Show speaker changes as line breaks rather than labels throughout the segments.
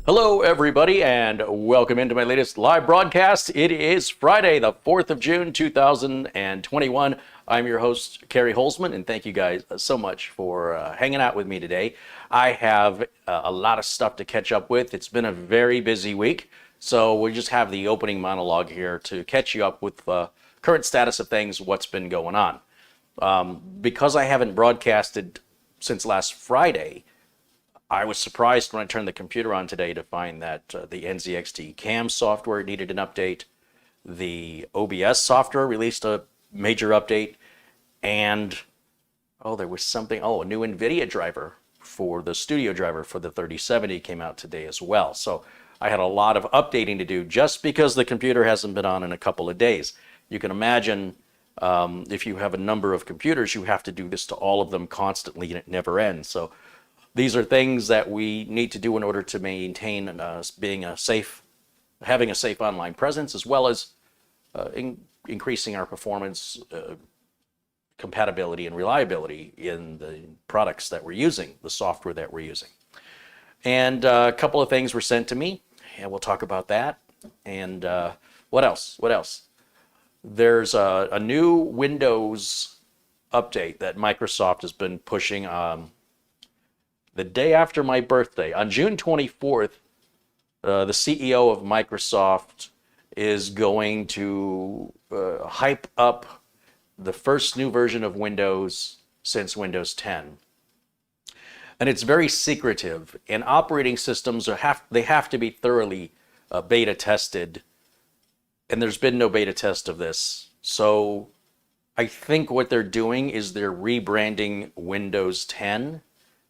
Hello, everybody, and welcome into my latest live broadcast. It is Friday, the 4th of June, 2021. I'm your host, Kerry Holzman, and thank you guys so much for hanging out with me today. I have a lot of stuff to catch up with. It's been a very busy week, so we just have the opening monologue here to catch you up with the current status of things, what's been going on. Because I haven't broadcasted since last Friday, I was surprised when I turned the computer on today to find that the NZXT cam software needed an update. The OBS software released a major update. And, there was something, a new NVIDIA driver for the studio driver for the 3070 came out today as well. So I had a lot of updating to do just because the computer hasn't been on in a couple of days. You can imagine if you have a number of computers, you have to do this to all of them constantly and it never ends. So these are things that we need to do in order to maintain having a safe online presence, as well as increasing our performance, compatibility, and reliability in the products that we're using, the software that we're using. And a couple of things were sent to me, and we'll talk about that. And what else? There's a new Windows update that Microsoft has been pushing the day after my birthday. On June 24th, the CEO of Microsoft is going to hype up the first new version of Windows since Windows 10. And it's very secretive, and operating systems have to be thoroughly beta tested, and there's been no beta test of this. So I think what they're doing is they're rebranding Windows 10.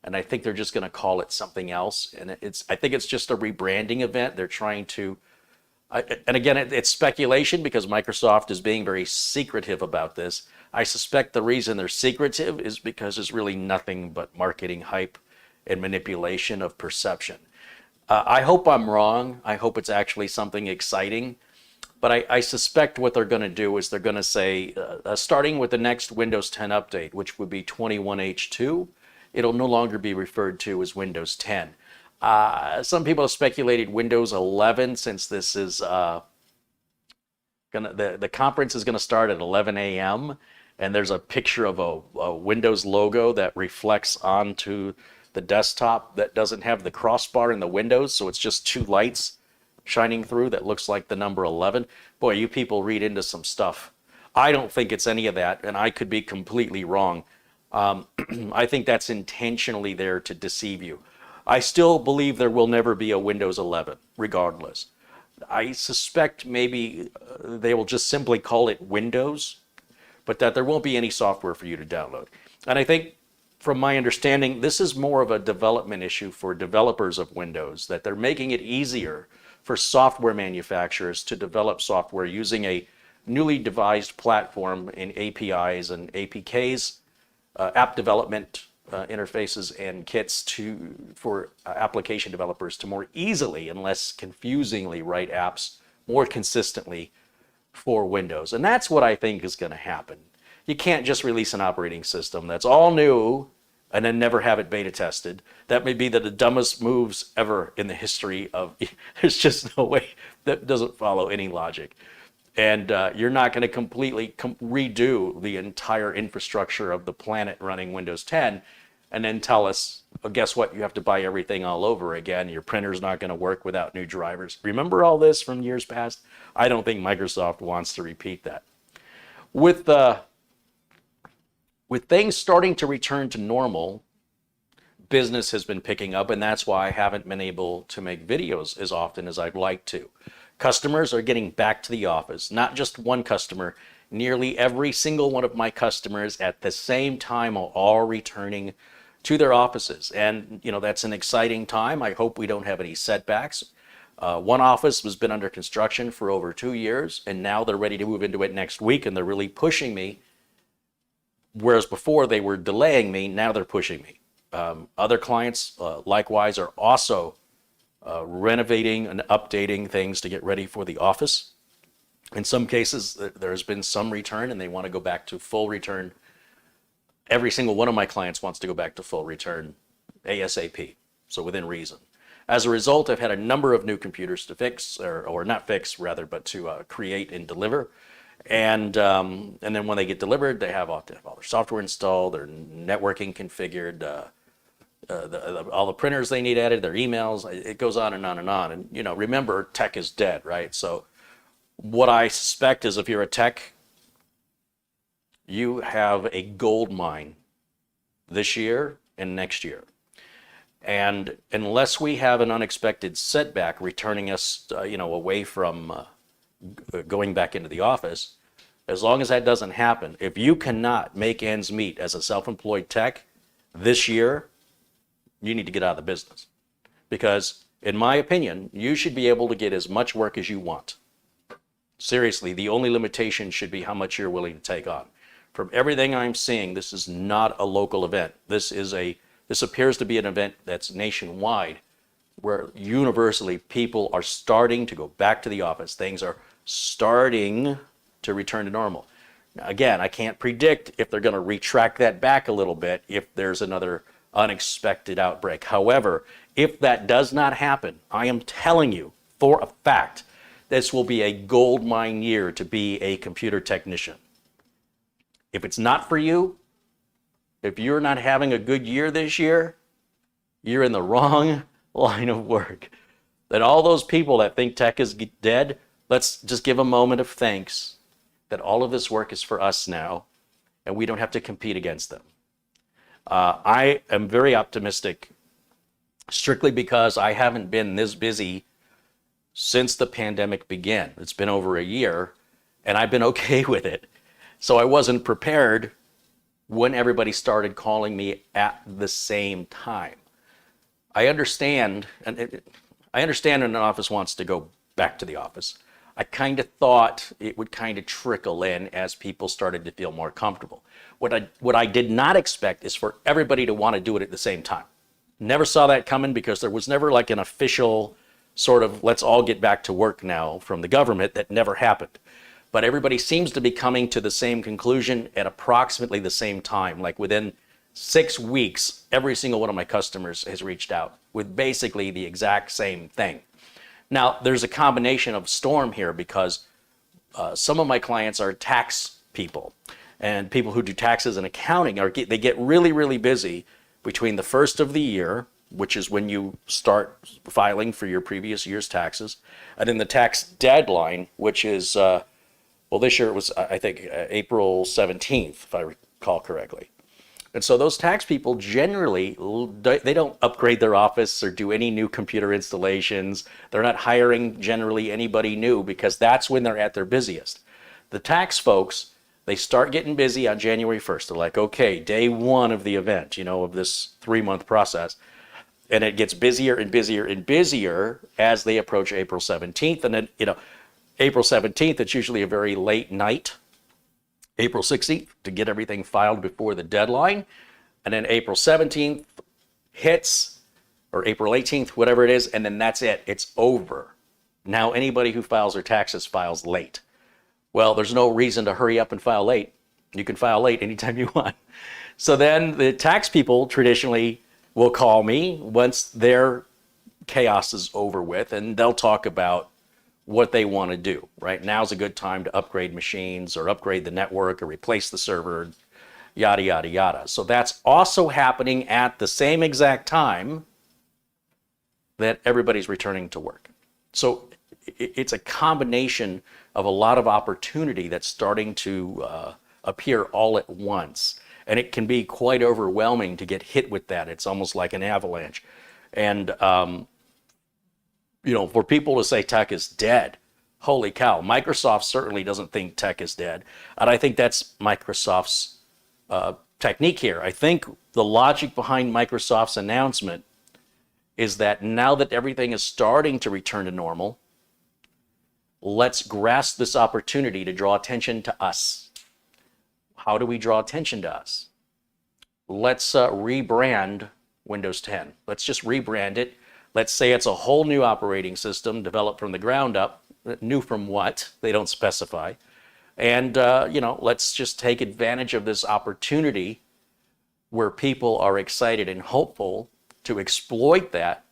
And I think they're just going to call it something else. And I think it's just a rebranding event. They're trying to, and again, it's speculation because Microsoft is being very secretive about this. I suspect the reason they're secretive is because it's really nothing but marketing hype and manipulation of perception. I hope I'm wrong. I hope it's actually something exciting. But I suspect what they're going to do is they're going to say, starting with the next Windows 10 update, which would be 21H2, it'll no longer be referred to as Windows 10. Some people have speculated Windows 11, since this is the conference is gonna start at 11 a.m. and there's a picture of a Windows logo that reflects onto the desktop that doesn't have the crossbar in the windows, so it's just two lights shining through that looks like the number 11. Boy, you people read into some stuff. I don't think it's any of that, and I could be completely wrong. I think that's intentionally there to deceive you. I still believe there will never be a Windows 11, regardless. I suspect maybe they will just simply call it Windows, but that there won't be any software for you to download. And I think, from my understanding, this is more of a development issue for developers of Windows, that they're making it easier for software manufacturers to develop software using a newly devised platform in APIs and APKs, app development interfaces and kits for application developers to more easily and less confusingly write apps more consistently for Windows. And that's what I think is going to happen. You can't just release an operating system that's all new and then never have it beta tested. That may be the dumbest moves ever in the history of, there's just no way, that doesn't follow any logic. And you're not going to completely redo the entire infrastructure of the planet running Windows 10 and then tell us, well, guess what? You have to buy everything all over again. Your printer's not going to work without new drivers. Remember all this from years past? I don't think Microsoft wants to repeat that. With things starting to return to normal, business has been picking up, and that's why I haven't been able to make videos as often as I'd like to. Customers are getting back to the office, not just one customer. Nearly every single one of my customers at the same time are all returning to their offices. And, that's an exciting time. I hope we don't have any setbacks. One office has been under construction for over 2 years, and now they're ready to move into it next week, and they're really pushing me. Whereas before they were delaying me, now they're pushing me. Other clients, likewise, are also renovating and updating things to get ready for the office. In some cases, there's been some return and they want to go back to full return. Every single one of my clients wants to go back to full return ASAP, so within reason. As a result, I've had a number of new computers to fix, or not fix rather, but to create and deliver. And then when they get delivered, they have to have all their software installed, their networking configured, all the printers they need added, their emails. It goes on and on and on. And remember, tech is dead, right? So what I suspect is if you're a tech, you have a gold mine this year and next year. And unless we have an unexpected setback returning us, away from going back into the office, as long as that doesn't happen, if you cannot make ends meet as a self-employed tech this year, you need to get out of the business. Because in my opinion, you should be able to get as much work as you want. Seriously, the only limitation should be how much you're willing to take on. From everything I'm seeing, this is not a local event. This appears to be an event that's nationwide, where universally people are starting to go back to the office. Things are starting to return to normal. Now, again, I can't predict if they're going to retract that back a little bit if there's another unexpected outbreak. However, if that does not happen, I am telling you for a fact, this will be a gold mine year to be a computer technician. If it's not for you, if you're not having a good year this year, you're in the wrong line of work. That all those people that think tech is dead, let's just give a moment of thanks that all of this work is for us now, and we don't have to compete against them. I am very optimistic, strictly because I haven't been this busy since the pandemic began. It's been over a year, and I've been okay with it. So I wasn't prepared when everybody started calling me at the same time. I understand when an office wants to go back to the office. I kind of thought it would kind of trickle in as people started to feel more comfortable. What I did not expect is for everybody to want to do it at the same time. Never saw that coming, because there was never like an official sort of let's all get back to work now from the government. That never happened. But everybody seems to be coming to the same conclusion at approximately the same time. Like within 6 weeks, every single one of my customers has reached out with basically the exact same thing. Now, there's a combination of storm here, because some of my clients are tax people, and people who do taxes and accounting they get really, really busy between the first of the year, which is when you start filing for your previous year's taxes, and then the tax deadline, which is this year it was, I think, April 17th, if I recall correctly. And so those tax people generally, they don't upgrade their office or do any new computer installations. They're not hiring generally anybody new, because that's when they're at their busiest. The tax folks, they start getting busy on January 1st. They're like, okay, day one of the event, of this 3-month process. And it gets busier and busier and busier as they approach April 17th. And then, April 17th, it's usually a very late night. April 16th to get everything filed before the deadline. And then April 17th hits, or April 18th, whatever it is, and then that's it. It's over. Now anybody who files their taxes files late. Well, there's no reason to hurry up and file late. You can file late anytime you want. So then the tax people traditionally will call me once their chaos is over with, and they'll talk about what they want to do. Right now's a good time to upgrade machines, or upgrade the network, or replace the server, yada, yada, yada. So that's also happening at the same exact time that everybody's returning to work. So it's a combination of a lot of opportunity that's starting to appear all at once. And it can be quite overwhelming to get hit with that. It's almost like an avalanche. And for people to say tech is dead, holy cow, Microsoft certainly doesn't think tech is dead. And I think that's Microsoft's technique here. I think the logic behind Microsoft's announcement is that now that everything is starting to return to normal, let's grasp this opportunity to draw attention to us. How do we draw attention to us? Let's rebrand Windows 10. Let's just rebrand it. Let's say it's a whole new operating system developed from the ground up. New from what? They don't specify. And, let's just take advantage of this opportunity where people are excited and hopeful to exploit that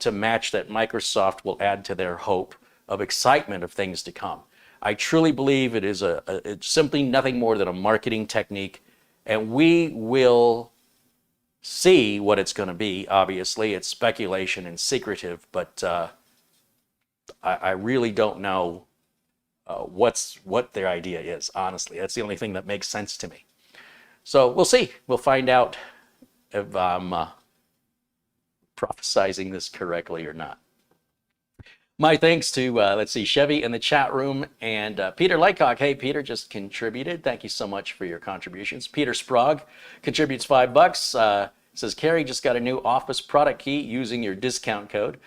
to match that Microsoft will add to their hope of excitement of things to come. I truly believe it is it's simply nothing more than a marketing technique, and we will see what it's going to be. Obviously, it's speculation and secretive, but I really don't know what their idea is, honestly. That's the only thing that makes sense to me. So we'll see. We'll find out if I'm prophesizing this correctly or not. My thanks to, let's see, Chevy in the chat room and Peter Lightcock. Hey, Peter just contributed. Thank you so much for your contributions. Peter Sprague contributes $5. Says, Carrie just got a new Office product key using your discount code.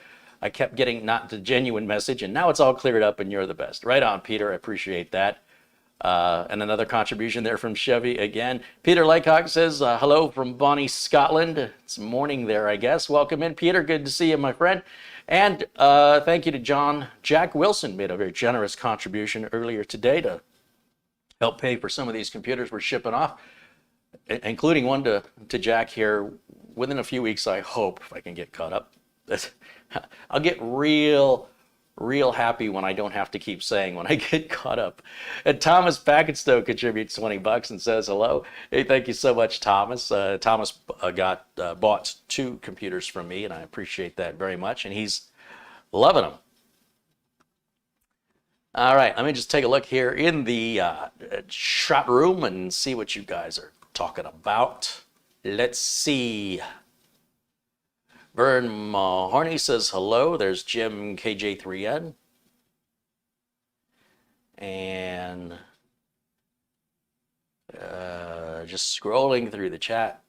I kept getting not the genuine message, and now it's all cleared up, and you're the best. Right on, Peter. I appreciate that. And another contribution there from Chevy again. Peter Lightcock says, hello from Bonnie, Scotland. It's morning there, I guess. Welcome in, Peter. Good to see you, my friend. And thank you to John. Jack Wilson made a very generous contribution earlier today to help pay for some of these computers we're shipping off, including one to Jack here within a few weeks, I hope, if I can get caught up. I'll get real happy when I don't have to keep saying when I get caught up. And Thomas Packetstow contributes $20 and says hello. Hey, thank you so much, Thomas. Thomas bought 2 computers from me, and I appreciate that very much, and he's loving them. All right, let me just take a look here in the chat room and see what you guys are talking about. Let's see. Vern Mahoney says hello. There's Jim KJ3N. And just scrolling through the chat.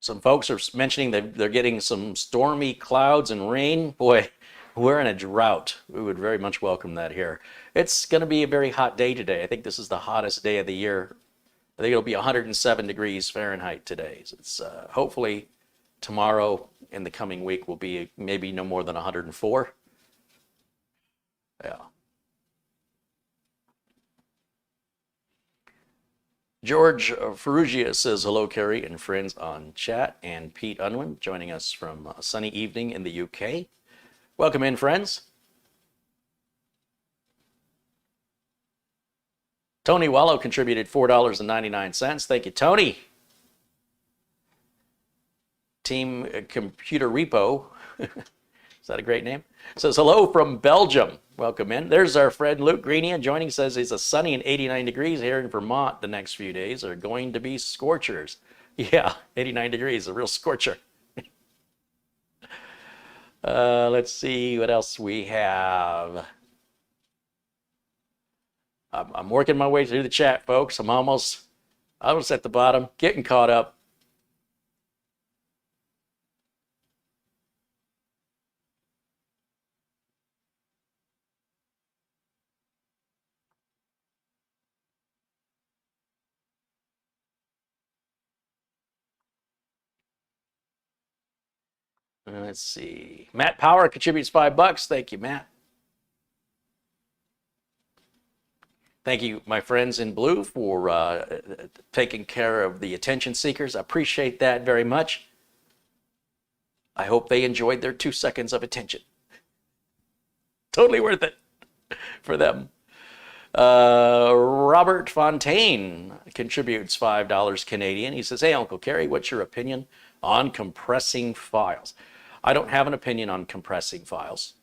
Some folks are mentioning that they're getting some stormy clouds and rain. Boy, we're in a drought. We would very much welcome that here. It's going to be a very hot day today. I think this is the hottest day of the year. I think it'll be 107 degrees Fahrenheit today. So it's hopefully tomorrow in the coming week will be maybe no more than 104. Yeah. George Ferrugia says hello, Carrie and friends on chat, and Pete Unwin joining us from a sunny evening in the UK. Welcome in, friends. Tony Wallow contributed $4.99. Thank you, Tony. Team Computer Repo, is that a great name? Says hello from Belgium. Welcome in. There's our friend Luke Greenia joining. Says it's a sunny and 89 degrees here in Vermont. The next few days are going to be scorchers. Yeah, 89 degrees, a real scorcher. Let's see what else we have. I'm working my way through the chat, folks. I'm almost at the bottom, getting caught up. Let's see. Matt Power contributes $5. Thank you, Matt. Thank you, my friends in blue, for taking care of the attention seekers. I appreciate that very much. I hope they enjoyed their 2 seconds of attention. Totally worth it for them. Robert Fontaine contributes $5 Canadian. He says, hey, Uncle Kerry, what's your opinion on compressing files? I don't have an opinion on compressing files.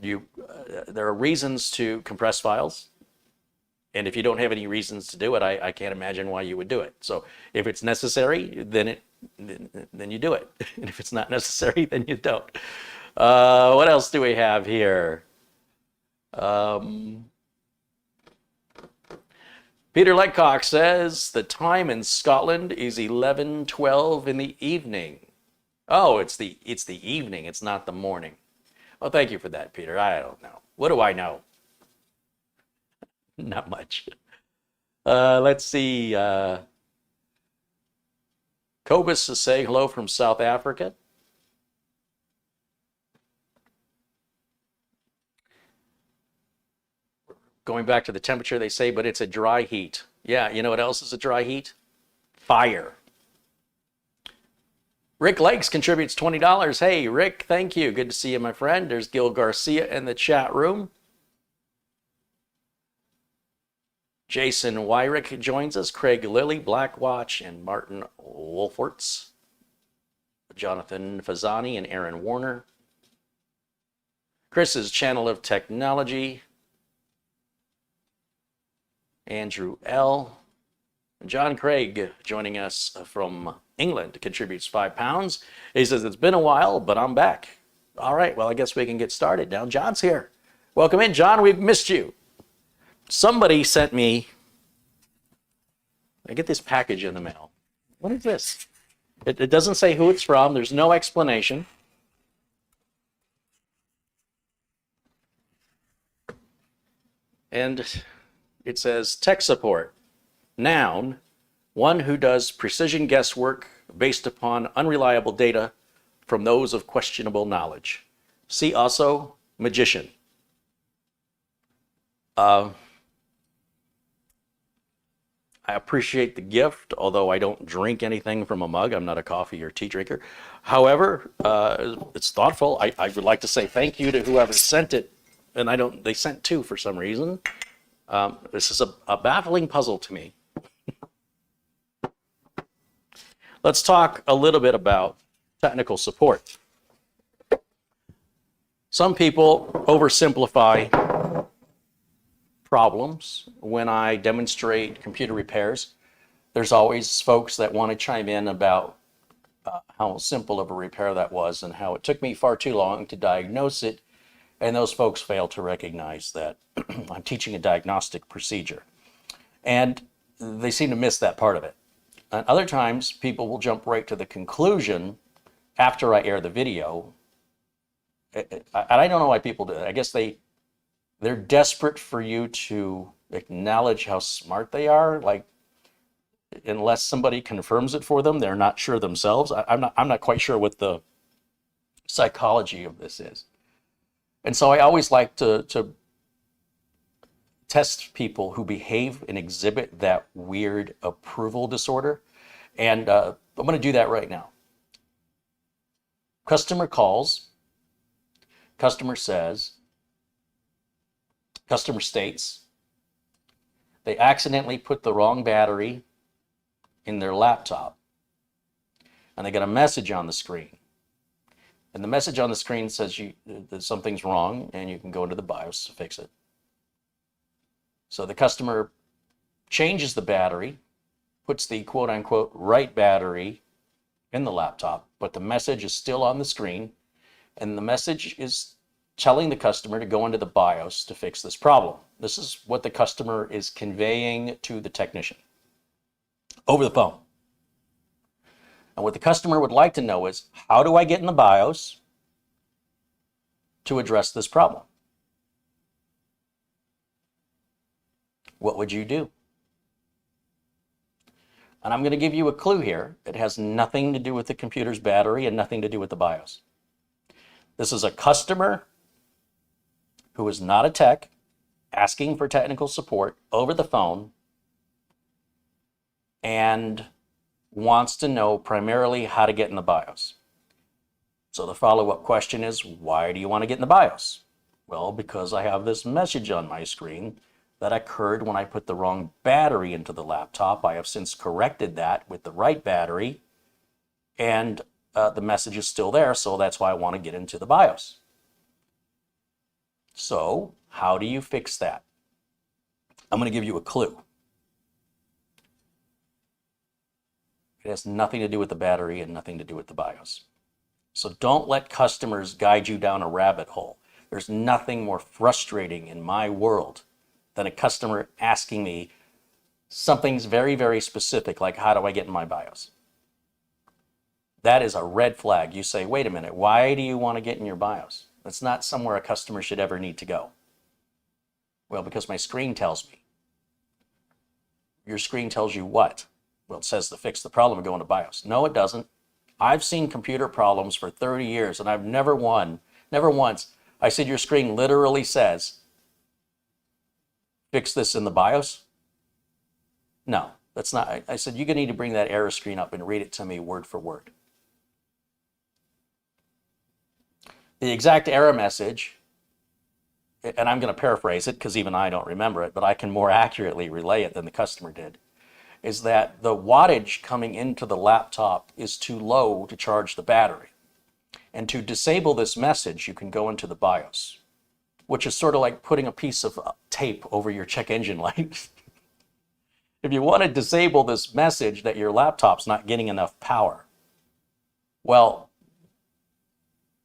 There are reasons to compress files. And if you don't have any reasons to do it, I can't imagine why you would do it. So if it's necessary, then you do it. And if it's not necessary, then you don't. What else do we have here? Peter Lightcock says the time in Scotland is 11:12 in the evening. Oh, it's the evening. It's not the morning. Well, thank you for that, Peter. I don't know. What do I know? Not much. Let's see. Kobus is saying hello from South Africa. Going back to the temperature, they say, but it's a dry heat. Yeah, you know what else is a dry heat? Fire. Rick Lakes contributes $20. Hey, Rick, thank you. Good to see you, my friend. There's Gil Garcia in the chat room. Jason Wyrick joins us. Craig Lilly, Blackwatch, and Martin Wolforts. Jonathan Fazani and Aaron Warner. Chris's Channel of Technology. Andrew L. John Craig joining us from England contributes £5. He says, it's been a while, but I'm back. All right, well, I guess we can get started now. John's here. Welcome in, John. We've missed you. Somebody sent me, I get this package in the mail. What is this? It doesn't say who it's from. There's no explanation. And it says tech support. Noun, one who does precision guesswork based upon unreliable data from those of questionable knowledge. See also magician. I appreciate the gift, although I don't drink anything from a mug. I'm not a coffee or tea drinker. However, it's thoughtful. I would like to say thank you to whoever sent it. And they sent two for some reason. This is a baffling puzzle to me. Let's talk a little bit about technical support. Some people oversimplify problems when I demonstrate computer repairs. There's always folks that want to chime in about how simple of a repair that was and how it took me far too long to diagnose it. And those folks fail to recognize that I'm teaching a diagnostic procedure. And they seem to miss that part of it. And other times, people will jump right to the conclusion after I air the video. And I don't know why people do that. I guess they're desperate for you to acknowledge how smart they are. Like, unless somebody confirms it for them, they're not sure themselves. I'm not quite sure what the psychology of this is. And so I always like to test people who behave and exhibit that weird approval disorder. And I'm going to do that right now. Customer calls, customer says, customer states, they accidentally put the wrong battery in their laptop. And they get a message on the screen. And the message on the screen says that something's wrong and you can go into the BIOS to fix it. So the customer changes the battery, puts the quote unquote right battery in the laptop, but the message is still on the screen. And the message is telling the customer to go into the BIOS to fix this problem. This is what the customer is conveying to the technician over the phone. And what the customer would like to know is, how do I get in the BIOS to address this problem? What would you do? And I'm going to give you a clue here. It has nothing to do with the computer's battery and nothing to do with the BIOS. This is a customer who is not a tech asking for technical support over the phone and wants to know primarily how to get in the BIOS. So the follow-up question is, why do you want to get in the BIOS? Well, because I have this message on my screen that occurred when I put the wrong battery into the laptop. I have since corrected that with the right battery, and the message is still there, so that's why I want to get into the BIOS. So how do you fix that? I'm going to give you a clue. It has nothing to do with the battery and nothing to do with the BIOS. So don't let customers guide you down a rabbit hole. There's nothing more frustrating in my world than a customer asking me something's very, very specific, like how do I get in my BIOS? That is a red flag. You say, wait a minute, why do you want to get in your BIOS? That's not somewhere a customer should ever need to go. Well, because my screen tells me. Your screen tells you what? Well, it says to fix the problem and go into BIOS. No, it doesn't. I've seen computer problems for 30 years and I've never once, I said your screen literally says, fix this in the BIOS? No, that's not. I said, you're going to need to bring that error screen up and read it to me word for word. The exact error message, and I'm going to paraphrase it because even I don't remember it, but I can more accurately relay it than the customer did, is that the wattage coming into the laptop is too low to charge the battery. And to disable this message, you can go into the BIOS, which is sort of like putting a piece of tape over your check engine light. If you want to disable this message that your laptop's not getting enough power, well,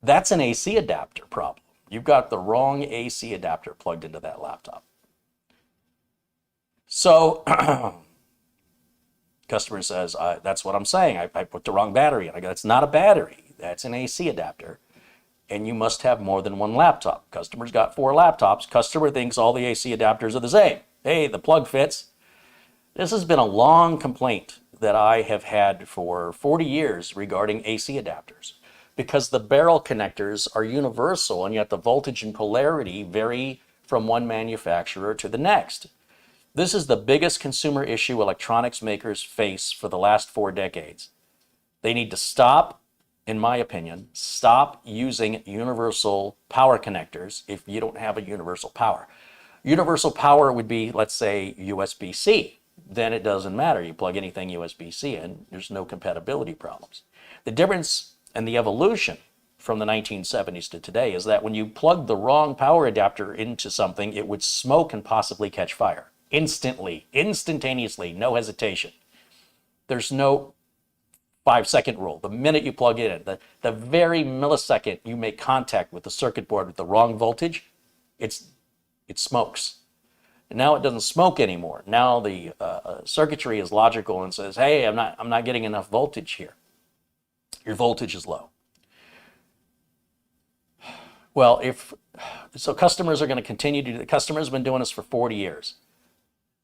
that's an AC adapter problem. You've got the wrong AC adapter plugged into that laptop. So, customer says, that's what I'm saying. I put the wrong battery in. I go, that's not a battery. That's an AC adapter. And you must have more than one laptop. Customer's got 4 laptops. Customer thinks all the AC adapters are the same. Hey, the plug fits. This has been a long complaint that I have had for 40 years regarding AC adapters, because the barrel connectors are universal and yet the voltage and polarity vary from one manufacturer to the next. This is the biggest consumer issue electronics makers face for the last 4 decades. They need to stop, in my opinion, stop using universal power connectors if you don't have a universal power. Universal power would be, let's say, USB-C. Then it doesn't matter. You plug anything USB-C in, there's no compatibility problems. The difference and the evolution from the 1970s to today is that when you plug the wrong power adapter into something, it would smoke and possibly catch fire. Instantly, instantaneously, no hesitation. There's no 5-second rule. The minute you plug it in, the very millisecond you make contact with the circuit board with the wrong voltage, it smokes. And now it doesn't smoke anymore. Now the circuitry is logical and says, hey, I'm not getting enough voltage here. Your voltage is low. Well, so customers are going to continue to do. The customer's been doing this for 40 years.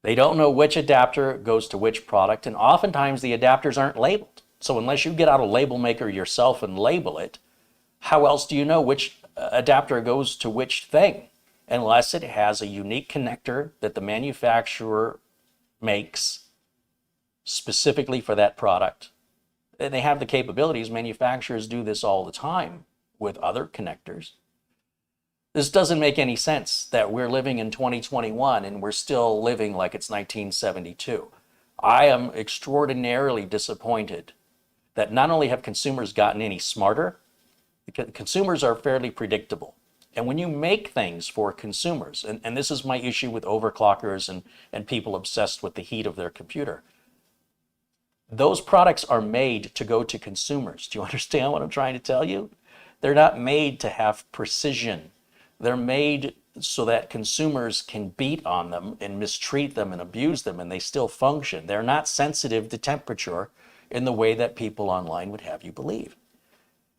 They don't know which adapter goes to which product, and oftentimes the adapters aren't labeled. So unless you get out a label maker yourself and label it, how else do you know which adapter goes to which thing? Unless it has a unique connector that the manufacturer makes specifically for that product. And they have the capabilities. Manufacturers do this all the time with other connectors. This doesn't make any sense that we're living in 2021 and we're still living like it's 1972. I am extraordinarily disappointed that not only have consumers gotten any smarter, consumers are fairly predictable. And when you make things for consumers, and this is my issue with overclockers and people obsessed with the heat of their computer, those products are made to go to consumers. Do you understand what I'm trying to tell you? They're not made to have precision. They're made so that consumers can beat on them and mistreat them and abuse them, and they still function. They're not sensitive to temperature in the way that people online would have you believe.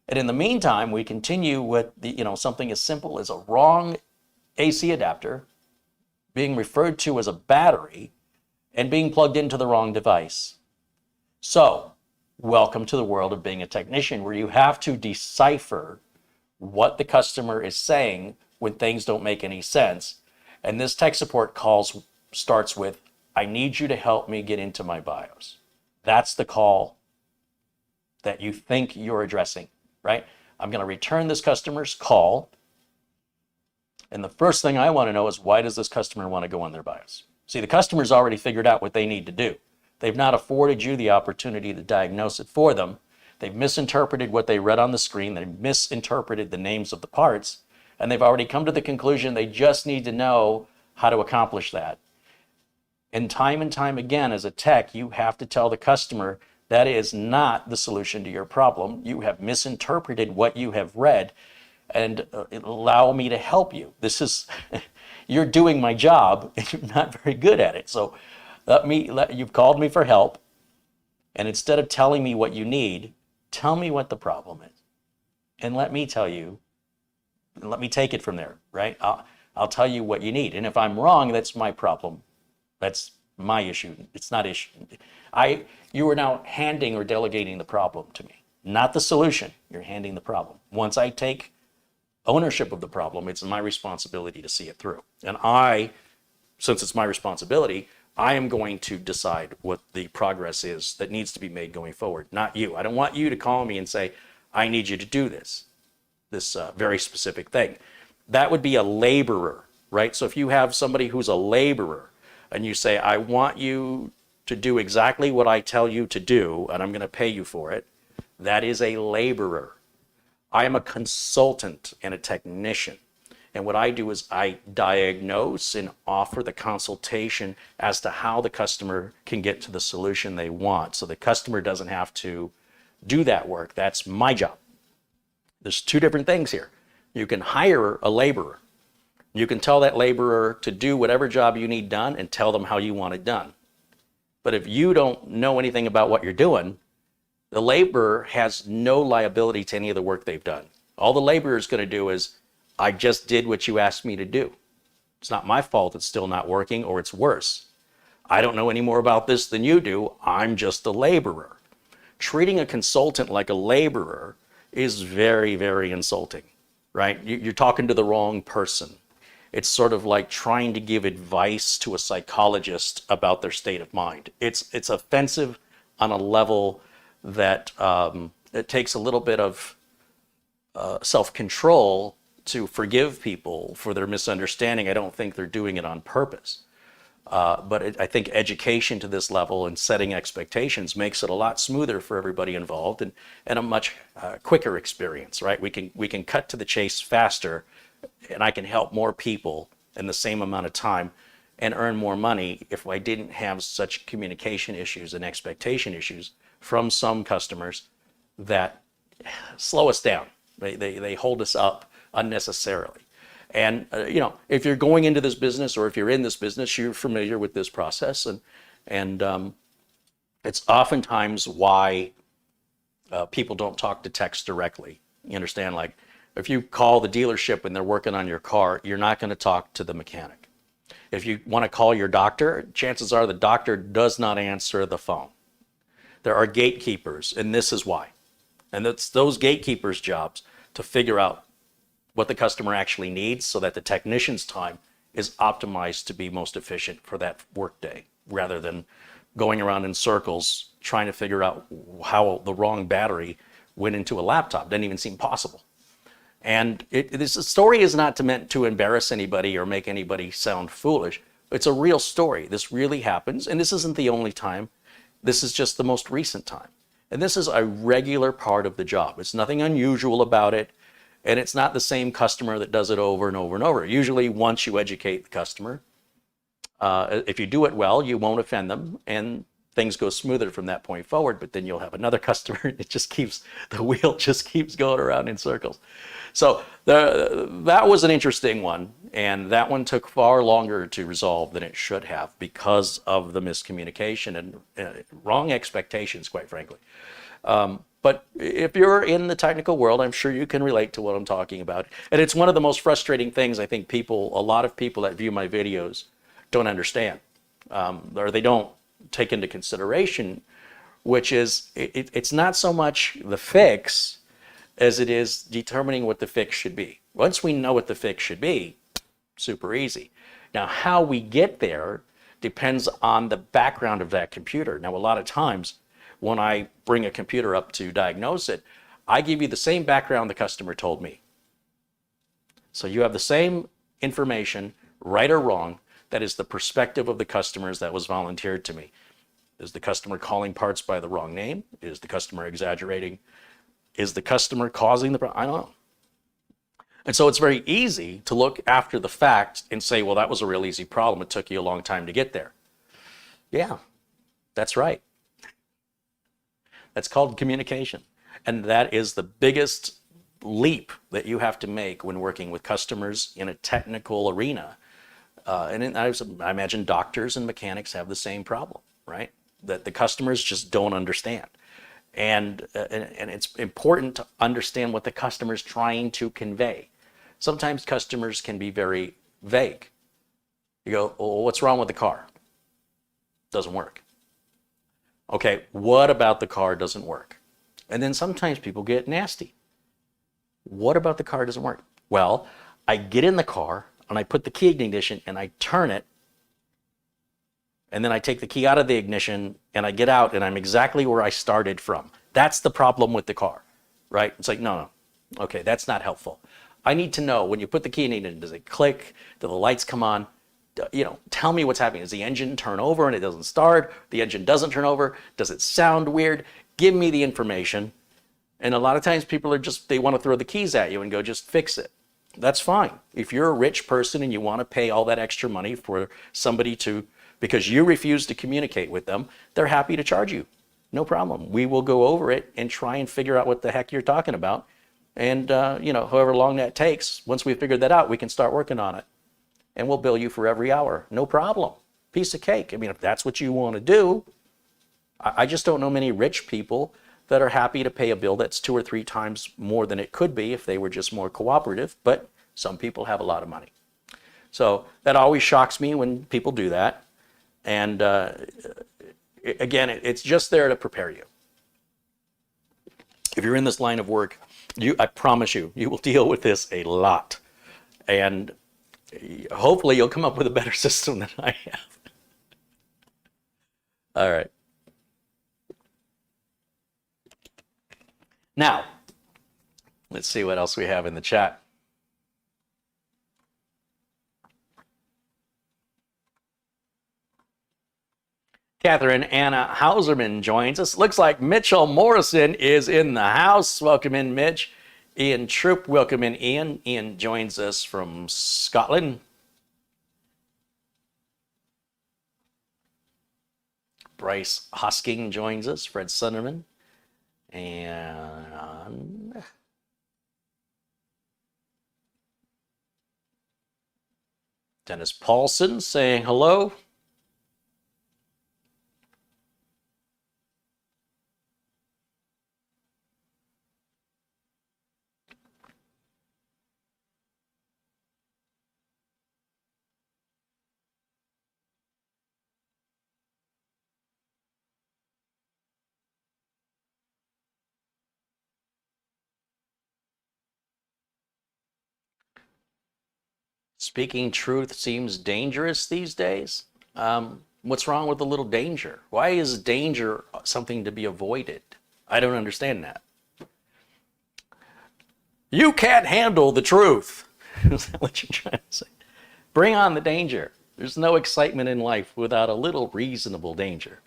And in the meantime, we continue with something as simple as a wrong AC adapter being referred to as a battery and being plugged into the wrong device. So, welcome to the world of being a technician, where you have to decipher what the customer is saying when things don't make any sense. And this tech support call starts with, I need you to help me get into my BIOS. That's the call that you think you're addressing, right? I'm going to return this customer's call. And the first thing I want to know is, why does this customer want to go on their BIOS? See, the customer's already figured out what they need to do. They've not afforded you the opportunity to diagnose it for them. They've misinterpreted what they read on the screen. They've misinterpreted the names of the parts. And they've already come to the conclusion they just need to know how to accomplish that. And time again, as a tech, you have to tell the customer that is not the solution to your problem. You have misinterpreted what you have read, and allow me to help you. This is, you're doing my job and you're not very good at it. So you've called me for help, and instead of telling me what you need, tell me what the problem is. And let me tell you, let me take it from there, right? I'll tell you what you need. And if I'm wrong, that's my problem. That's my issue. It's not issue. You are now handing or delegating the problem to me, not the solution. You're handing the problem. Once I take ownership of the problem, it's my responsibility to see it through. And I since it's my responsibility, I am going to decide what the progress is that needs to be made going forward, not you. I don't want you to call me and say, I need you to do this very specific thing. That would be a laborer, right? So if you have somebody who's a laborer and you say, I want you to do exactly what I tell you to do, and I'm going to pay you for it, that is a laborer. I am a consultant and a technician. And what I do is I diagnose and offer the consultation as to how the customer can get to the solution they want. So the customer doesn't have to do that work. That's my job. There's two different things here. You can hire a laborer. You can tell that laborer to do whatever job you need done and tell them how you want it done. But if you don't know anything about what you're doing, the laborer has no liability to any of the work they've done. All the laborer is going to do is, I just did what you asked me to do. It's not my fault it's still not working, or it's worse. I don't know any more about this than you do. I'm just a laborer. Treating a consultant like a laborer is very, very insulting, right? You're talking to the wrong person. It's sort of like trying to give advice to a psychologist about their state of mind. It's offensive on a level that it takes a little bit of self-control to forgive people for their misunderstanding. I don't think they're doing it on purpose. But I think education to this level and setting expectations makes it a lot smoother for everybody involved, and a much quicker experience, right? We can cut to the chase faster, and I can help more people in the same amount of time and earn more money if I didn't have such communication issues and expectation issues from some customers that slow us down. They hold us up unnecessarily. And if you're going into this business, or if you're in this business, you're familiar with this process, and it's oftentimes why people don't talk to techs directly. You understand? Like, if you call the dealership and they're working on your car, you're not going to talk to the mechanic. If you want to call your doctor, chances are the doctor does not answer the phone. There are gatekeepers, and this is why. And it's those gatekeepers' jobs to figure out what the customer actually needs, so that the technician's time is optimized to be most efficient for that workday, rather than going around in circles trying to figure out how the wrong battery went into a laptop. Doesn't even seem possible. And this story is not meant to embarrass anybody or make anybody sound foolish. It's a real story. This really happens, and this isn't the only time. This is just the most recent time. And this is a regular part of the job. It's nothing unusual about it. And it's not the same customer that does it over and over and over. Usually, once you educate the customer, if you do it well, you won't offend them, and things go smoother from that point forward. But then you'll have another customer, and the wheel just keeps going around in circles. So that was an interesting one, and that one took far longer to resolve than it should have because of the miscommunication and wrong expectations, quite frankly. But if you're in the technical world, I'm sure you can relate to what I'm talking about. And it's one of the most frustrating things I think a lot of people that view my videos don't understand, or they don't take into consideration, which is it's not so much the fix as it is determining what the fix should be. Once we know what the fix should be, super easy. Now, how we get there depends on the background of that computer. Now, a lot of times, when I bring a computer up to diagnose it, I give you the same background the customer told me. So you have the same information, right or wrong, that is the perspective of the customers that was volunteered to me. Is the customer calling parts by the wrong name? Is the customer exaggerating? Is the customer causing the problem? I don't know. And so it's very easy to look after the fact and say, well, that was a real easy problem. It took you a long time to get there. Yeah, that's right. That's called communication. And that is the biggest leap that you have to make when working with customers in a technical arena. I imagine doctors and mechanics have the same problem, right? That the customers just don't understand. And it's important to understand what the customer is trying to convey. Sometimes customers can be very vague. You go, well, what's wrong with the car? Doesn't work. Okay, what about the car doesn't work? And then sometimes people get nasty. What about the car doesn't work? Well, I get in the car and I put the key ignition and I turn it and then I take the key out of the ignition and I get out and I'm exactly where I started from. That's the problem with the car, right? It's like, no. Okay, that's not helpful. I need to know when you put the key in it, does it click? Do the lights come on? Tell me what's happening. Does the engine turn over and it doesn't start? The engine doesn't turn over? Does it sound weird? Give me the information. And a lot of times people they want to throw the keys at you and go, just fix it. That's fine. If you're a rich person and you want to pay all that extra money for somebody because you refuse to communicate with them, they're happy to charge you. No problem. We will go over it and try and figure out what the heck you're talking about. And, however long that takes, once we figured that out, we can start working on it. And we'll bill you for every hour. No problem. Piece of cake. I mean, if that's what you want to do, I just don't know many rich people that are happy to pay a bill that's 2 or 3 times more than it could be if they were just more cooperative. But some people have a lot of money. So that always shocks me when people do that. And again, it's just there to prepare you. If you're in this line of work, I promise you will deal with this a lot. And hopefully you'll come up with a better system than I have. All right. Now, let's see what else we have in the chat. Catherine Anna Hauserman joins us. Looks like Mitchell Morrison is in the house. Welcome in, Mitch. Ian Troop, welcome in, Ian. Ian joins us from Scotland. Bryce Hosking joins us. Fred Sunderman. And Dennis Paulson saying hello. Speaking truth seems dangerous these days. What's wrong with a little danger? Why is danger something to be avoided? I don't understand that. You can't handle the truth. Is that what you're trying to say? Bring on the danger. There's no excitement in life without a little reasonable danger.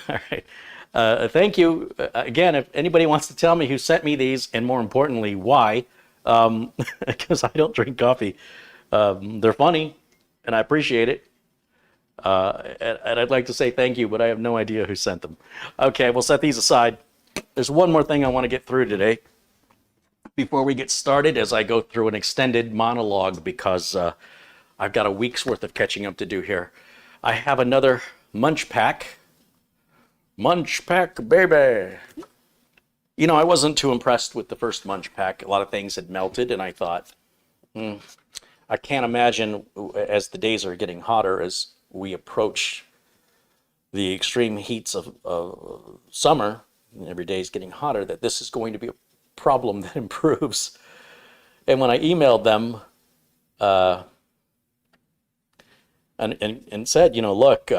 All right. Thank you. Again, if anybody wants to tell me who sent me these, and more importantly, why, because I don't drink coffee. They're funny, and I appreciate it. And I'd like to say thank you, but I have no idea who sent them. Okay, we'll set these aside. There's one more thing I want to get through today before we get started, as I go through an extended monologue, because I've got a week's worth of catching up to do here. I have another munch pack. Munch pack, baby. I wasn't too impressed with the first munch pack. A lot of things had melted, and I thought, I can't imagine, as the days are getting hotter, as we approach the extreme heats of summer, and every day is getting hotter, that this is going to be a problem that improves. And when I emailed them and said, look,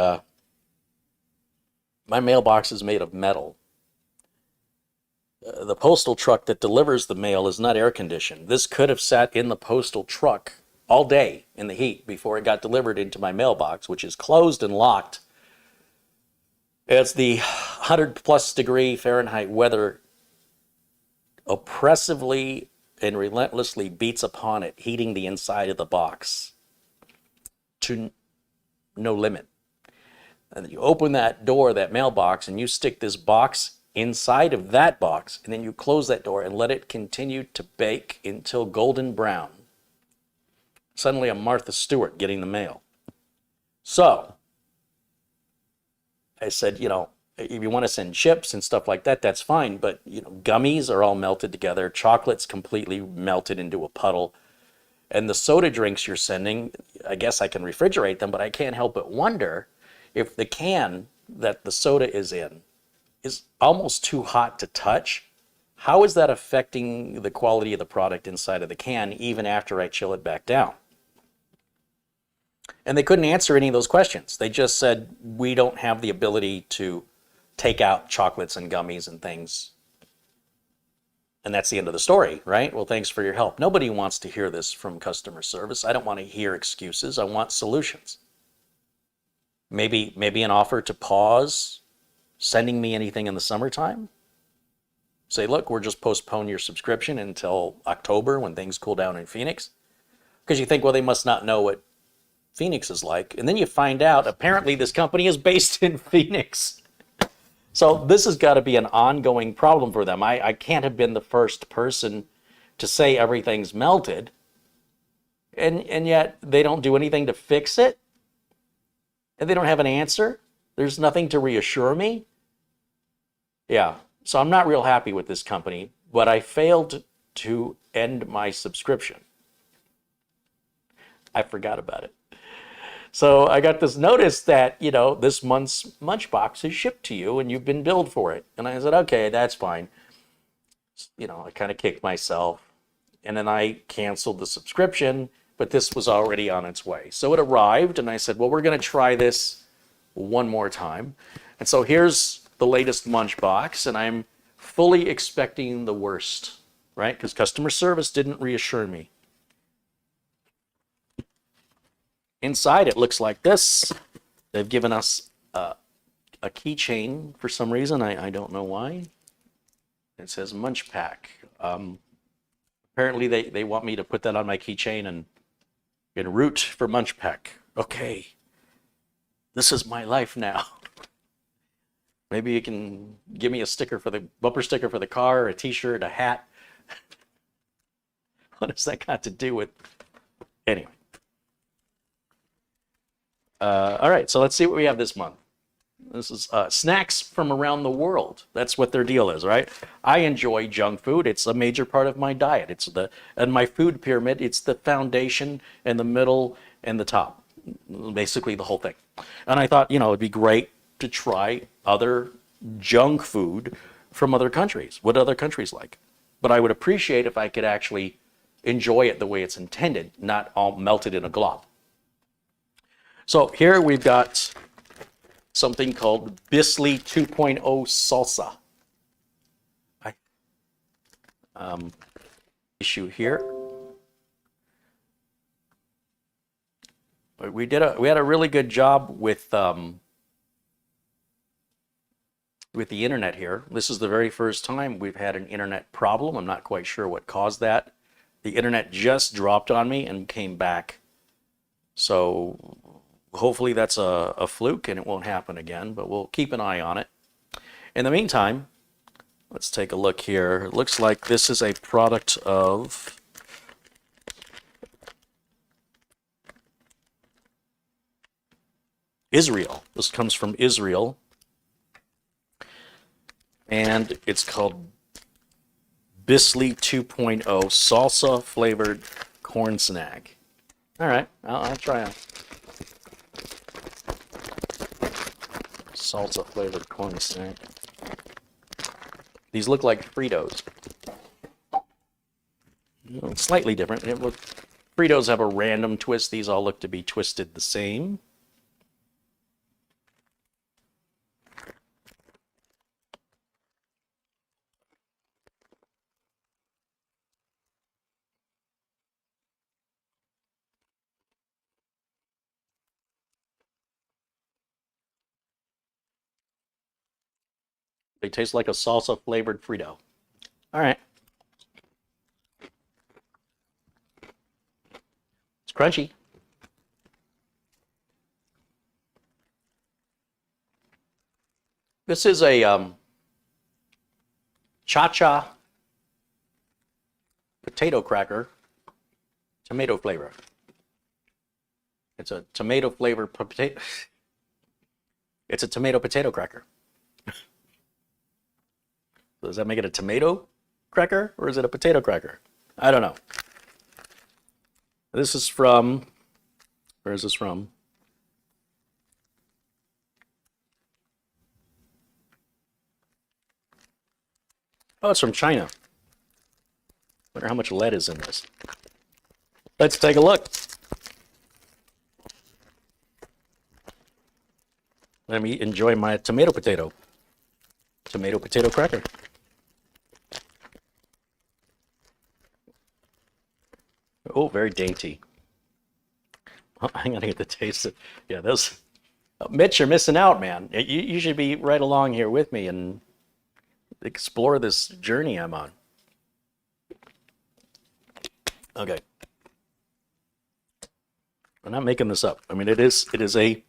my mailbox is made of metal. The postal truck that delivers the mail is not air conditioned. This could have sat in the postal truck all day in the heat before it got delivered into my mailbox, which is closed and locked. As the 100+ degree Fahrenheit weather oppressively and relentlessly beats upon it, heating the inside of the box to no limit. And then you open that door, that mailbox, and you stick this box inside of that box, and then you close that door and let it continue to bake until golden brown. Suddenly I'm Martha Stewart getting the mail. So I said, if you want to send chips and stuff like that, that's fine, but gummies are all melted together, chocolate's completely melted into a puddle, and the soda drinks you're sending, I guess I can refrigerate them, but I can't help but wonder if the can that the soda is in is almost too hot to touch. How is that affecting the quality of the product inside of the can, even after I chill it back down? And they couldn't answer any of those questions. They just said, we don't have the ability to take out chocolates and gummies and things. And that's the end of the story, right? Well, thanks for your help. Nobody wants to hear this from customer service. I don't want to hear excuses. I want solutions. Maybe an offer to pause sending me anything in the summertime. Say, look, we're just postpone your subscription until October when things cool down in Phoenix. Because you think, well, they must not know what Phoenix is like. And then you find out, apparently this company is based in Phoenix. So this has got to be an ongoing problem for them. I can't have been the first person to say everything's melted. And yet they don't do anything to fix it. And they don't have an answer. There's nothing to reassure me. Yeah, so I'm not real happy with this company, but I failed to end my subscription. I forgot about it. So I got this notice that, this month's Munchbox is shipped to you and you've been billed for it. And I said, okay, that's fine. I kind of kicked myself. And then I canceled the subscription, but this was already on its way. So it arrived and I said, well, we're going to try this one more time. And so here's the latest Munchbox, and I'm fully expecting the worst, right? Because customer service didn't reassure me. Inside, it looks like this. They've given us a keychain for some reason. I don't know why. It says Munch Pack. Apparently, they want me to put that on my keychain and root for Munch Pack. Okay, this is my life now. Maybe you can give me a sticker for the bumper sticker for the car, a T-shirt, a hat. What does that got to do with? Anyway. All right, so let's see what we have this month. This is snacks from around the world. That's what their deal is, right? I enjoy junk food. It's a major part of my diet. And my food pyramid, it's the foundation and the middle and the top. Basically the whole thing. And I thought, it'd be great to try other junk food from other countries. What other countries like? But I would appreciate if I could actually enjoy it the way it's intended, not all melted in a glob. So here we've got something called Bisley 2.0 salsa. Issue here. We had a really good job with the internet here. This is the very first time we've had an internet problem. I'm not quite sure what caused that. The internet just dropped on me and came back. So hopefully that's a fluke and it won't happen again, but we'll keep an eye on it. In the meantime, let's take a look here. It looks like this is a product of Israel. This comes from Israel. And it's called Bisley 2.0 salsa flavored corn snack. All right, I'll try it. Salsa flavored corn snack. These look like Fritos. Slightly different. Fritos have a random twist. These all look to be twisted the same. They taste like a salsa flavored Frito. All right. It's crunchy. This is a cha-cha potato cracker, tomato flavor. It's a tomato flavored potato. It's a tomato potato cracker. Does that make it a tomato cracker or is it a potato cracker? I don't know. This is from, where is this from? Oh, it's from China. Wonder how much lead is in this. Let's take a look. Let me enjoy my tomato potato cracker. Oh, very dainty. Oh, I'm gonna get the taste of, yeah, those. Oh, Mitch, you're missing out, man. You should be right along here with me and explore this journey I'm on. Okay. I'm not making this up. I mean, it is a,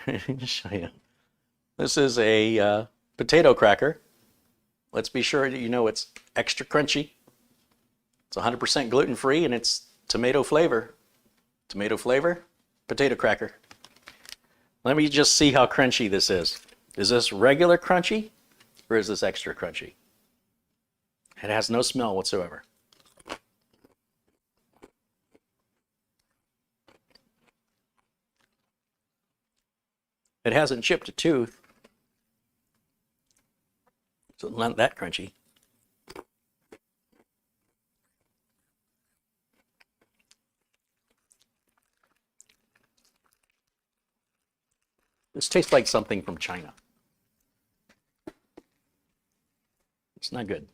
let me show you. This is a potato cracker. Let's be sure that you know it's extra crunchy. It's 100% gluten-free and it's tomato flavor. Tomato flavor, potato cracker. Let me just see how crunchy this is. Is this regular crunchy or is this extra crunchy? It has no smell whatsoever. It hasn't chipped a tooth, so it's not that crunchy. This tastes like something from China. It's not good.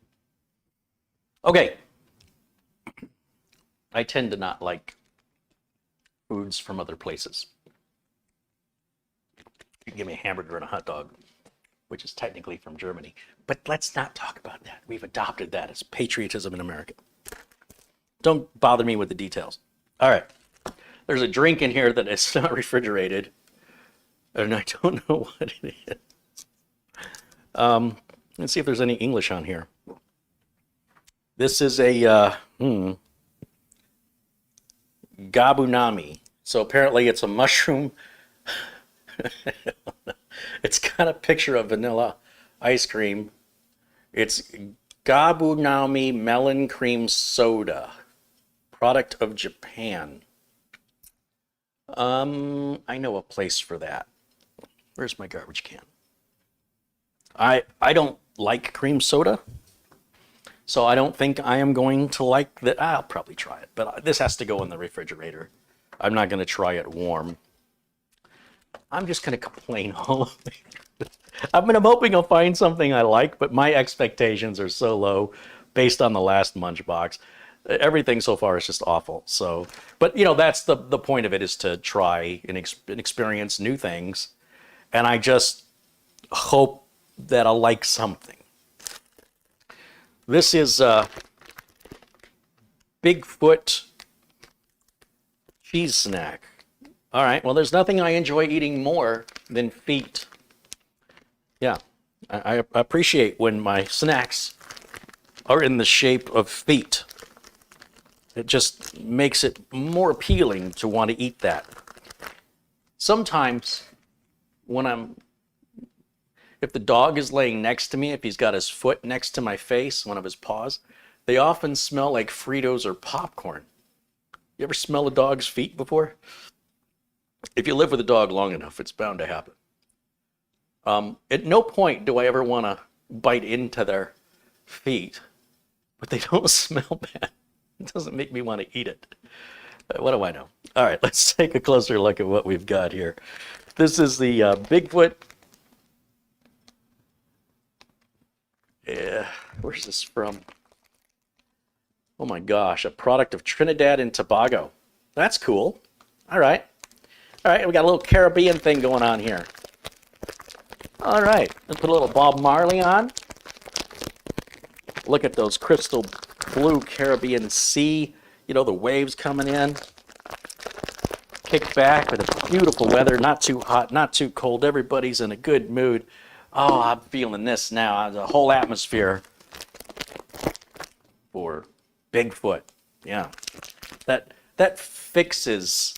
Okay. I tend to not like foods from other places. You can give me a hamburger and a hot dog, which is technically from Germany. But let's not talk about that. We've adopted that as patriotism in America. Don't bother me with the details. All right. There's a drink in here that is not refrigerated, and I don't know what it is. Let's see if there's any English on here. This is a gabunami. So apparently it's a mushroom. It's got a picture of vanilla ice cream. It's gabunami melon cream soda, product of Japan. I know a place for that. Where's my garbage can? I don't like cream soda, so I don't think I am going to like that. I'll probably try it, but this has to go in the refrigerator. I'm not going to try it warm. I'm just going to complain all of it. I'm hoping I'll find something I like, but my expectations are so low based on the last Munch box. Everything so far is just awful. So, but you know, that's the point of it, is to try and experience new things. And I just hope that I'll like something. This is Bigfoot cheese snack. All right, well, there's nothing I enjoy eating more than feet. Yeah, I appreciate when my snacks are in the shape of feet. It just makes it more appealing to want to eat that. Sometimes when if the dog is laying next to me, if he's got his foot next to my face, one of his paws, they often smell like Fritos or popcorn. You ever smell a dog's feet before? If you live with a dog long enough, it's bound to happen. At no point do I ever want to bite into their feet, but they don't smell bad. It doesn't make me want to eat it. What do I know? All right, let's take a closer look at what we've got here. This is the Bigfoot. Yeah, where's this from? Oh my gosh, a product of Trinidad and Tobago. That's cool. All right. All right, we got a little Caribbean thing going on here. All right, let's put a little Bob Marley on. Look at those crystal blue Caribbean Sea, you know, the waves coming in. Kick back with a beautiful weather, not too hot, not too cold. Everybody's in a good mood. Oh, I'm feeling this now. The whole atmosphere for Bigfoot. Yeah, that fixes,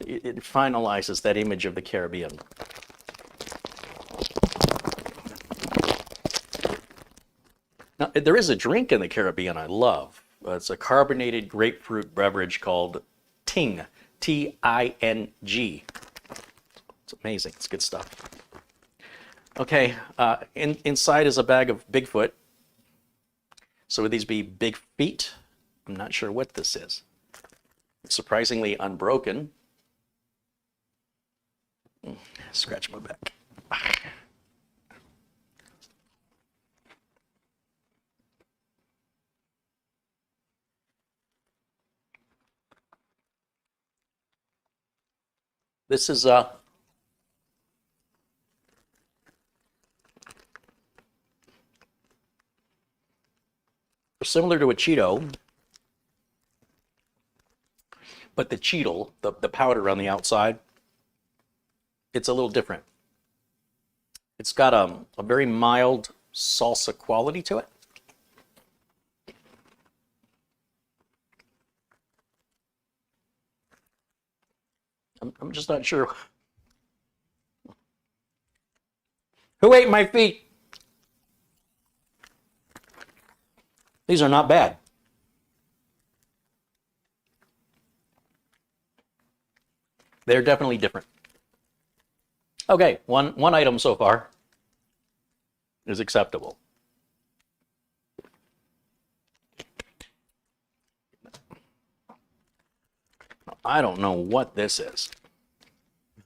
it finalizes that image of the Caribbean. Now, there is a drink in the Caribbean I love. It's a carbonated grapefruit beverage called Ting, T-I-N-G. It's amazing. It's good stuff. Okay, inside is a bag of Bigfoot. So would these be big feet? I'm not sure what this is. It's surprisingly unbroken. Scratch my back. This is similar to a Cheeto, but the Cheetle, the powder on the outside, it's a little different. It's got a very mild salsa quality to it. I'm just not sure. Who ate my feet? These are not bad. They're definitely different. Okay, one item so far is acceptable. I don't know what this is.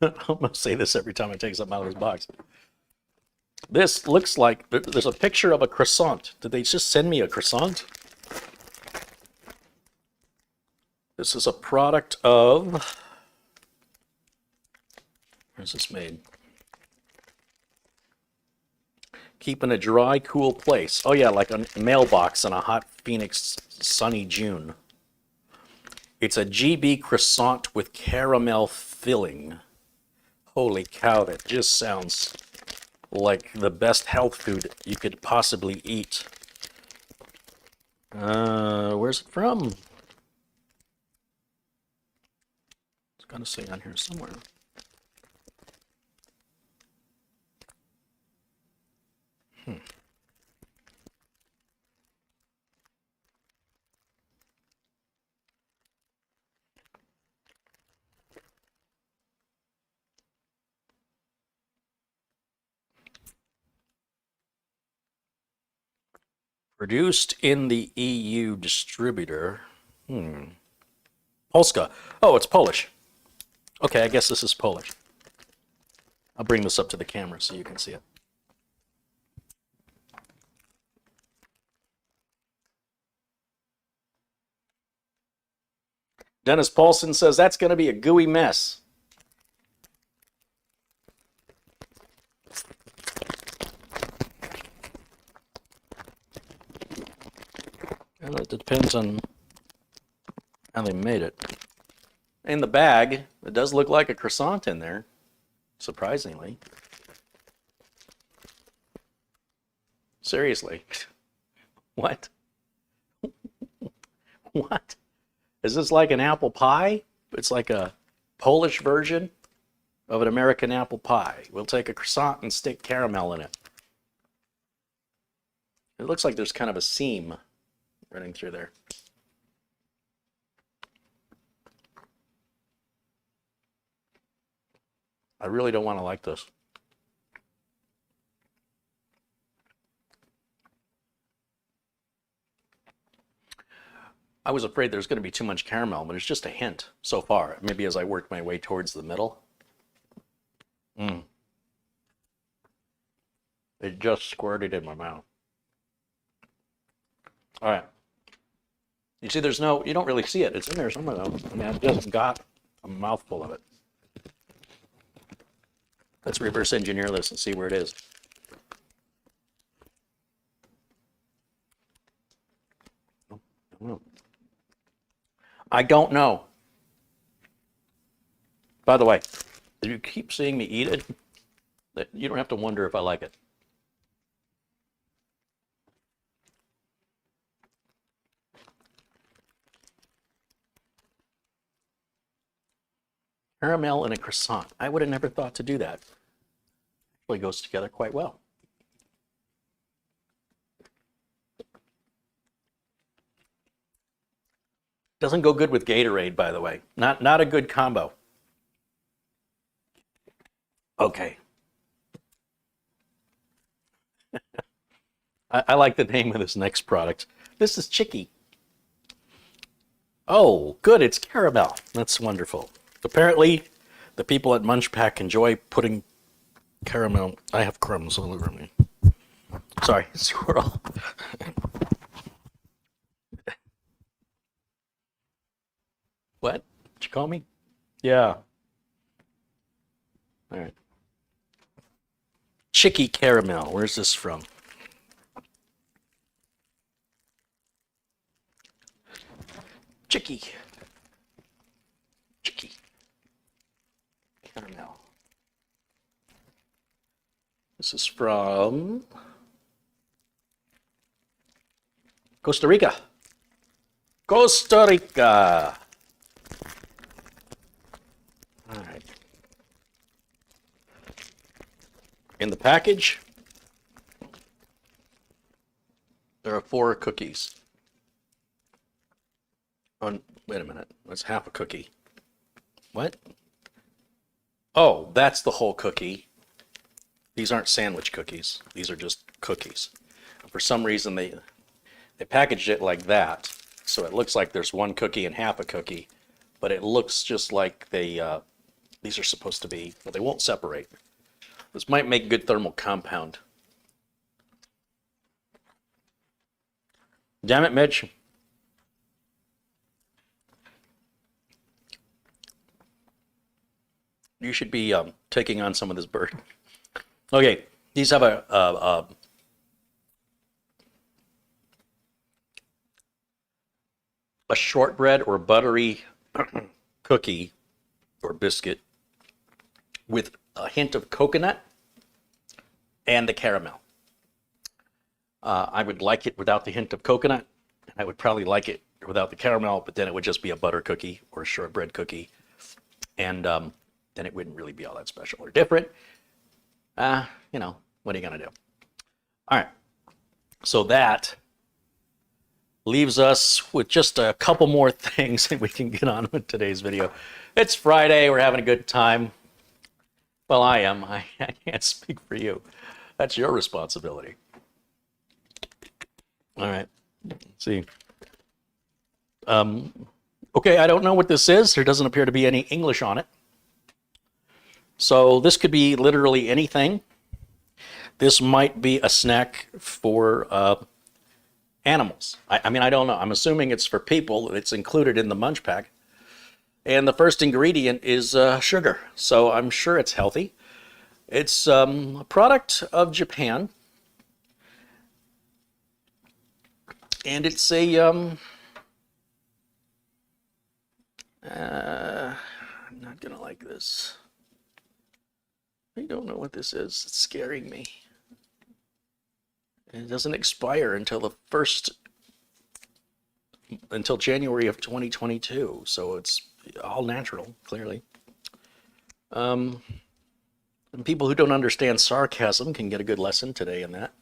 I'm going to say this every time I take something out of this box. This looks like, there's a picture of a croissant. Did they just send me a croissant? This is a product of, where's this made? Keep in a dry, cool place. Oh yeah, like a mailbox on a hot Phoenix sunny June. It's a GB croissant with caramel filling. Holy cow, that just sounds like the best health food you could possibly eat. Where's it from? It's got to say on here somewhere. Produced in the EU distributor. Polska. Oh, it's Polish. Okay, I guess this is Polish. I'll bring this up to the camera so you can see it. Dennis Paulson says that's going to be a gooey mess. Well, it depends on how they made it. In the bag, it does look like a croissant in there, surprisingly. Seriously. What? What? Is this like an apple pie? It's like a Polish version of an American apple pie. We'll take a croissant and stick caramel in it. It looks like there's kind of a seam running through there. I really don't want to like this. I was afraid there's going to be too much caramel, but it's just a hint so far. Maybe as I work my way towards the middle. It just squirted in my mouth. All right. You see, there's no, you don't really see it. It's in there somewhere though. I mean, I've just got a mouthful of it. Let's reverse engineer this and see where it is. I don't know. By the way, if you keep seeing me eat it, you don't have to wonder if I like it. Caramel and a croissant. I would have never thought to do that. Actually goes together quite well. Doesn't go good with Gatorade, by the way. Not a good combo. Okay. I like the name of this next product. This is Chicky. Oh, good, it's caramel. That's wonderful. Apparently, the people at Munchpak enjoy putting Caramel. I have crumbs all over me. Sorry, squirrel. What? Did you call me? Yeah. All right. Chicky caramel. Where's this from? Chicky. Chicky. Caramel. This is from Costa Rica. Costa Rica. All right. In the package, there are 4 cookies. Oh, wait a minute. That's half a cookie. What? Oh, that's the whole cookie. These aren't sandwich cookies. These are just cookies. For some reason, they packaged it like that, so it looks like there's 1 cookie and half a cookie, but it looks just like these are supposed to be, well, they won't separate. This might make good thermal compound. Damn it, Mitch. You should be taking on some of this bird. Okay, these have a shortbread or buttery cookie or biscuit with a hint of coconut and the caramel. I would like it without the hint of coconut. I would probably like it without the caramel, but then it would just be a butter cookie or a shortbread cookie. And then it wouldn't really be all that special or different. You know, what are you going to do? All right. So that leaves us with just a couple more things that we can get on with today's video. It's Friday. We're having a good time. Well, I am. I can't speak for you. That's your responsibility. All right. Let's see. Okay, I don't know what this is. There doesn't appear to be any English on it. So this could be literally anything. This might be a snack for animals. I mean, I don't know. I'm assuming it's for people. It's included in the munch pack. And the first ingredient is sugar. So I'm sure it's healthy. It's a product of Japan. And it's a I'm not gonna like this. I don't know what this is. It's scaring me. It doesn't expire until until January of 2022. So it's all natural, clearly. And people who don't understand sarcasm can get a good lesson today in that.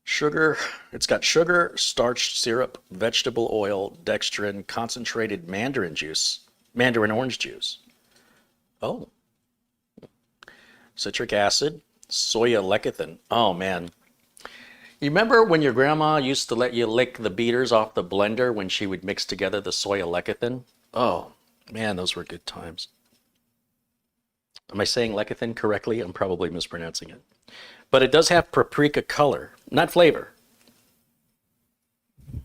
Sugar, it's got sugar, starch, syrup, vegetable oil, dextrin, concentrated mandarin orange juice. Oh. Citric acid, soya lecithin. Oh, man. You remember when your grandma used to let you lick the beaters off the blender when she would mix together the soya lecithin? Oh, man, those were good times. Am I saying lecithin correctly? I'm probably mispronouncing it. But it does have paprika color, not flavor.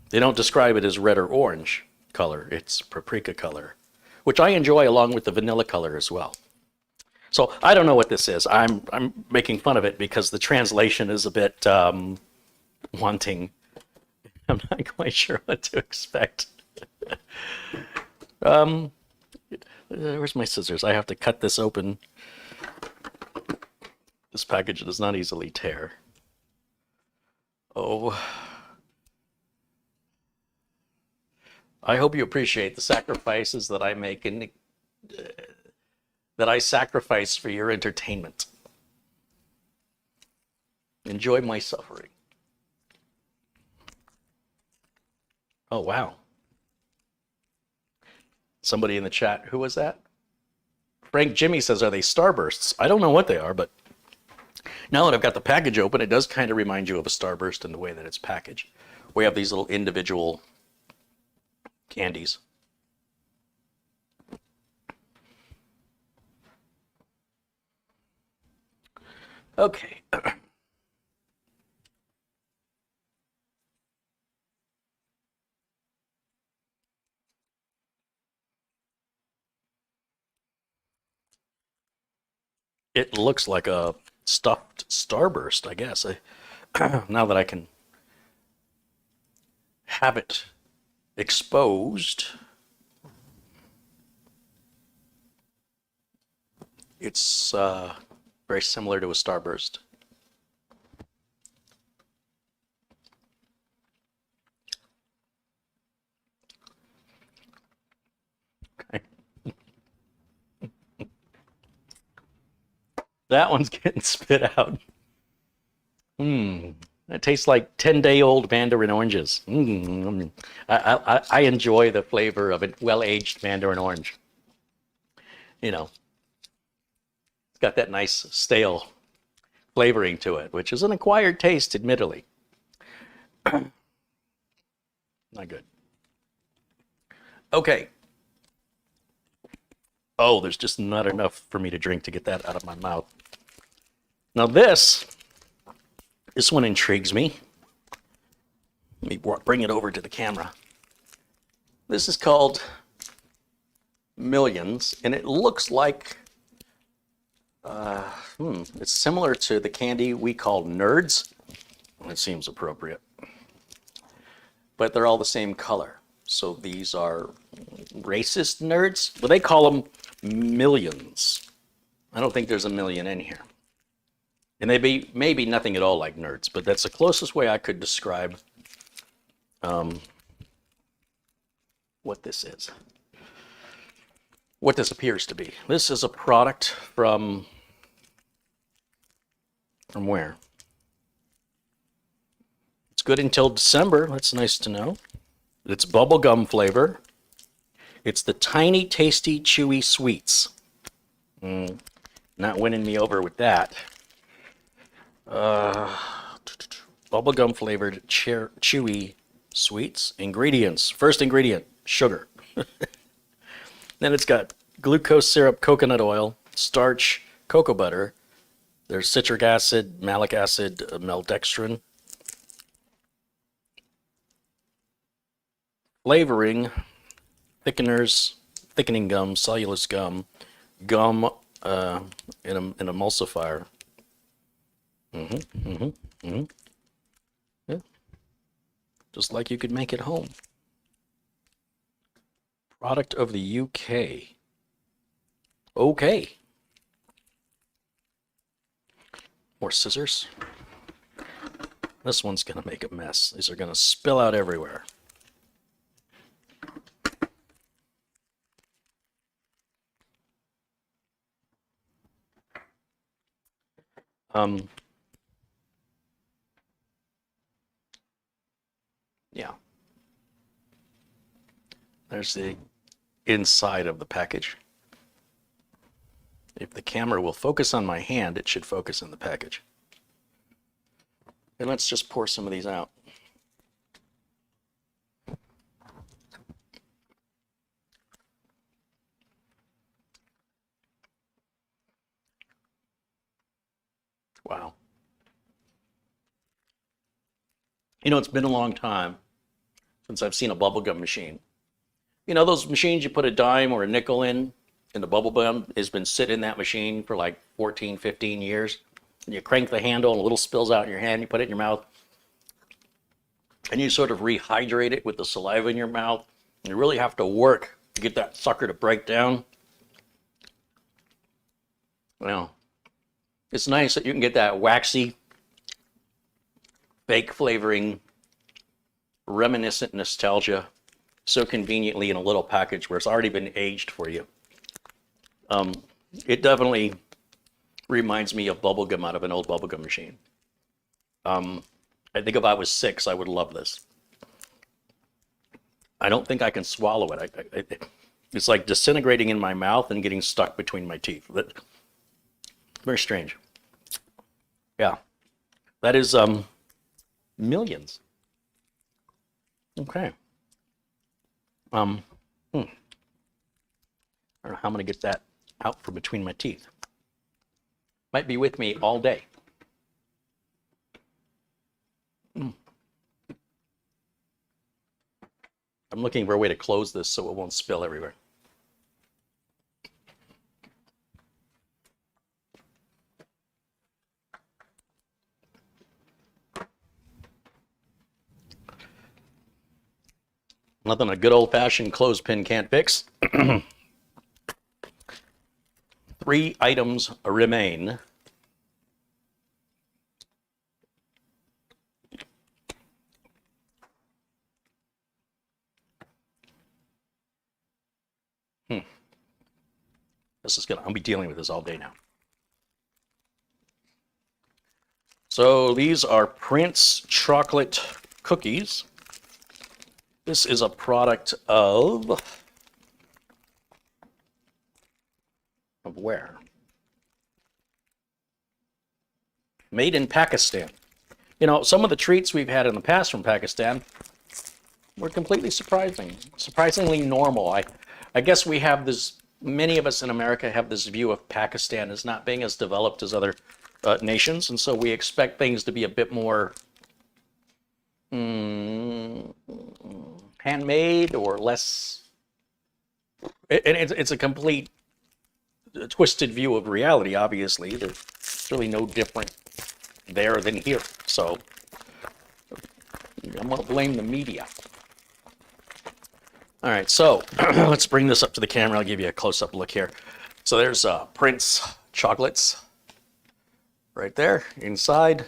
They don't describe it as red or orange color. It's paprika color, which I enjoy along with the vanilla color as well. So I don't know what this is. I'm making fun of it because the translation is a bit wanting. I'm not quite sure what to expect. Where's my scissors? I have to cut this open. This package does not easily tear. Oh. I hope you appreciate the sacrifices that I make and that I sacrifice for your entertainment. Enjoy my suffering. Oh, wow. Somebody in the chat, who was that? Frank Jimmy says, are they Starbursts? I don't know what they are, but now that I've got the package open, it does kind of remind you of a Starburst in the way that it's packaged. We have these little individual candies. Okay. It looks like a stuffed starburst, I guess. Now that I can have it exposed, it's very similar to a starburst. Okay. That one's getting spit out. It tastes like 10-day-old mandarin oranges. I enjoy the flavor of a well-aged mandarin orange. You know, it's got that nice stale flavoring to it, which is an acquired taste, admittedly. Not good. Okay. Oh, there's just not enough for me to drink to get that out of my mouth. Now this one intrigues me. Let me bring it over to the camera. This is called Millions, and it looks like it's similar to the candy we call Nerds. It seems appropriate. But they're all the same color. So these are racist nerds. But they call them Millions. I don't think there's a million in here. And they maybe nothing at all like Nerds, but that's the closest way I could describe what this is. What this appears to be. This is a product from where? It's good until December. That's nice to know. It's bubblegum flavor. It's the Tiny Tasty Chewy Sweets. Not winning me over with that. Bubblegum flavored chewy sweets. Ingredients. First ingredient, sugar. Then it's got glucose syrup, coconut oil, starch, cocoa butter. There's citric acid, malic acid, maltodextrin. Flavoring, thickeners, thickening gum, cellulose gum, gum in an emulsifier. Yeah. Just like you could make it home. Product of the UK. Okay. More scissors. This one's gonna make a mess. These are gonna spill out everywhere. Yeah. There's the inside of the package. If the camera will focus on my hand, it should focus on the package. And let's just pour some of these out. Wow. You know, it's been a long time since I've seen a bubblegum machine. You know, those machines you put a dime or a nickel in, and the bubble gum has been sitting in that machine for like 14, 15 years. And you crank the handle and a little spills out in your hand, you put it in your mouth, and you sort of rehydrate it with the saliva in your mouth. You really have to work to get that sucker to break down. Well, it's nice that you can get that waxy, fake flavoring, reminiscent nostalgia so conveniently in a little package where it's already been aged for you. It definitely reminds me of bubblegum out of an old bubblegum machine. I think if I was 6, I would love this. I don't think I can swallow it. It's like disintegrating in my mouth and getting stuck between my teeth. Very strange. Yeah, that is Millions. Okay. I don't know how I'm gonna get that out from between my teeth. Might be with me all day. I'm looking for a way to close this so it won't spill everywhere. Nothing a good old-fashioned clothespin can't fix. 3 items remain. This is gonna, I'll be dealing with this all day now. So these are Prince chocolate cookies. This is a product of where? Made in Pakistan. You know, some of the treats we've had in the past from Pakistan were completely surprisingly normal. I guess we have this, many of us in America have this view of Pakistan as not being as developed as other nations, and so we expect things to be a bit more handmade or less. And it's a complete twisted view of reality, obviously. There's really no different there than here. So I'm going to blame the media. All right, so let's bring this up to the camera. I'll give you a close-up look here. So there's Prince chocolates right there inside.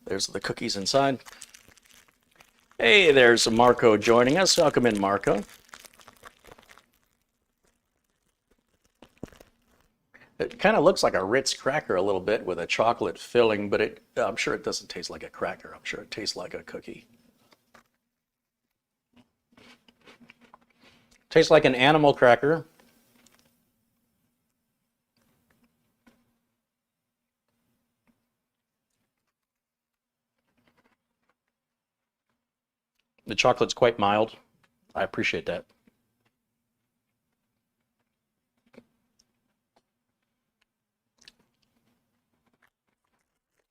There's the cookies inside. Hey, there's Marco joining us. Welcome in, Marco. It kind of looks like a Ritz cracker a little bit with a chocolate filling, but I'm sure it doesn't taste like a cracker. I'm sure it tastes like a cookie. Tastes like an animal cracker. The chocolate's quite mild. I appreciate that.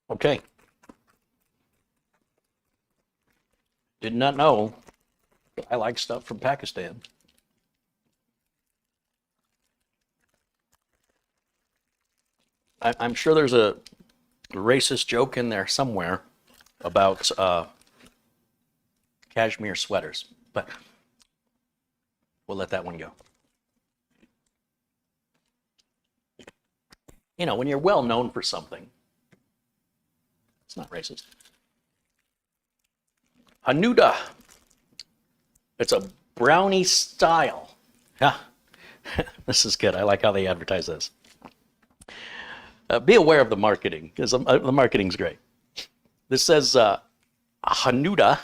Okay. Did not know I like stuff from Pakistan. I'm sure there's a racist joke in there somewhere about cashmere sweaters, but we'll let that one go. You know, when you're well known for something, it's not racist. Hanuda. It's a brownie style. Yeah, this is good. I like how they advertise this. Be aware of the marketing, because the marketing's great. This says Hanuda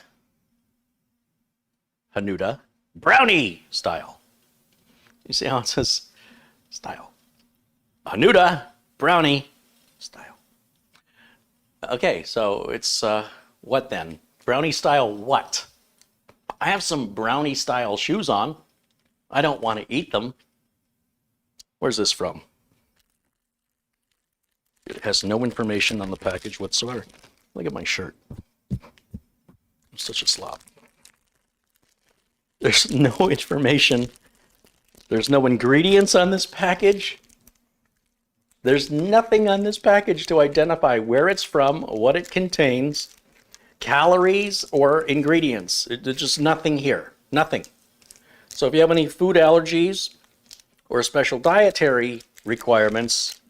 brownie style. You see how it says style? Hanuda brownie style. Okay, so it's what then? Brownie style what? I have some brownie style shoes on. I don't want to eat them. Where's this from? It has no information on the package whatsoever. Look at my shirt. I'm such a slob. There's no information. There's no ingredients on this package. There's nothing on this package to identify where it's from, what it contains, calories, or ingredients. There's just nothing here. Nothing. So if you have any food allergies or special dietary requirements,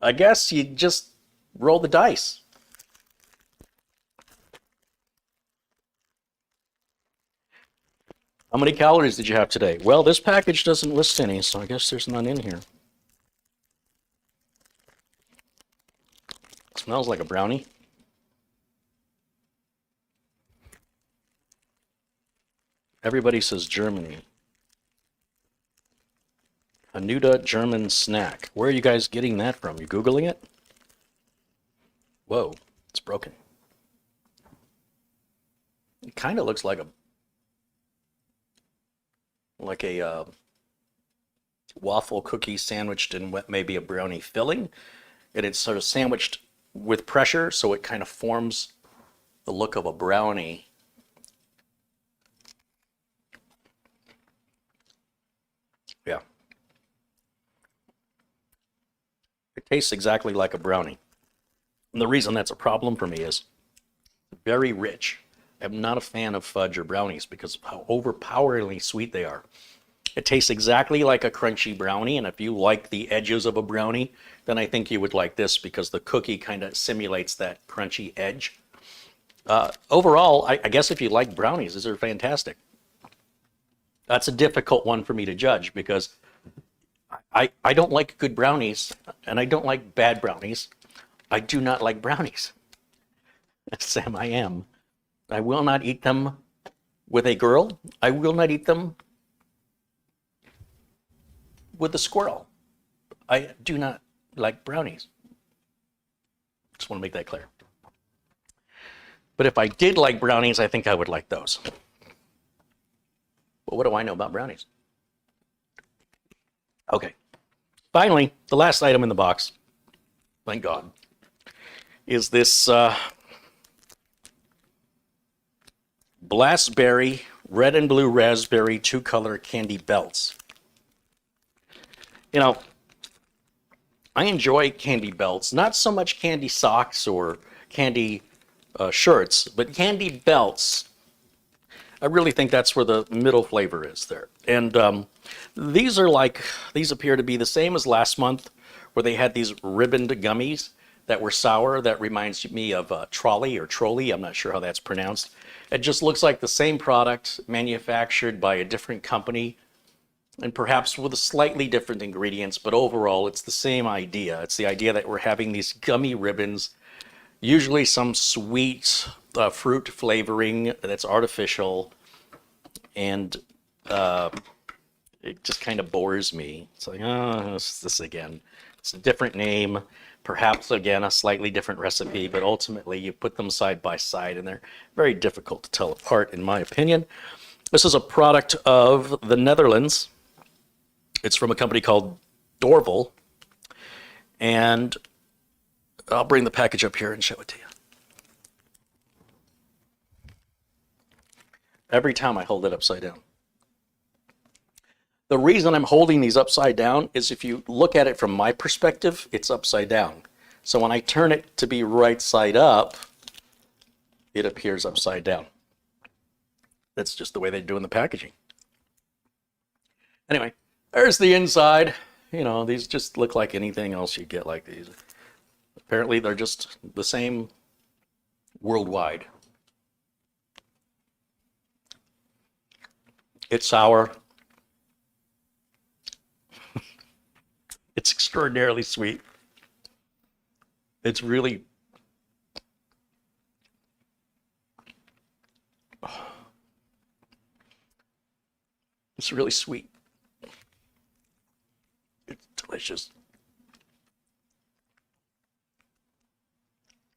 I guess you just roll the dice. How many calories did you have today? Well, this package doesn't list any, so I guess there's none in here. It smells like a brownie. Everybody says Germany. Hanuda German snack. Where are you guys getting that from? You Googling it? Whoa, it's broken. It kind of looks like a waffle cookie sandwiched in what may be a brownie filling. And it's sort of sandwiched with pressure, so it kind of forms the look of a brownie. It tastes exactly like a brownie. And the reason that's a problem for me is very rich. I'm not a fan of fudge or brownies because of how overpoweringly sweet they are. It tastes exactly like a crunchy brownie, and if you like the edges of a brownie, then I think you would like this because the cookie kind of simulates that crunchy edge. Overall, I guess if you like brownies, these are fantastic. That's a difficult one for me to judge because I don't like good brownies, and I don't like bad brownies. I do not like brownies. Sam, I am. I will not eat them with a girl. I will not eat them with a squirrel. I do not like brownies. Just want to make that clear. But if I did like brownies, I think I would like those. But what do I know about brownies? Okay. Finally, the last item in the box, thank God, is this Blastberry red and blue raspberry 2-color candy belts. You know, I enjoy candy belts, not so much candy socks or candy shirts, but candy belts. I really think that's where the middle flavor is there. And these appear to be the same as last month, where they had these ribboned gummies that were sour. That reminds me of Trolley or Trolley. I'm not sure how that's pronounced. It just looks like the same product manufactured by a different company and perhaps with a slightly different ingredients, but overall it's the same idea. It's the idea that we're having these gummy ribbons, usually some sweet fruit flavoring that's artificial, and it just kind of bores me. It's like, oh, it's this again. It's a different name, perhaps again a slightly different recipe, but ultimately you put them side by side and they're very difficult to tell apart in my opinion. This is a product of the Netherlands. It's from a company called Dorval, and I'll bring the package up here and show it to you. Every time I hold it upside down. The reason I'm holding these upside down is if you look at it from my perspective, it's upside down. So when I turn it to be right side up, it appears upside down. That's just the way they do in the packaging. Anyway, there's the inside. You know, these just look like anything else you get like these. Apparently they're just the same worldwide. It's sour. It's extraordinarily sweet. It's really, it's really sweet. It's delicious.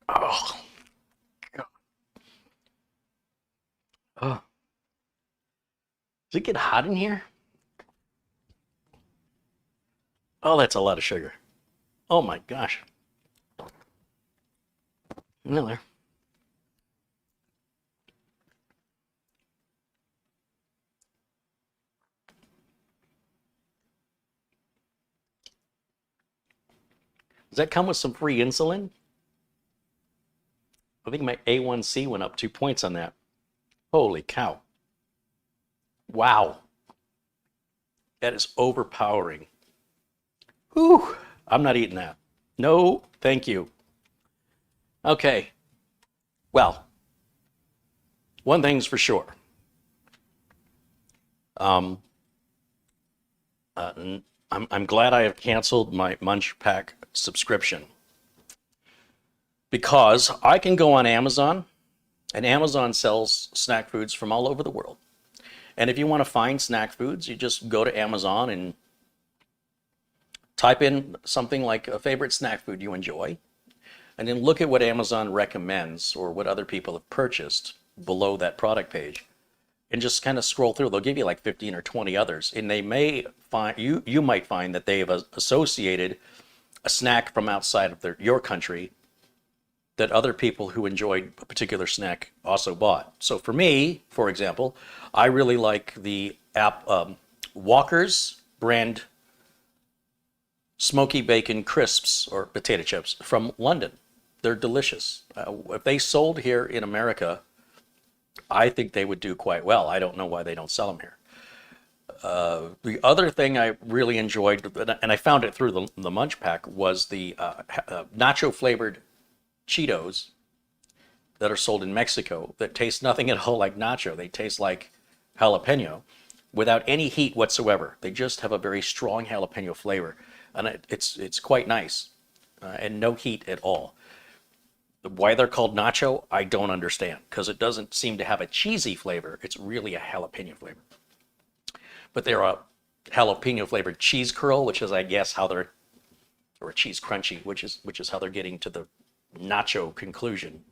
Oh, God. Oh. Does it get hot in here? Oh, that's a lot of sugar. Oh my gosh. Miller. Does that come with some free insulin? I think my A1C went up 2 points on that. Holy cow. Wow. That is overpowering. Whew. I'm not eating that. No, thank you. Okay. Well, one thing's for sure. I'm glad I have canceled my Munch Pack subscription, because I can go on Amazon, and Amazon sells snack foods from all over the world. And if you want to find snack foods, you just go to Amazon and type in something like a favorite snack food you enjoy, and then look at what Amazon recommends or what other people have purchased below that product page, and just kind of scroll through. They'll give you like 15 or 20 others, and they may find, you might find that they have associated a snack from outside of your country that other people who enjoyed a particular snack also bought. So for me, for example, I really like the Walker's brand smoky bacon crisps or potato chips from London. They're delicious. If they sold here in America, I think they would do quite well. I don't know why they don't sell them here. The other thing I really enjoyed, and I found it through the Munch Pack, was the nacho flavored Cheetos that are sold in Mexico that taste nothing at all like nacho. They taste like jalapeno without any heat whatsoever. They just have a very strong jalapeno flavor, and it's quite nice, and no heat at all. Why they're called nacho, I don't understand, because it doesn't seem to have a cheesy flavor. It's really a jalapeno flavor. But they're a jalapeno flavored cheese curl, which is, I guess, how they're, or a cheese crunchy, which is how they're getting to the nacho conclusion.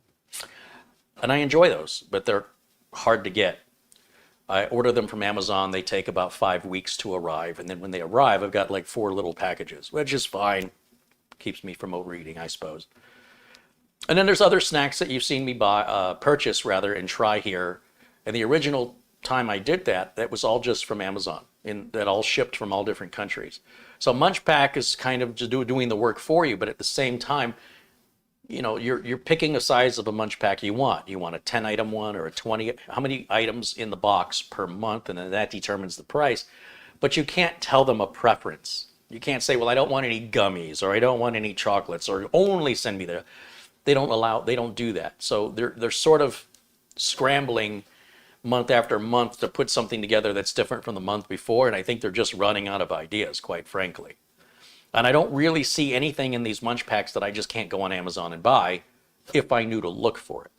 And I enjoy those, but they're hard to get. I order them from Amazon. They take about 5 weeks to arrive. And then when they arrive, I've got like 4 little packages, which is fine. Keeps me from overeating, I suppose. And then there's other snacks that you've seen me purchase rather, and try here. And the original time I did that, that was all just from Amazon, and that all shipped from all different countries. So Munch Pack is kind of just doing the work for you, but at the same time, you know, you're picking the size of a Munch Pack you want. You want a 10 item one or a 20, how many items in the box per month, and then that determines the price. But you can't tell them a preference. You can't say, well, I don't want any gummies, or I don't want any chocolates, or only send me the. They don't do that. So they're sort of scrambling month after month to put something together that's different from the month before, and I think they're just running out of ideas, quite frankly. And I don't really see anything in these Munch Packs that I just can't go on Amazon and buy if I knew to look for it.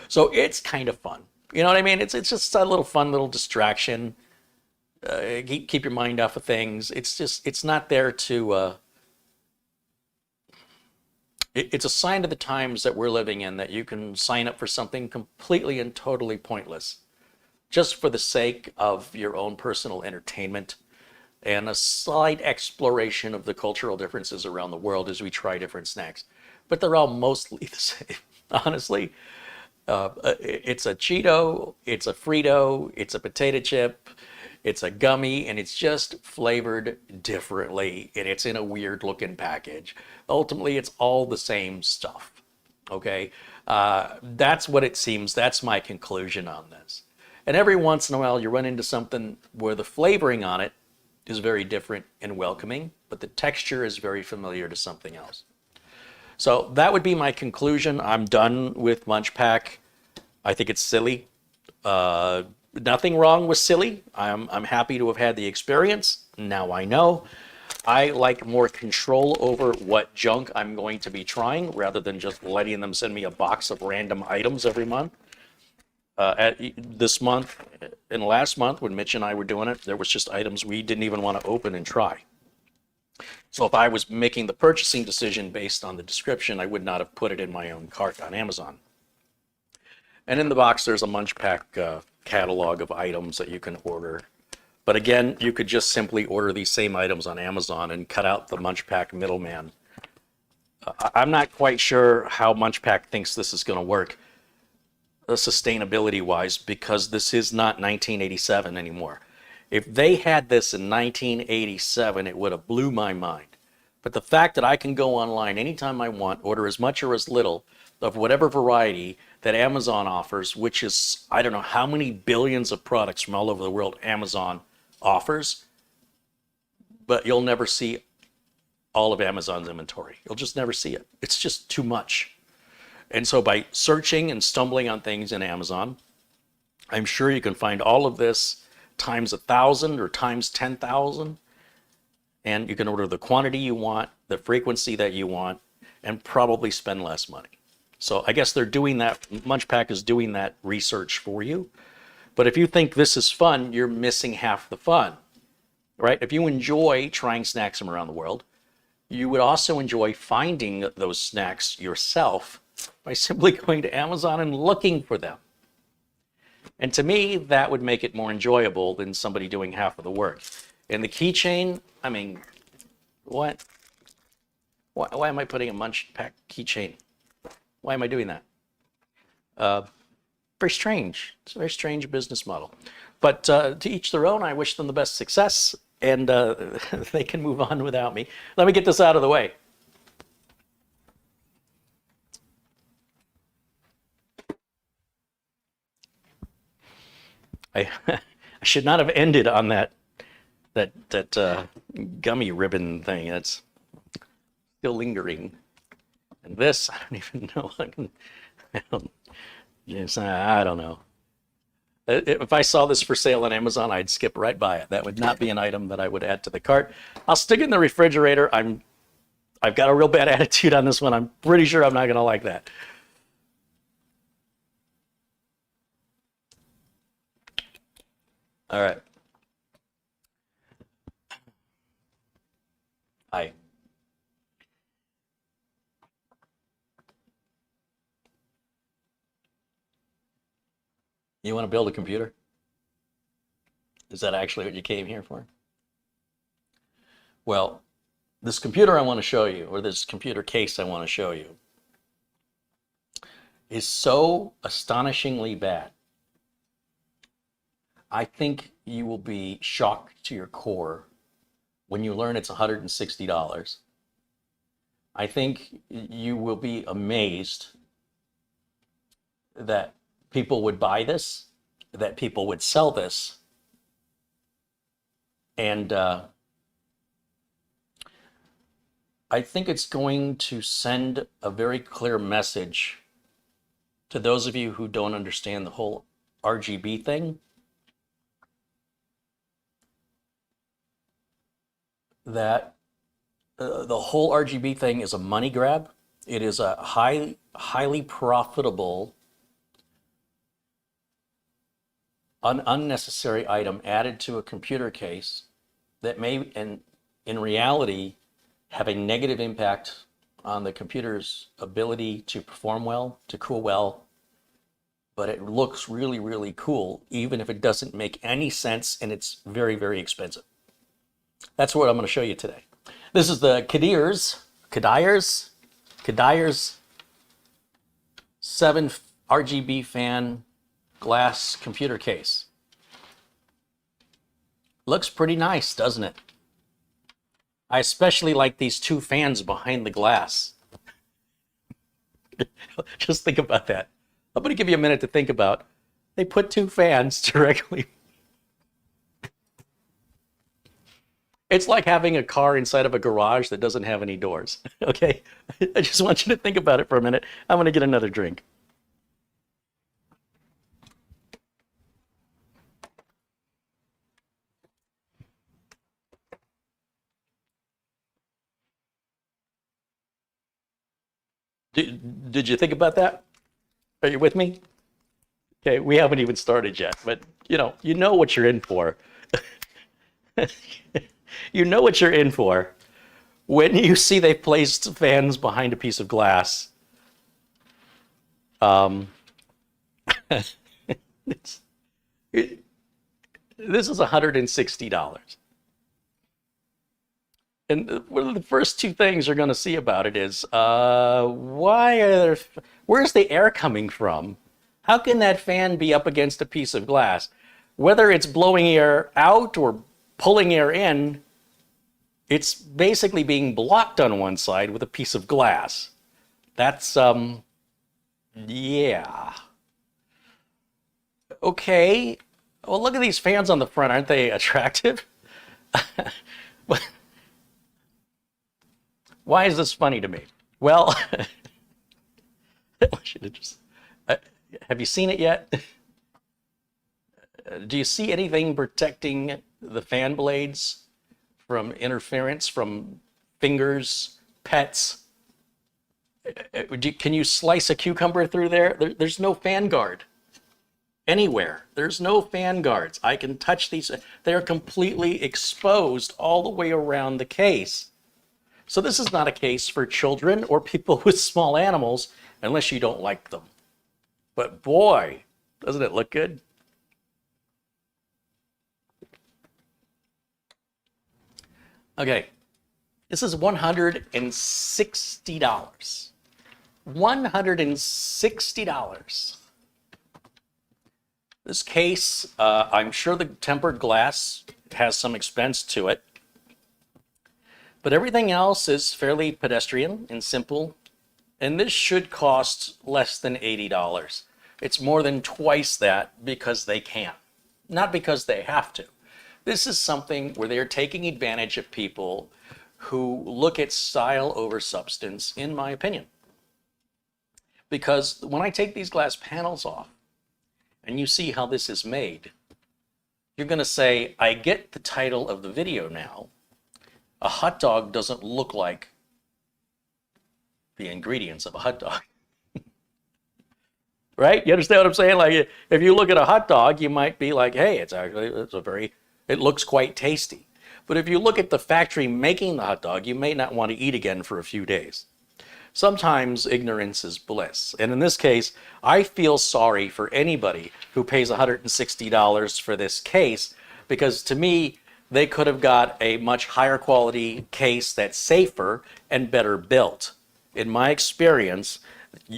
So it's kind of fun. You know what I mean? It's just a little fun little distraction. Keep your mind off of things. It's not there to... It's a sign of the times that we're living in, that you can sign up for something completely and totally pointless just for the sake of your own personal entertainment and a slight exploration of the cultural differences around the world as we try different snacks. But they're all mostly the same, honestly. It's a Cheeto, it's a Frito, it's a potato chip, it's a gummy, and it's just flavored differently, and it's in a weird looking package. Ultimately, it's all the same stuff, okay? That's what it seems. That's my conclusion on this. And every once in a while, you run into something where the flavoring on it is very different and welcoming, but the texture is very familiar to something else. So that would be my conclusion. I'm done with Munch Pack. I think it's silly. Nothing wrong with silly. I'm happy to have had the experience. Now I know. I like more control over what junk I'm going to be trying, rather than just letting them send me a box of random items every month. This month and last month, when Mitch and I were doing it, there was just items we didn't even want to open and try. So if I was making the purchasing decision based on the description, I would not have put it in my own cart on Amazon. And in the box, there's a Munch Pack catalog of items that you can order. But again, you could just simply order these same items on Amazon and cut out the Munch Pack middleman. I'm not quite sure how Munch Pack thinks this is going to work sustainability-wise, because this is not 1987 anymore. If they had this in 1987, it would have blew my mind. But the fact that I can go online anytime I want, order as much or as little of whatever variety that Amazon offers, which is, I don't know how many billions of products from all over the world Amazon offers, but you'll never see all of Amazon's inventory. You'll just never see it. It's just too much. And so by searching and stumbling on things in Amazon, I'm sure you can find all of this times 1,000 or times 10,000, and you can order the quantity you want, the frequency that you want, and probably spend less money. So I guess they're doing that. Munch Pack is doing that research for you. But if you think this is fun, you're missing half the fun, right? If you enjoy trying snacks from around the world, you would also enjoy finding those snacks yourself by simply going to Amazon and looking for them. And to me, that would make it more enjoyable than somebody doing half of the work. And the keychain, I mean, what? Why am I putting a Munch Pack keychain? Why am I doing that? Very strange. It's a very strange business model. But to each their own. I wish them the best success. and they can move on without me. Let me get this out of the way. I, I should not have ended on that gummy ribbon thing. That's still lingering. And this, I don't even know. I don't know. If I saw this for sale on Amazon, I'd skip right by it. That would not be an item that I would add to the cart. I'll stick it in the refrigerator. I've got a real bad attitude on this one. I'm pretty sure I'm not going to like that. All right. Hi. You want to build a computer? Is that actually what you came here for? Well, this computer I want to show you, or this computer case I want to show you, is so astonishingly bad. I think you will be shocked to your core when you learn it's $160. I think you will be amazed that people would buy this, that people would sell this, and I think it's going to send a very clear message to those of you who don't understand the whole RGB thing, that the whole RGB thing is a money grab. It is a highly profitable, unnecessary item added to a computer case that may, and in reality, have a negative impact on the computer's ability to perform well, to cool well, but it looks really, really cool, even if it doesn't make any sense and it's very, very expensive. That's what I'm going to show you today. This is the Kedires 7 RGB fan glass computer case. Looks pretty nice, doesn't it? I especially like these two fans behind the glass. Just think about that. I'm going to give you a minute to think about. They put two fans directly. It's like having a car inside of a garage that doesn't have any doors. Okay? I just want you to think about it for a minute. I'm going to get another drink. Did you think about that? Are you with me? Okay, we haven't even started yet, but you know what you're in for. You know what you're in for when you see they placed fans behind a piece of glass. This is $160. And one of the first two things you're going to see about it is, where's the air coming from? How can that fan be up against a piece of glass? Whether it's blowing air out or pulling air in, it's basically being blocked on one side with a piece of glass. That's, yeah. Okay. Well, look at these fans on the front. Aren't they attractive? Why is this funny to me? Well, have you seen it yet? Do you see anything protecting the fan blades from interference from fingers, pets? Can you slice a cucumber through there? There's no fan guard anywhere. There's no fan guards. I can touch these. They're completely exposed all the way around the case. So this is not a case for children or people with small animals unless you don't like them. But boy, doesn't it look good? Okay, this is $160. $160. This case, I'm sure the tempered glass It has some expense to it. But everything else is fairly pedestrian and simple. And this should cost less than $80. It's more than twice that because they can, not because they have to. This is something where they're taking advantage of people who look at style over substance, in my opinion. Because when I take these glass panels off and you see how this is made, you're going to say, I get the title of the video now. A hot dog doesn't look like the ingredients of a hot dog. Right? You understand what I'm saying? Like, if you look at a hot dog, you might be like, hey, it looks quite tasty. But if you look at the factory making the hot dog, you may not want to eat again for a few days. Sometimes ignorance is bliss. And in this case, I feel sorry for anybody who pays $160 for this case, because to me, they could have got a much higher quality case that's safer and better built. In my experience,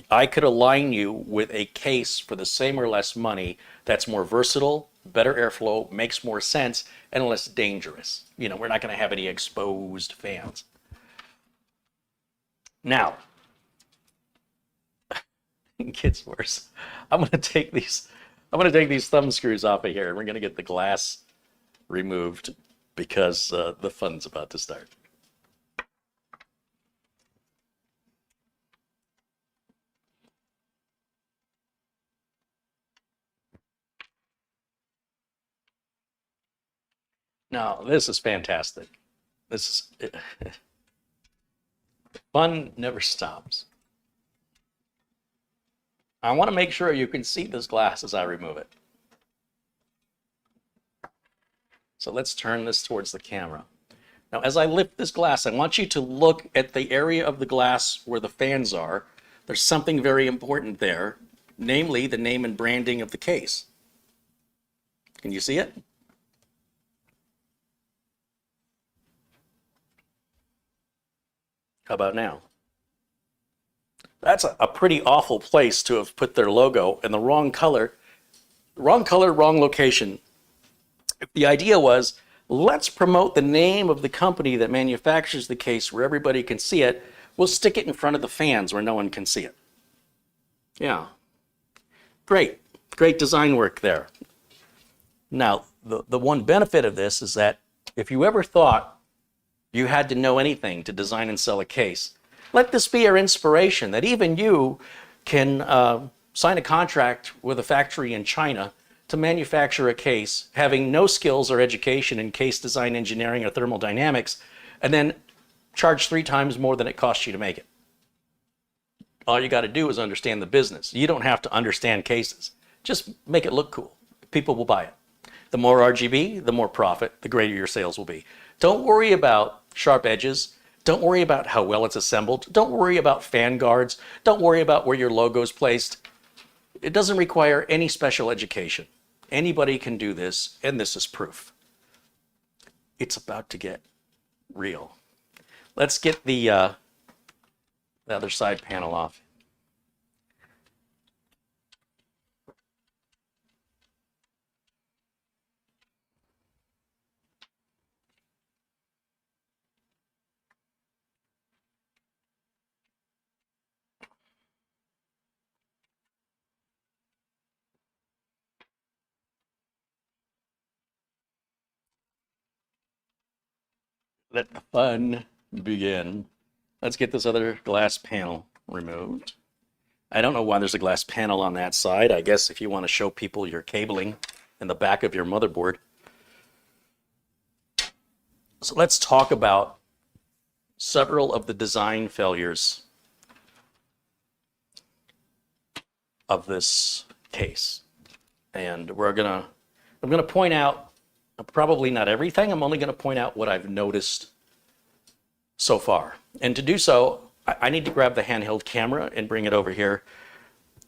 I could align you with a case for the same or less money that's more versatile, better airflow, makes more sense, and less dangerous. You know, we're not going to have any exposed fans. Now, it gets worse. I'm going to take these thumb screws off of here, and we're going to get the glass removed because the fun's about to start. Now, this is fantastic. This is fun never stops. I want to make sure you can see this glass as I remove it. So let's turn this towards the camera. Now, as I lift this glass, I want you to look at the area of the glass where the fans are. There's something very important there, namely the name and branding of the case. Can you see it? How about now? That's a pretty awful place to have put their logo in the wrong color, wrong location. If the idea was, let's promote the name of the company that manufactures the case where everybody can see it, we'll stick it in front of the fans where no one can see it. Yeah. Great design work there. Now, the one benefit of this is that if you ever thought you had to know anything to design and sell a case, let this be your inspiration that even you can sign a contract with a factory in China to manufacture a case, having no skills or education in case design engineering or thermodynamics, and then charge 3 times more than it costs you to make it. All you got to do is understand the business. You don't have to understand cases. Just make it look cool. People will buy it. The more RGB, the more profit, the greater your sales will be. Don't worry about sharp edges. Don't worry about how well it's assembled. Don't worry about fan guards. Don't worry about where your logo is placed. It doesn't require any special education. Anybody can do this, and this is proof. It's about to get real. Let's get the other side panel off. Let the fun begin. Let's get this other glass panel removed. I don't know why there's a glass panel on that side. I guess if you want to show people your cabling in the back of your motherboard. So let's talk about several of the design failures of this case. And I'm gonna point out probably not everything. I'm only going to point out what I've noticed so far. And to do so, I need to grab the handheld camera and bring it over here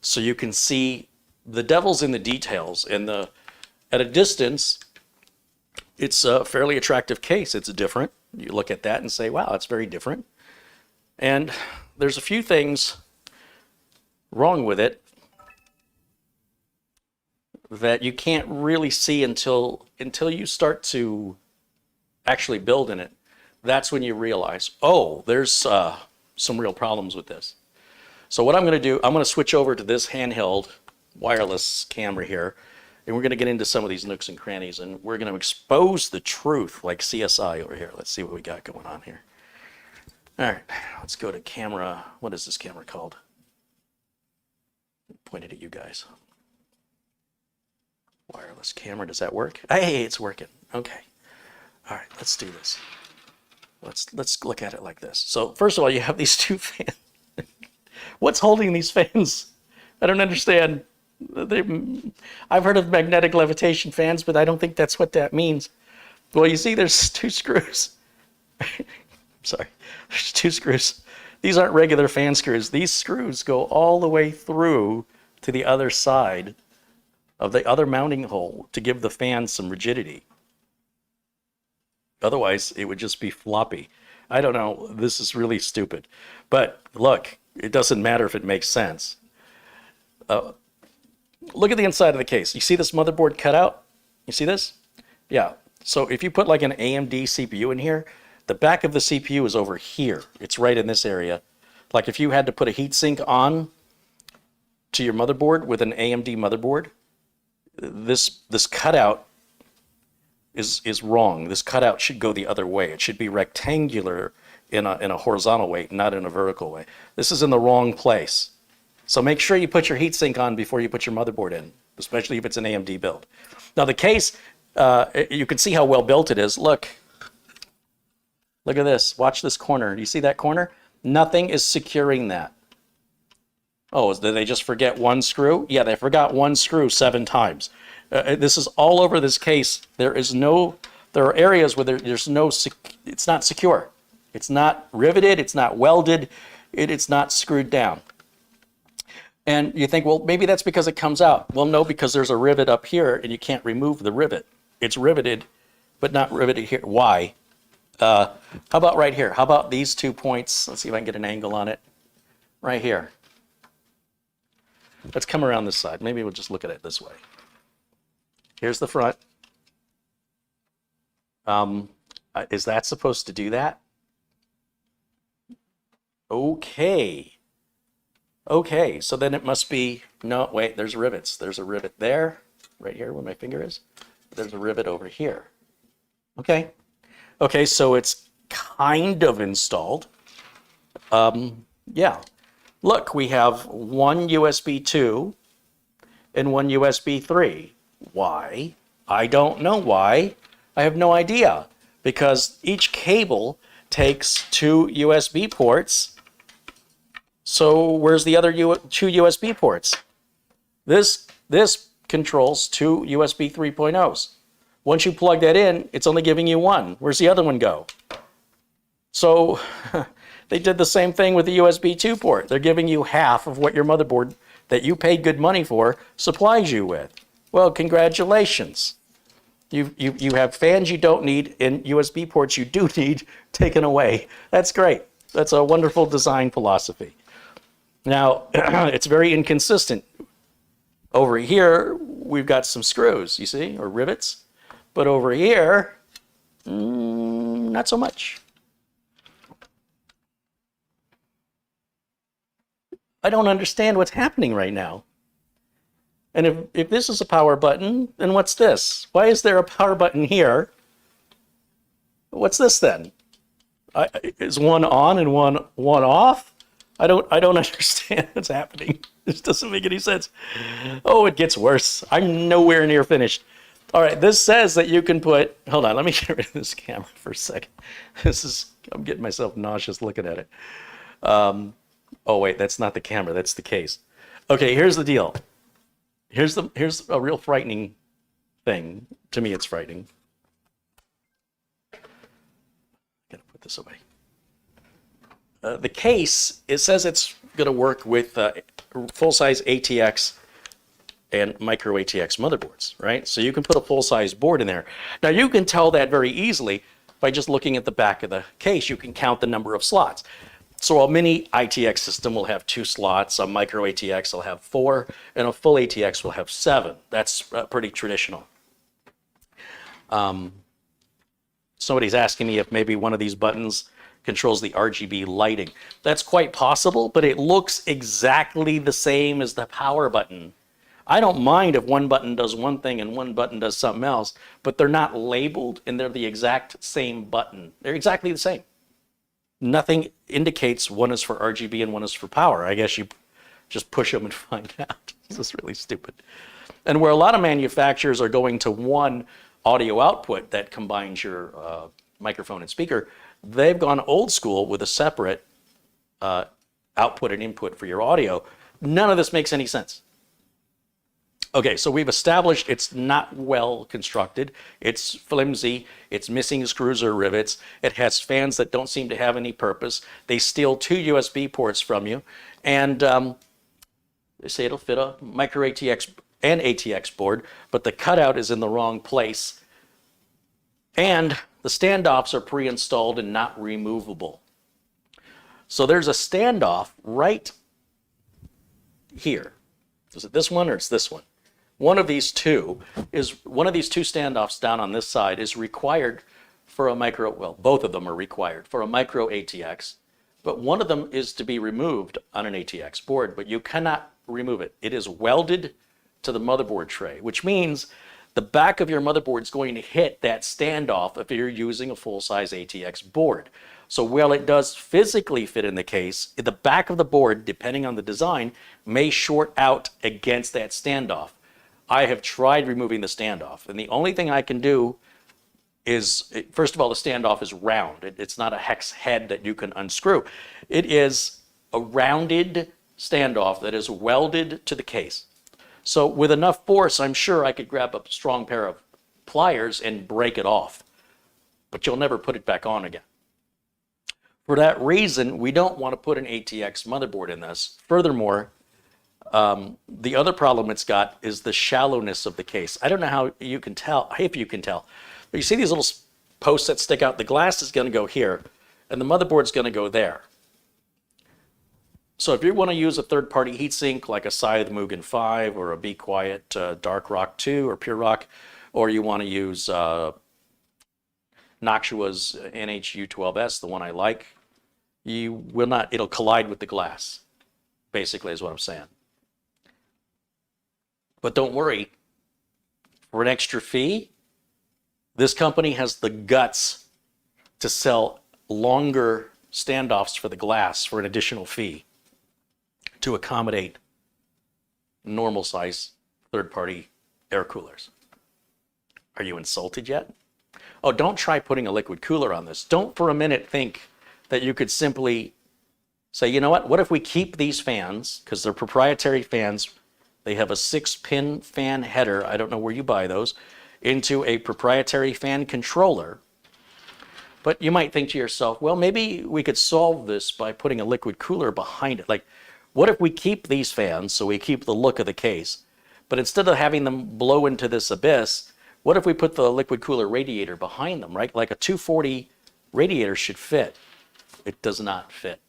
so you can see the devil's in the details. And at a distance, it's a fairly attractive case. It's different. You look at that and say, wow, it's very different. And there's a few things wrong with it. that you can't really see until you start to actually build in it. That's when you realize, oh, there's some real problems with this. So what I'm going to do, I'm going to switch over to this handheld wireless camera here, and we're going to get into some of these nooks and crannies, and we're going to expose the truth like CSI over here. Let's see what we got going on here. All right, let's go to camera. What is this camera called? Point it at you guys. Wireless camera, does that work? Hey, it's working. Okay. All right, let's do this. Let's look at it like this. So first of all, you have these two fans. What's holding these fans? I don't understand. I've heard of magnetic levitation fans, but I don't think that's what that means. Well, you see, there's two screws. Sorry, there's two screws. These aren't regular fan screws. These screws go all the way through to the other side of the other mounting hole to give the fan some rigidity. Otherwise, it would just be floppy. I don't know. This is really stupid. But look, it doesn't matter if it makes sense. Look at the inside of the case. You see this motherboard cutout? You see this? Yeah. So if you put like an AMD CPU in here, the back of the CPU is over here. It's right in this area. Like if you had to put a heatsink on to your motherboard with an AMD motherboard, this cutout is wrong. This cutout should go the other way. It should be rectangular in a horizontal way, not in a vertical way. This is in the wrong place. So make sure you put your heatsink on before you put your motherboard in, especially if it's an AMD build. Now the case, you can see how well built it is. Look at this. Watch this corner. Do you see that corner? Nothing is securing that. Oh, did they just forget one screw? Yeah, they forgot one screw 7 times. This is all over this case. There are areas where it's not secure. It's not riveted, it's not welded, it's not screwed down. And you think, well, maybe that's because it comes out. Well, no, because there's a rivet up here and you can't remove the rivet. It's riveted, but not riveted here. Why? How about right here? How about these 2 points? Let's see if I can get an angle on it. Right here. Let's come around this side. Maybe we'll just look at it this way. Here's the front. Is that supposed to do that? Okay. Okay, so then it must be, no, wait, there's rivets. There's a rivet there, right here where my finger is. There's a rivet over here. Okay. Okay, so it's kind of installed. Yeah. Look, we have one USB 2 and one USB 3. Why? I don't know why. I have no idea. Because each cable takes 2 USB ports. So where's the other 2 USB ports? This controls 2 USB 3.0s. Once you plug that in, it's only giving you 1. Where's the other one go? So they did the same thing with the USB 2 port. They're giving you half of what your motherboard that you paid good money for supplies you with. Well, congratulations. You have fans you don't need and USB ports you do need taken away. That's great. That's a wonderful design philosophy. Now, it's very inconsistent. Over here, we've got some screws, you see, or rivets. But over here, not so much. I don't understand what's happening right now. And if this is a power button, then what's this? Why is there a power button here? What's this then? Is one on and one off? I don't understand what's happening. This doesn't make any sense. Oh, it gets worse. I'm nowhere near finished. All right, this says that you can put, hold on, let me get rid of this camera for a second. I'm getting myself nauseous looking at it. Oh wait, that's not the camera, that's the case. Okay, here's the deal. Here's a real frightening thing. To me, it's frightening. Gotta put this away. The case, it says it's going to work with full-size ATX and micro ATX motherboards, right? So you can put a full-size board in there. Now you can tell that very easily by just looking at the back of the case. You can count the number of slots. So a mini ITX system will have 2 slots, a micro ATX will have 4, and a full ATX will have 7. That's pretty traditional. Somebody's asking me if maybe one of these buttons controls the RGB lighting. That's quite possible, but it looks exactly the same as the power button. I don't mind if one button does one thing and one button does something else, but they're not labeled and they're the exact same button. They're exactly the same. Nothing indicates one is for RGB and one is for power. I guess you just push them and find out. This is really stupid. And where a lot of manufacturers are going to one audio output that combines your microphone and speaker, they've gone old school with a separate output and input for your audio. None of this makes any sense. Okay, so we've established it's not well constructed. It's flimsy. It's missing screws or rivets. It has fans that don't seem to have any purpose. They steal 2 USB ports from you. And they say it'll fit a micro ATX and ATX board, but the cutout is in the wrong place. And the standoffs are pre-installed and not removable. So there's a standoff right here. Is it this one or it's this one? One of these two standoffs down on this side is required for a micro, well, both of them are required for a micro ATX, but one of them is to be removed on an ATX board, but you cannot remove it. It is welded to the motherboard tray, which means the back of your motherboard is going to hit that standoff if you're using a full-size ATX board. So while it does physically fit in the case, the back of the board, depending on the design, may short out against that standoff. I have tried removing the standoff, and the only thing I can do is, first of all, the standoff is round. It's not a hex head that you can unscrew. It is a rounded standoff that is welded to the case. So with enough force, I'm sure I could grab a strong pair of pliers and break it off, but you'll never put it back on again. For that reason, we don't want to put an ATX motherboard in this. Furthermore, the other problem it's got is the shallowness of the case. I don't know how you can tell, if you can tell, but you see these little posts that stick out. The glass is going to go here, and the motherboard's going to go there. So if you want to use a third-party heatsink like a Scythe Mugen 5 or a Be Quiet Dark Rock 2 or Pure Rock, or you want to use Noxua's NH-U12S, the one I like, you will not, it'll collide with the glass, basically is what I'm saying. But don't worry, for an extra fee, this company has the guts to sell longer standoffs for the glass for an additional fee to accommodate normal size third-party air coolers. Are you insulted yet? Oh, don't try putting a liquid cooler on this. Don't for a minute think that you could simply say, you know what if we keep these fans, because they're proprietary fans, they have a 6-pin fan header, I don't know where you buy those, into a proprietary fan controller. But you might think to yourself, well, maybe we could solve this by putting a liquid cooler behind it. Like, what if we keep these fans so we keep the look of the case, but instead of having them blow into this abyss, what if we put the liquid cooler radiator behind them, right? Like a 240 radiator should fit. It does not fit.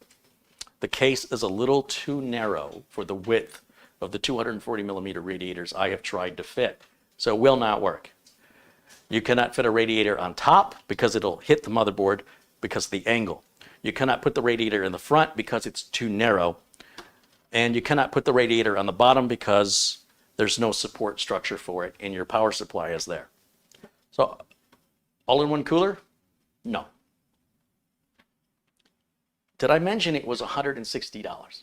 The case is a little too narrow for the width of the 240 millimeter radiators I have tried to fit. So it will not work. You cannot fit a radiator on top because it'll hit the motherboard because of the angle. You cannot put the radiator in the front because it's too narrow. And you cannot put the radiator on the bottom because there's no support structure for it and your power supply is there. So all-in-one cooler? No. Did I mention it was $160?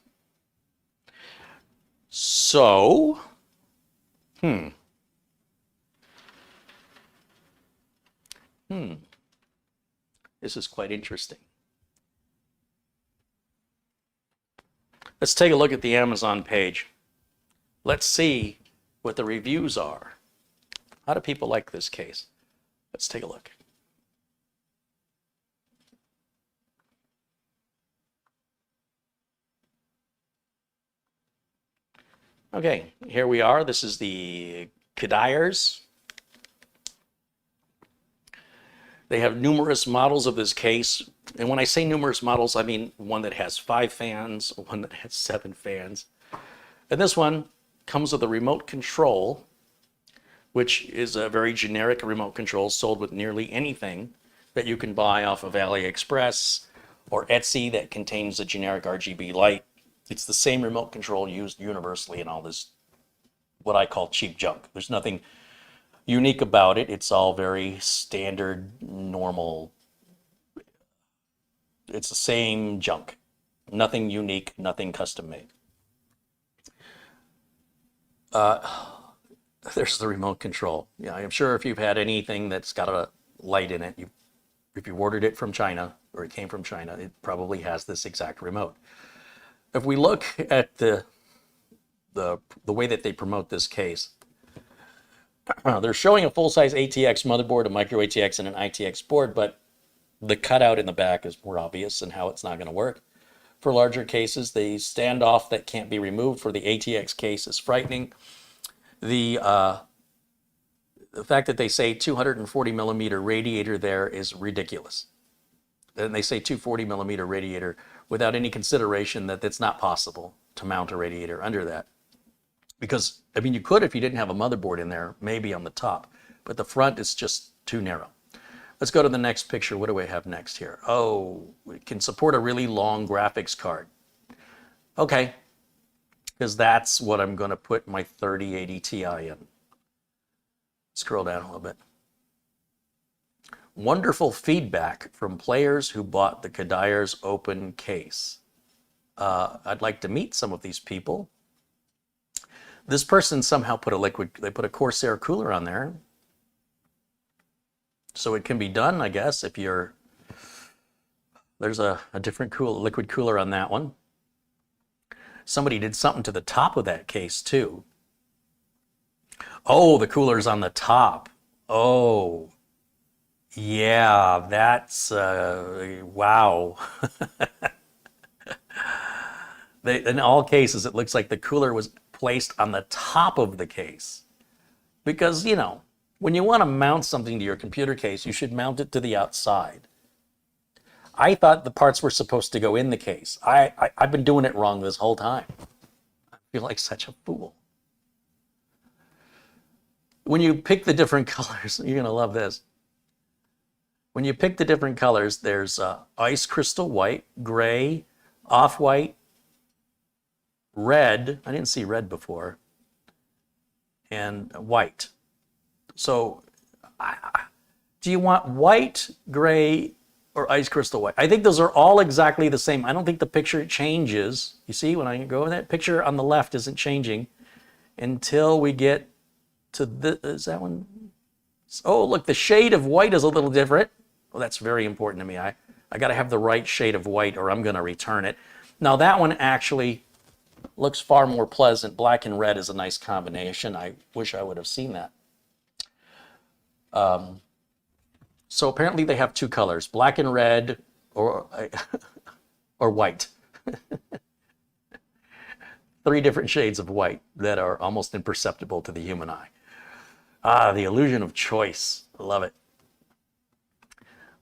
So, this is quite interesting. Let's take a look at the Amazon page. Let's see what the reviews are. How do people like this case? Let's take a look. Okay, here we are. This is the Kedires. They have numerous models of this case. And when I say numerous models, I mean one that has 5 fans, one that has 7 fans. And this one comes with a remote control, which is a very generic remote control sold with nearly anything that you can buy off of AliExpress or Etsy that contains a generic RGB light. It's the same remote control used universally in all this, what I call cheap junk. There's nothing unique about it. It's all very standard, normal. It's the same junk. Nothing unique, nothing custom made. There's the remote control. Yeah, I'm sure if you've had anything that's got a light in it, if you ordered it from China or it came from China, it probably has this exact remote. If we look at the way that they promote this case, they're showing a full-size ATX motherboard, a micro ATX, and an ITX board, but the cutout in the back is more obvious and how it's not going to work. For larger cases, the standoff that can't be removed for the ATX case is frightening. The fact that they say 240 millimeter radiator there is ridiculous. And they say 240 millimeter radiator without any consideration that it's not possible to mount a radiator under that. Because, I mean, you could if you didn't have a motherboard in there, maybe on the top, but the front is just too narrow. Let's go to the next picture. What do we have next here? Oh, it can support a really long graphics card. Okay, because that's what I'm going to put my 3080 Ti in. Scroll down a little bit. Wonderful feedback from players who bought the Kedires open case. I'd like to meet some of these people. This person somehow put they put a Corsair cooler on there. So it can be done, I guess, if there's a different liquid cooler on that one. Somebody did something to the top of that case too. Oh, the cooler's on the top. Oh, yeah, that's, wow. In all cases, it looks like the cooler was placed on the top of the case. Because, you know, when you want to mount something to your computer case, you should mount it to the outside. I thought the parts were supposed to go in the case. I've been doing it wrong this whole time. I feel like such a fool. When you pick the different colors, you're going to love this. When you pick the different colors, there's ice crystal white, gray, off-white, red. I didn't see red before. And white. So do you want white, gray, or ice crystal white? I think those are all exactly the same. I don't think the picture changes. You see, when I go in that picture on the left isn't changing until we get to the, is that one? Oh, look, the shade of white is a little different. Well, that's very important to me. I got to have the right shade of white or I'm going to return it. Now that one actually looks far more pleasant. Black and red is a nice combination. I wish I would have seen that. So apparently they have two colors, black and red or white. 3 different shades of white that are almost imperceptible to the human eye. Ah, the illusion of choice. I love it.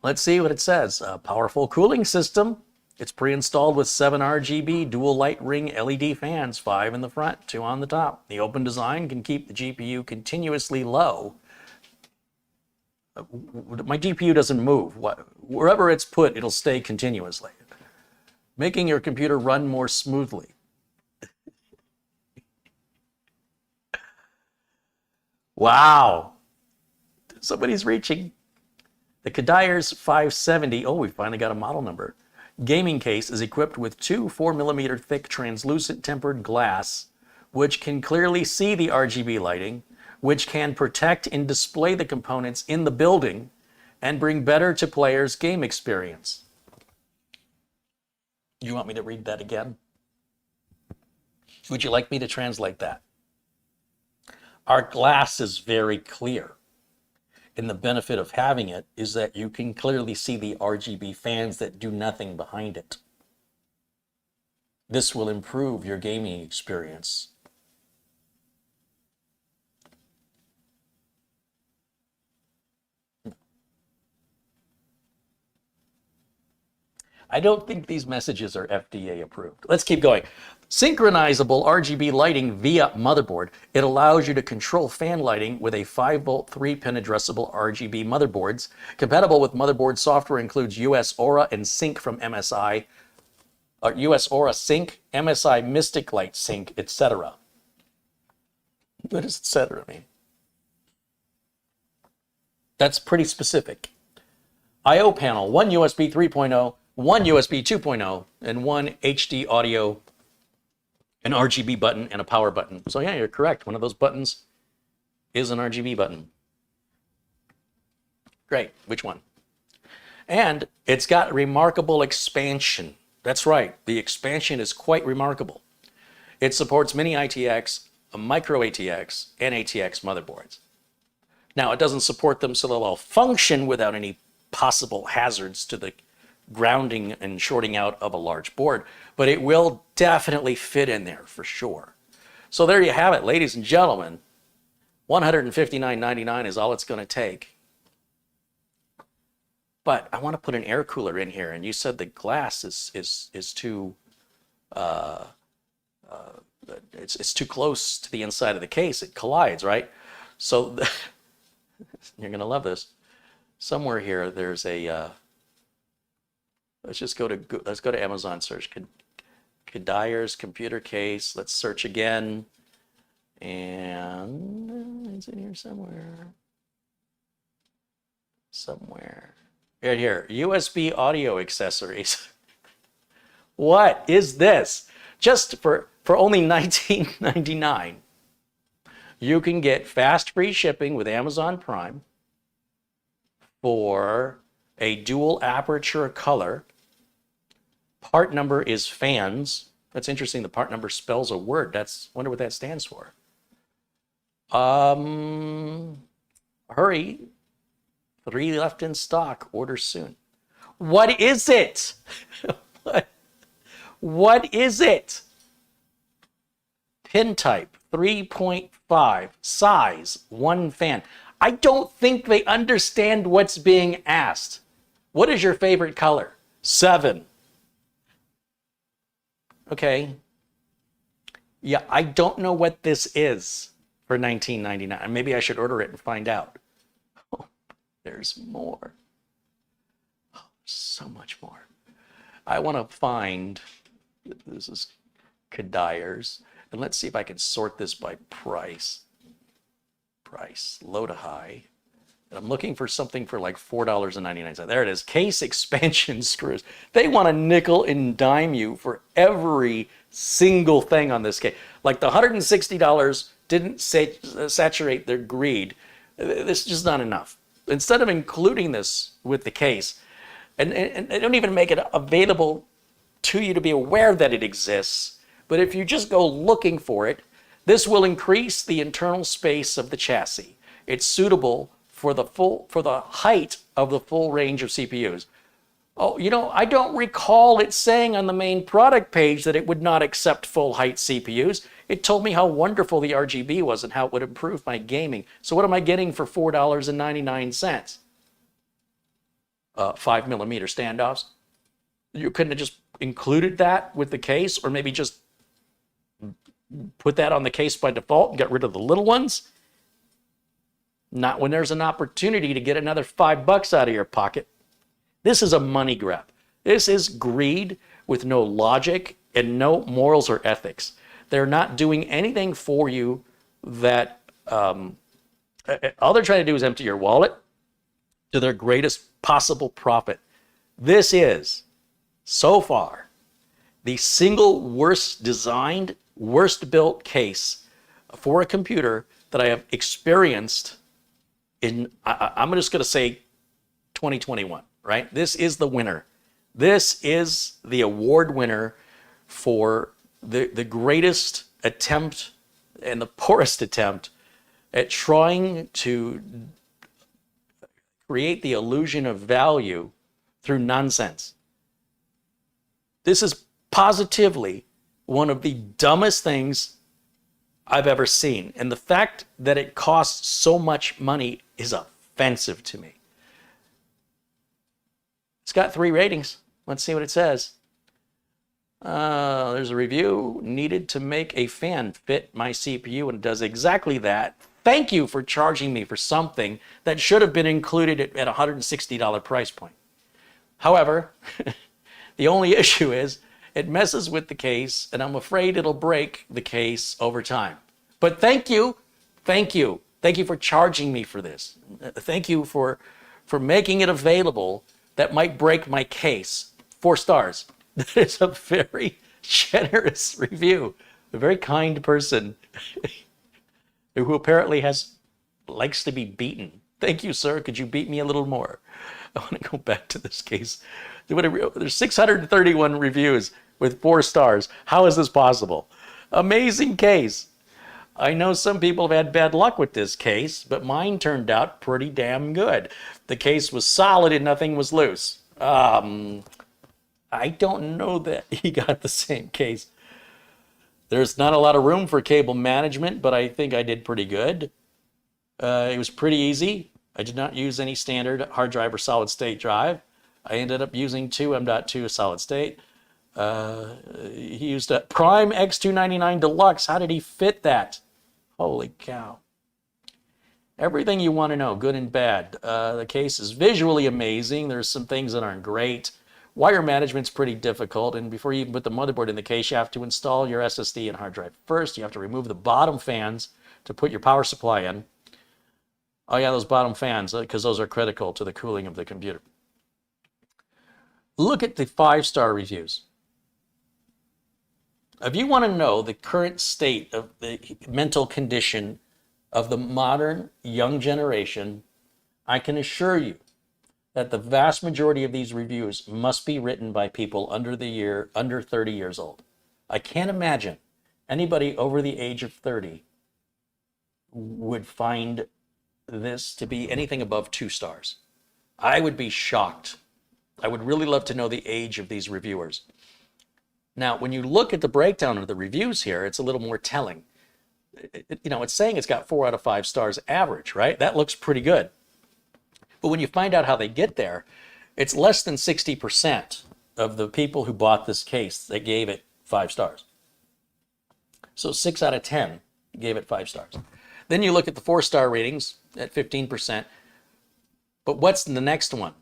Let's see what it says. A powerful cooling system. It's pre-installed with 7 RGB dual light ring LED fans, 5 in the front, 2 on the top. The open design can keep the GPU continuously low. My GPU doesn't move. Wherever it's put, it'll stay continuously, making your computer run more smoothly. Wow. Somebody's reaching. The Kedires 570, oh, we finally got a model number. Gaming case is equipped with 2 4mm thick translucent tempered glass, which can clearly see the RGB lighting, which can protect and display the components in the building and bring better to players' game experience. You want me to read that again? Would you like me to translate that? Our glass is very clear. And the benefit of having it is that you can clearly see the RGB fans that do nothing behind it. This will improve your gaming experience. I don't think these messages are FDA approved. Let's keep going. Synchronizable RGB lighting via motherboard. It allows you to control fan lighting with a 5-volt 3-pin addressable RGB motherboards. Compatible with motherboard software includes U.S. Aura and Sync from MSI, U.S. Aura Sync, MSI Mystic Light Sync, etc. What does etc. mean? That's pretty specific. I/O panel, one USB 3.0, one USB 2.0, and one HD audio, an RGB button, and a power button. So yeah, you're correct. One of those buttons is an RGB button. Great. Which one? And it's got remarkable expansion. That's right. The expansion is quite remarkable. It supports mini ITX, micro ATX, and ATX motherboards. Now, it doesn't support them so they'll all function without any possible hazards to the grounding and shorting out of a large board, but it will definitely fit in there for sure. So there you have it, ladies and gentlemen. $159.99 is all it's going to take. But I want to put an air cooler in here, and you said the glass is too it's too close to the inside of the case. It collides, right? So you're going to love this. Somewhere here, there's a, let's go to Amazon search, Kedires computer case. Let's search again. And it's in here somewhere. Right here, USB audio accessories. What is this? Just for only $19.99, you can get fast free shipping with Amazon Prime for a dual aperture color. Part number is fans. That's interesting. The part number spells a word. Wonder what that stands for. Hurry. 3 left in stock. Order soon. What is it? What is it? Pin type 3.5, size 1 fan. I don't think they understand what's being asked. What is your favorite color? 7. Okay. Yeah, I don't know what this is for $19.99. Maybe I should order it and find out. Oh, there's more. Oh, so much more. I want to find, this is Kedires, and let's see if I can sort this by price. Low to high. And I'm looking for something for like $4.99. There it is. Case expansion screws. They want to nickel and dime you for every single thing on this case. Like the $160 didn't saturate their greed. This is just not enough. Instead of including this with the case, and they don't even make it available to you to be aware that it exists, but if you just go looking for it, this will increase the internal space of the chassis. It's suitable for the height of the full range of CPUs. Oh, I don't recall it saying on the main product page that it would not accept full height CPUs. It told me how wonderful the RGB was and how it would improve my gaming. So what am I getting for $4.99? 5mm standoffs. You couldn't have just included that with the case, or maybe just put that on the case by default and get rid of the little ones? Not when there's an opportunity to get another $5 out of your pocket. This is a money grab. This is greed with no logic and no morals or ethics. They're not doing anything for you that, all they're trying to do is empty your wallet to their greatest possible profit. This is, so far, the single worst designed, worst built case for a computer that I have experienced in, I'm just going to say 2021, right? This is the winner. This is the award winner for the greatest attempt and the poorest attempt at trying to create the illusion of value through nonsense. This is positively one of the dumbest things I've ever seen. And the fact that it costs so much money is offensive to me. It's got 3 ratings. Let's see what it says. There's a review needed to make a fan fit my CPU, and it does exactly that. Thank you for charging me for something that should have been included at $160 price point. However, the only issue is it messes with the case, and I'm afraid it'll break the case over time. But thank you for charging me for this. Thank you for making it available that might break my case. 4 stars. That is a very generous review. A very kind person who apparently likes to be beaten. Thank you, sir. Could you beat me a little more? I want to go back to this case. There's 631 reviews with 4 stars. How is this possible? Amazing case. I know some people have had bad luck with this case, but mine turned out pretty damn good. The case was solid and nothing was loose. I don't know that he got the same case. There's not a lot of room for cable management, but I think I did pretty good. It was pretty easy. I did not use any standard hard drive or solid state drive. I ended up using 2 M.2 solid state. He used a Prime X299 Deluxe. How did he fit that? Holy cow. Everything you want to know, good and bad. The case is visually amazing. There's some things that aren't great. Wire management's pretty difficult, and before you even put the motherboard in the case, you have to install your SSD and hard drive first. You have to remove the bottom fans to put your power supply in. Oh yeah, those bottom fans, because those are critical to the cooling of the computer. Look at the 5-star reviews. If you want to know the current state of the mental condition of the modern young generation, I can assure you that the vast majority of these reviews must be written by people under 30 years old. I can't imagine anybody over the age of 30 would find this to be anything above 2 stars. I would be shocked. I would really love to know the age of these reviewers. Now, when you look at the breakdown of the reviews here, it's a little more telling. It's saying it's got 4 out of 5 stars average, right? That looks pretty good. But when you find out how they get there, it's less than 60% of the people who bought this case that gave it 5 stars. So 6 out of 10 gave it 5 stars. Then you look at the 4-star ratings at 15%. But what's the next one?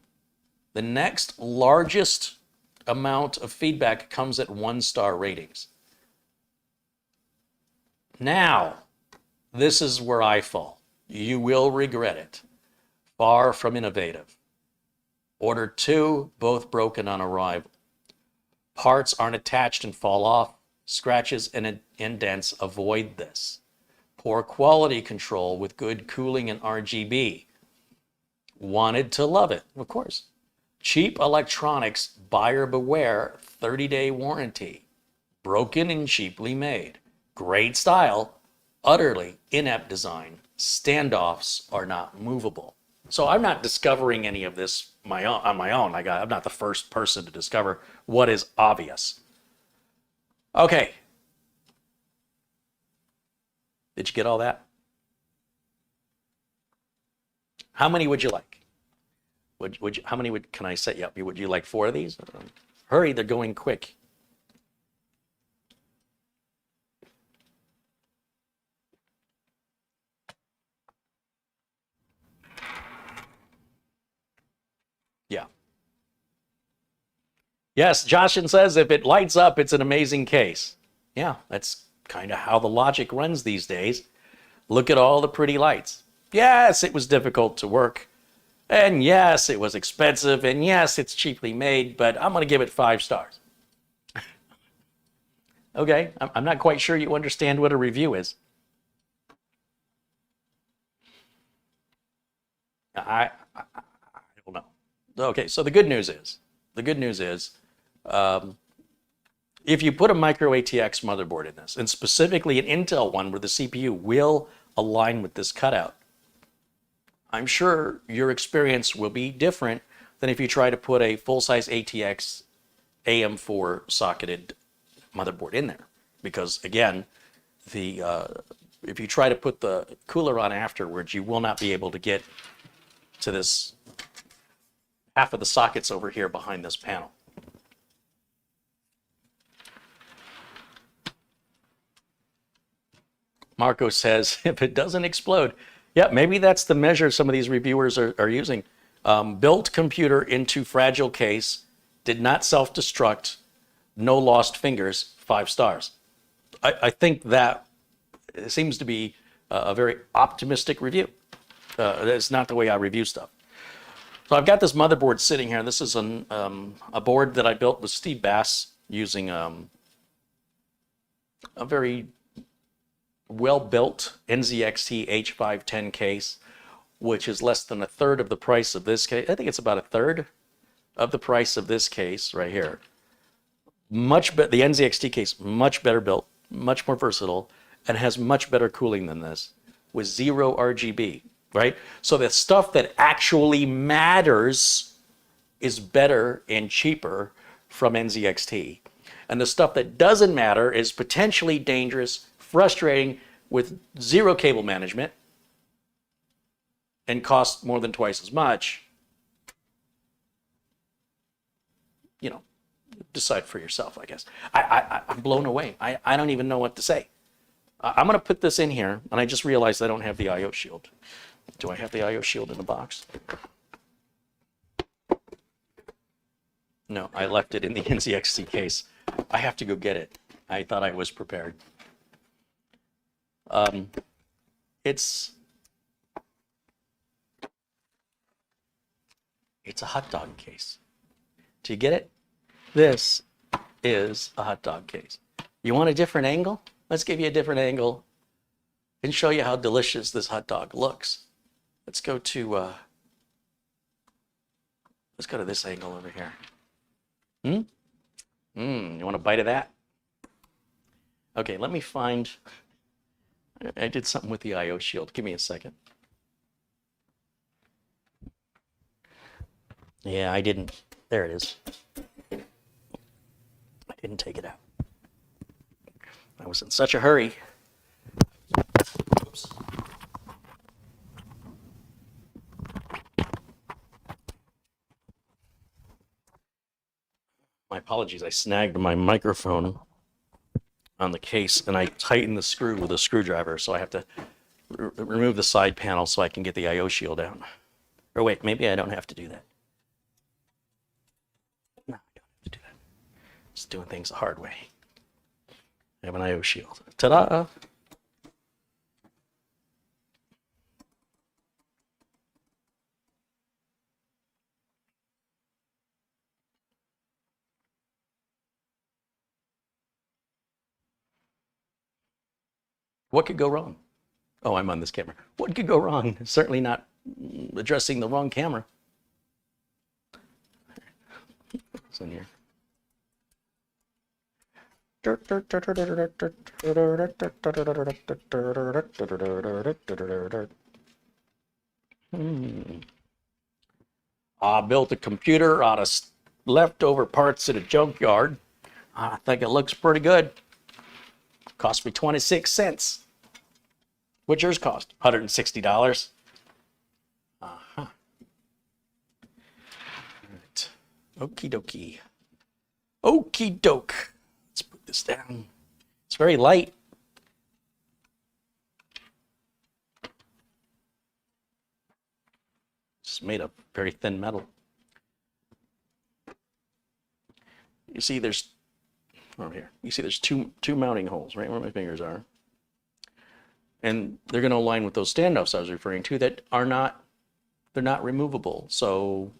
The next largest amount of feedback comes at 1-star ratings. Now, this is where I fall. You will regret it. Far from innovative. Order 2, both broken on arrival. Parts aren't attached and fall off. Scratches and indents avoid this. Poor quality control with good cooling and RGB. Wanted to love it, of course. Cheap electronics, buyer beware, 30-day warranty. Broken and cheaply made. Great style, utterly inept design. Standoffs are not movable. So I'm not discovering any of this on my own. I'm not the first person to discover what is obvious. Okay. Did you get all that? How many would you like? How many can I set you up? Would you like 4 of these? Hurry, they're going quick. Yeah. Yes, Joshin says if it lights up, it's an amazing case. Yeah, that's kind of how the logic runs these days. Look at all the pretty lights. Yes, it was difficult to work. And yes, it was expensive. And yes, it's cheaply made, but I'm going to give it 5 stars. Okay, I'm not quite sure you understand what a review is. I don't know. Okay, so the good news is, if you put a micro ATX motherboard in this, and specifically an Intel one where the CPU will align with this cutout, I'm sure your experience will be different than if you try to put a full-size ATX AM4 socketed motherboard in there. Because again, if you try to put the cooler on afterwards, you will not be able to get to this half of the sockets over here behind this panel. Marco says, if it doesn't explode, yeah, maybe that's the measure some of these reviewers are using. Built computer into fragile case, did not self-destruct, no lost fingers, 5 stars. I think that seems to be a very optimistic review. That's not the way I review stuff. So I've got this motherboard sitting here. This is a board that I built with Steve Bass using a very well-built NZXT H510 case, which is less than a third of the price of this case. I think it's about a third of the price of this case right here. Much better, the NZXT case, much better built, much more versatile, and has much better cooling than this with 0 RGB, right? So the stuff that actually matters is better and cheaper from NZXT. And the stuff that doesn't matter is potentially dangerous, frustrating, with 0 cable management, and costs more than twice as much. You know, decide for yourself, I guess. I'm blown away. I don't even know what to say. I'm going to put this in here, and I just realized I don't have the I/O shield. Do I have the I/O shield in the box? No, I left it in the NZXT case. I have to go get it. I thought I was prepared. It's a hot dog case. Do you get it? This is a hot dog case. You want a different angle? Let's give you a different angle and show you how delicious this hot dog looks. Let's go to this angle over here. You want a bite of that? Okay, let me find. I did something with the I/O shield. Give me a second. Yeah, I didn't. There it is. I didn't take it out. I was in such a hurry. Oops. My apologies. I snagged my microphone on the case and I tightened the screw with a screwdriver, so I have to remove the side panel so I can get the I/O shield out. Or wait, maybe I don't have to do that. No, I don't have to do that. Just doing things the hard way. I have an I/O shield. Ta-da! What could go wrong? Oh, I'm on this camera. What could go wrong? Certainly not addressing the wrong camera. It's in here. I built a computer out of leftover parts at a junkyard. I think it looks pretty good. Cost me 26 cents. What'd yours cost? $160. Uh-huh. Right. Okie dokie. Okie doke. Let's put this down. It's very light. It's made of very thin metal. You see there's, over here, you see there's two mounting holes right where my fingers are. And they're going to align with those standoffs I was referring to that are not, they're not removable. So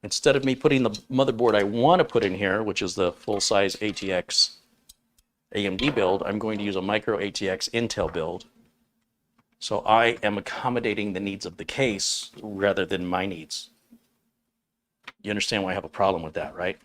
instead of me putting the motherboard I want to put in here, which is the full-size ATX AMD build, I'm going to use a micro ATX Intel build. So I am accommodating the needs of the case rather than my needs. You understand why I have a problem with that, right?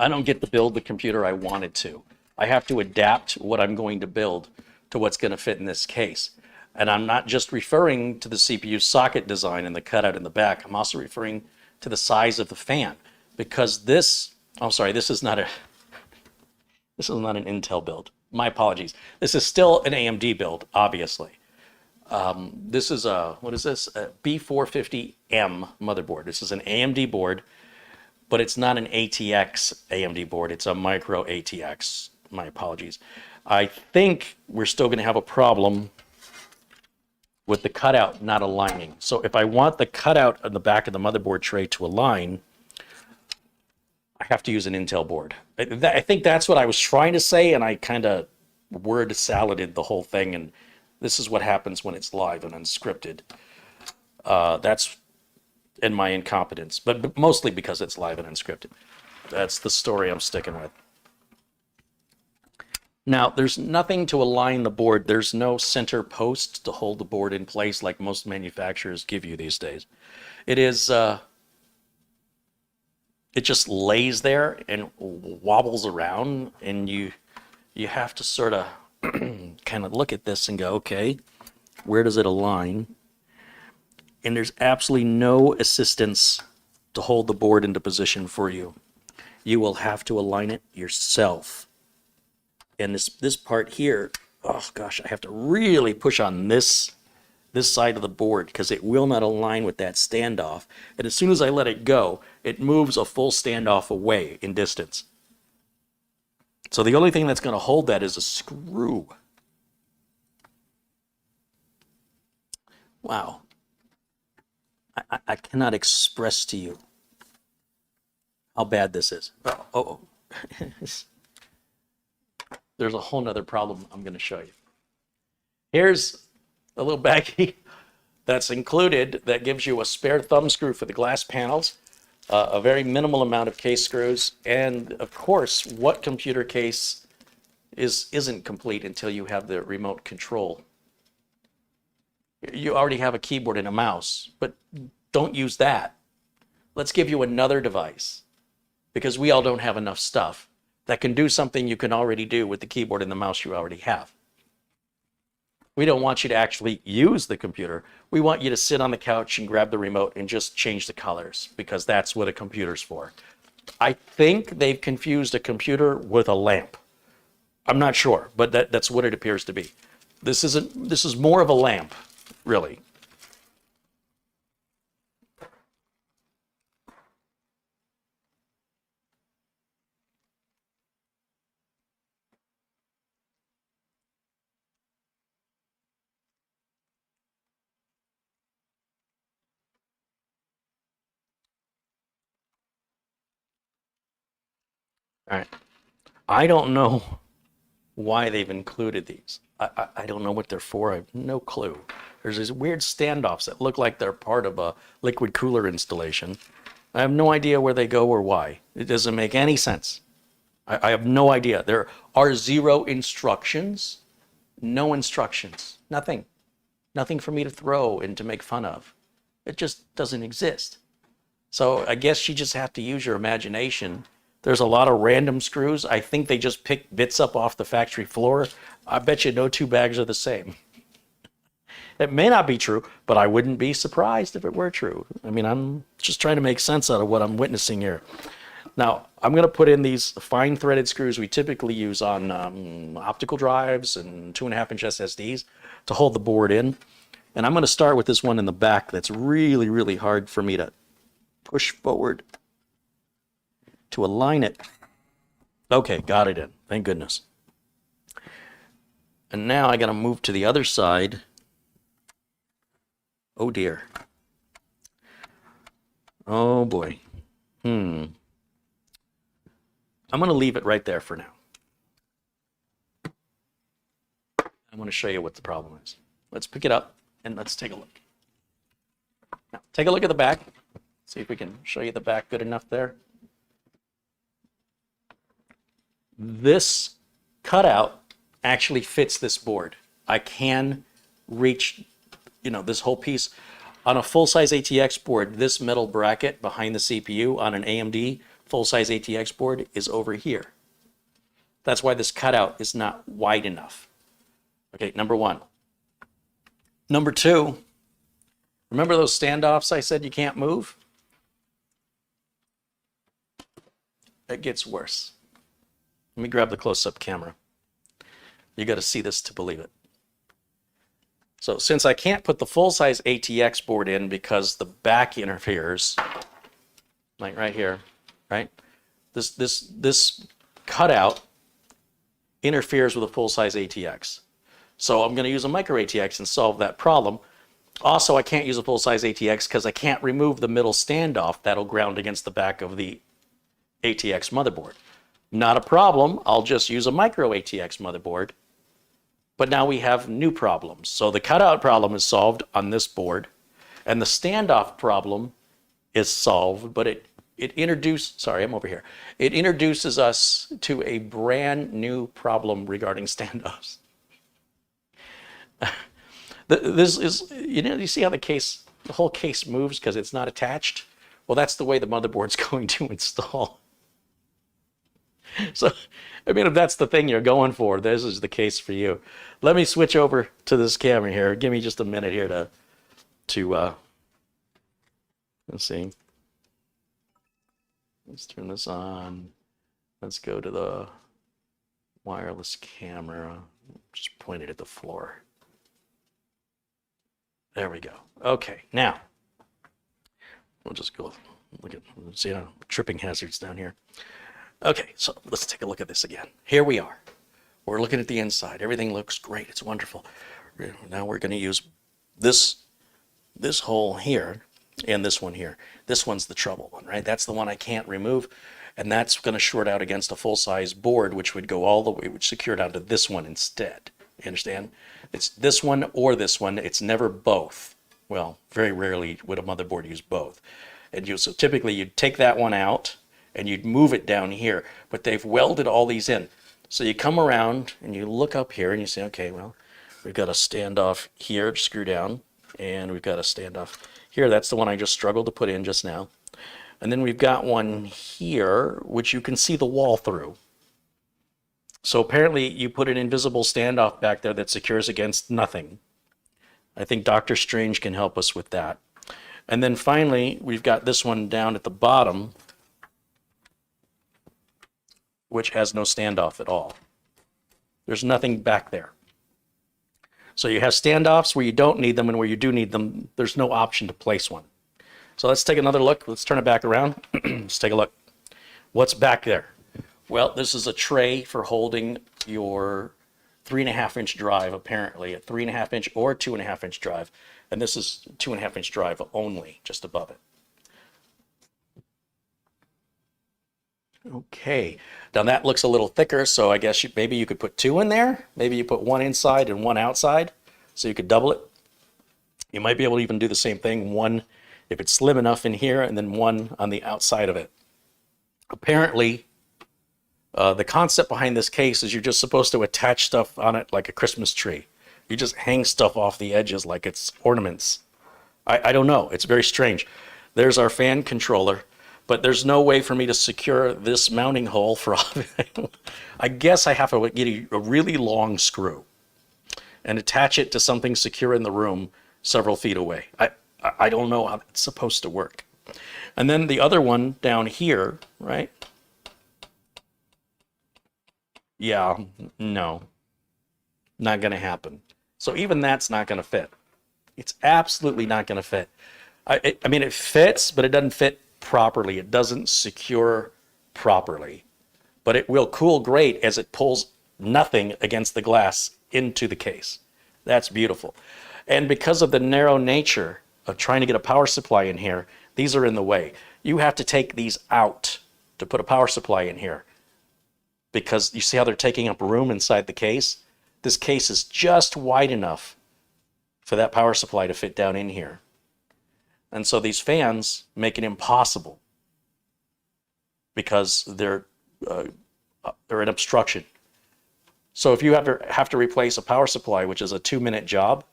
I don't get to build the computer I wanted to. I have to adapt what I'm going to build to what's going to fit in this case. And I'm not just referring to the CPU socket design and the cutout in the back. I'm also referring to the size of the fan, because this, I'm sorry, this is not an Intel build. My apologies. This is still an AMD build, obviously. This is a, what is this? A B450M motherboard. This is an AMD board but it's not an ATX AMD board. It's a micro ATX. My apologies. I think we're still going to have a problem with the cutout not aligning. So if I want the cutout on the back of the motherboard tray to align, I have to use an Intel board. I think that's what I was trying to say, and I kind of word saladed the whole thing, and this is what happens when it's live and unscripted. That's in my incompetence, but mostly because it's live and unscripted. That's the story I'm sticking with. Now, there's nothing to align the board. There's no center post to hold the board in place like most manufacturers give you these days. It is, it just lays there and wobbles around, and you have to sort of kind of look at this and go, okay, where does it align? And there's absolutely no assistance to hold the board into position for you. You will have to align it yourself. And this part here, oh gosh, I have to really push on this side of the board because it will not align with that standoff. And as soon as I let it go, it moves a full standoff away in distance. So the only thing that's going to hold that is a screw. Wow. I cannot express to you how bad this is. Oh. There's a whole nother problem I'm going to show you. Here's a little baggie that's included that gives you a spare thumb screw for the glass panels, a very minimal amount of case screws, and of course, what computer case isn't complete until you have the remote control? You already have a keyboard and a mouse, but don't use that. Let's give you another device, because we all don't have enough stuff that can do something you can already do with the keyboard and the mouse you already have. We don't want you to actually use the computer. We want you to sit on the couch and grab the remote and just change the colors, because that's what a computer's for. I think they've confused a computer with a lamp. I'm not sure, but that's what it appears to be. This is more of a lamp, really. All right. I don't know why they've included these. I don't know what they're for. I have no clue. There's these weird standoffs that look like they're part of a liquid cooler installation. I have no idea where they go or why. It doesn't make any sense. I have no idea. There are zero instructions, no instructions, nothing. Nothing for me to throw and to make fun of. It just doesn't exist. So I guess you just have to use your imagination. There's a lot of random screws. I think they just pick bits up off the factory floor. I bet you no two bags are the same. It may not be true, but I wouldn't be surprised if it were true. I mean, I'm just trying to make sense out of what I'm witnessing here. Now, I'm going to put in these fine threaded screws we typically use on optical drives and 2.5-inch SSDs to hold the board in. And I'm going to start with this one in the back that's really, really hard for me to push forward to align it. Okay, got it in. Thank goodness. And now I got to move to the other side. Oh dear. Oh boy. I'm going to leave it right there for now. I want to show you what the problem is. Let's pick it up and let's take a look. Now, take a look at the back. See if we can show you the back good enough there. This cutout actually fits this board. I can reach, this whole piece. On a full-size ATX board, this metal bracket behind the CPU on an AMD full-size ATX board is over here. That's why this cutout is not wide enough. Okay, number one. Number two, remember those standoffs I said you can't move? It gets worse. Let me grab the close-up camera. You got to see this to believe it. So since I can't put the full-size ATX board in because the back interferes, like right here, right? This cutout interferes with a full-size ATX. So I'm going to use a micro ATX and solve that problem. Also, I can't use a full-size ATX because I can't remove the middle standoff that'll ground against the back of the ATX motherboard. Not a problem. I'll just use a micro ATX motherboard. But now we have new problems. So the cutout problem is solved on this board, and the standoff problem is solved, but it introduces us to a brand new problem regarding standoffs. This is, you see how the whole case moves because it's not attached? Well, that's the way the motherboard's going to install. So, I mean, if that's the thing you're going for, this is the case for you. Let me switch over to this camera here. Give me just a minute here to let's see. Let's turn this on. Let's go to the wireless camera. Just point it at the floor. There we go. Okay, now we'll just go look at, see how tripping hazards down here. Okay, so let's take a look at this again. Here we are. We're looking at the inside. Everything looks great. It's wonderful. Now we're going to use this hole here and this one here. This one's the trouble one, right? That's the one I can't remove, and that's going to short out against a full-size board, which would go all the way, which secured onto this one instead. You understand? It's this one or this one. It's never both. Well, very rarely would a motherboard use both. And so typically you'd take that one out and you'd move it down here, but they've welded all these in. So you come around and you look up here and you say, okay, well, we've got a standoff here to screw down, and we've got a standoff here. That's the one I just struggled to put in just now. And then we've got one here, which you can see the wall through. So apparently you put an invisible standoff back there that secures against nothing. I think Dr. Strange can help us with that. And then finally, we've got this one down at the bottom, which has no standoff at all. There's nothing back there. So you have standoffs where you don't need them, and where you do need them, there's no option to place one. So let's take another look. Let's turn it back around. Let's take a look. What's back there? Well, this is a tray for holding your 3.5-inch drive, apparently, a 3.5-inch or 2.5-inch drive. And this is 2.5-inch drive only, just above it. Okay, now that looks a little thicker, so I guess maybe you could put two in there. Maybe you put one inside and one outside, so you could double it. You might be able to even do the same thing, one if it's slim enough in here, and then one on the outside of it. Apparently, the concept behind this case is you're just supposed to attach stuff on it like a Christmas tree. You just hang stuff off the edges like it's ornaments. I don't know. It's very strange. There's our fan controller, but there's no way for me to secure this mounting hole for all of it. I guess I have to get a really long screw and attach it to something secure in the room several feet away. I don't know how that's supposed to work. And then the other one down here, right? Yeah, no, not going to happen. So even that's not going to fit. It's absolutely not going to fit. I mean, it fits, but it doesn't fit properly. It doesn't secure properly. But it will cool great as it pulls nothing against the glass into the case. That's beautiful. And because of the narrow nature of trying to get a power supply in here, these are in the way. You have to take these out to put a power supply in here, because you see how they're taking up room inside the case? This case is just wide enough for that power supply to fit down in here. And so these fans make it impossible because they're an obstruction. So if you have to replace a power supply, which is a 2-minute job,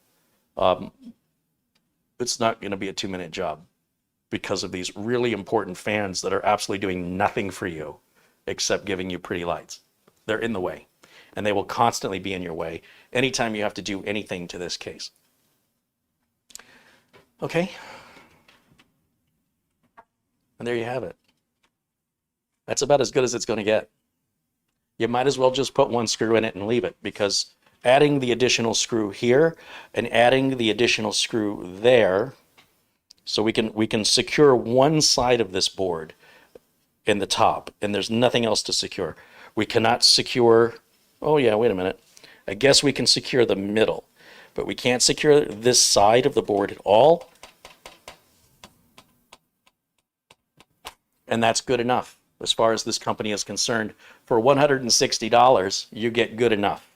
it's not going to be a 2-minute job because of these really important fans that are absolutely doing nothing for you except giving you pretty lights. They're in the way, and they will constantly be in your way anytime you have to do anything to this case. Okay. And there you have it. That's about as good as it's going to get. You might as well just put one screw in it and leave it, because adding the additional screw here and adding the additional screw there, so we can secure one side of this board in the top, and there's nothing else to secure. We cannot secure, oh yeah, wait a minute. I guess we can secure the middle, but we can't secure this side of the board at all. And that's good enough. As far as this company is concerned, for $160, you get good enough.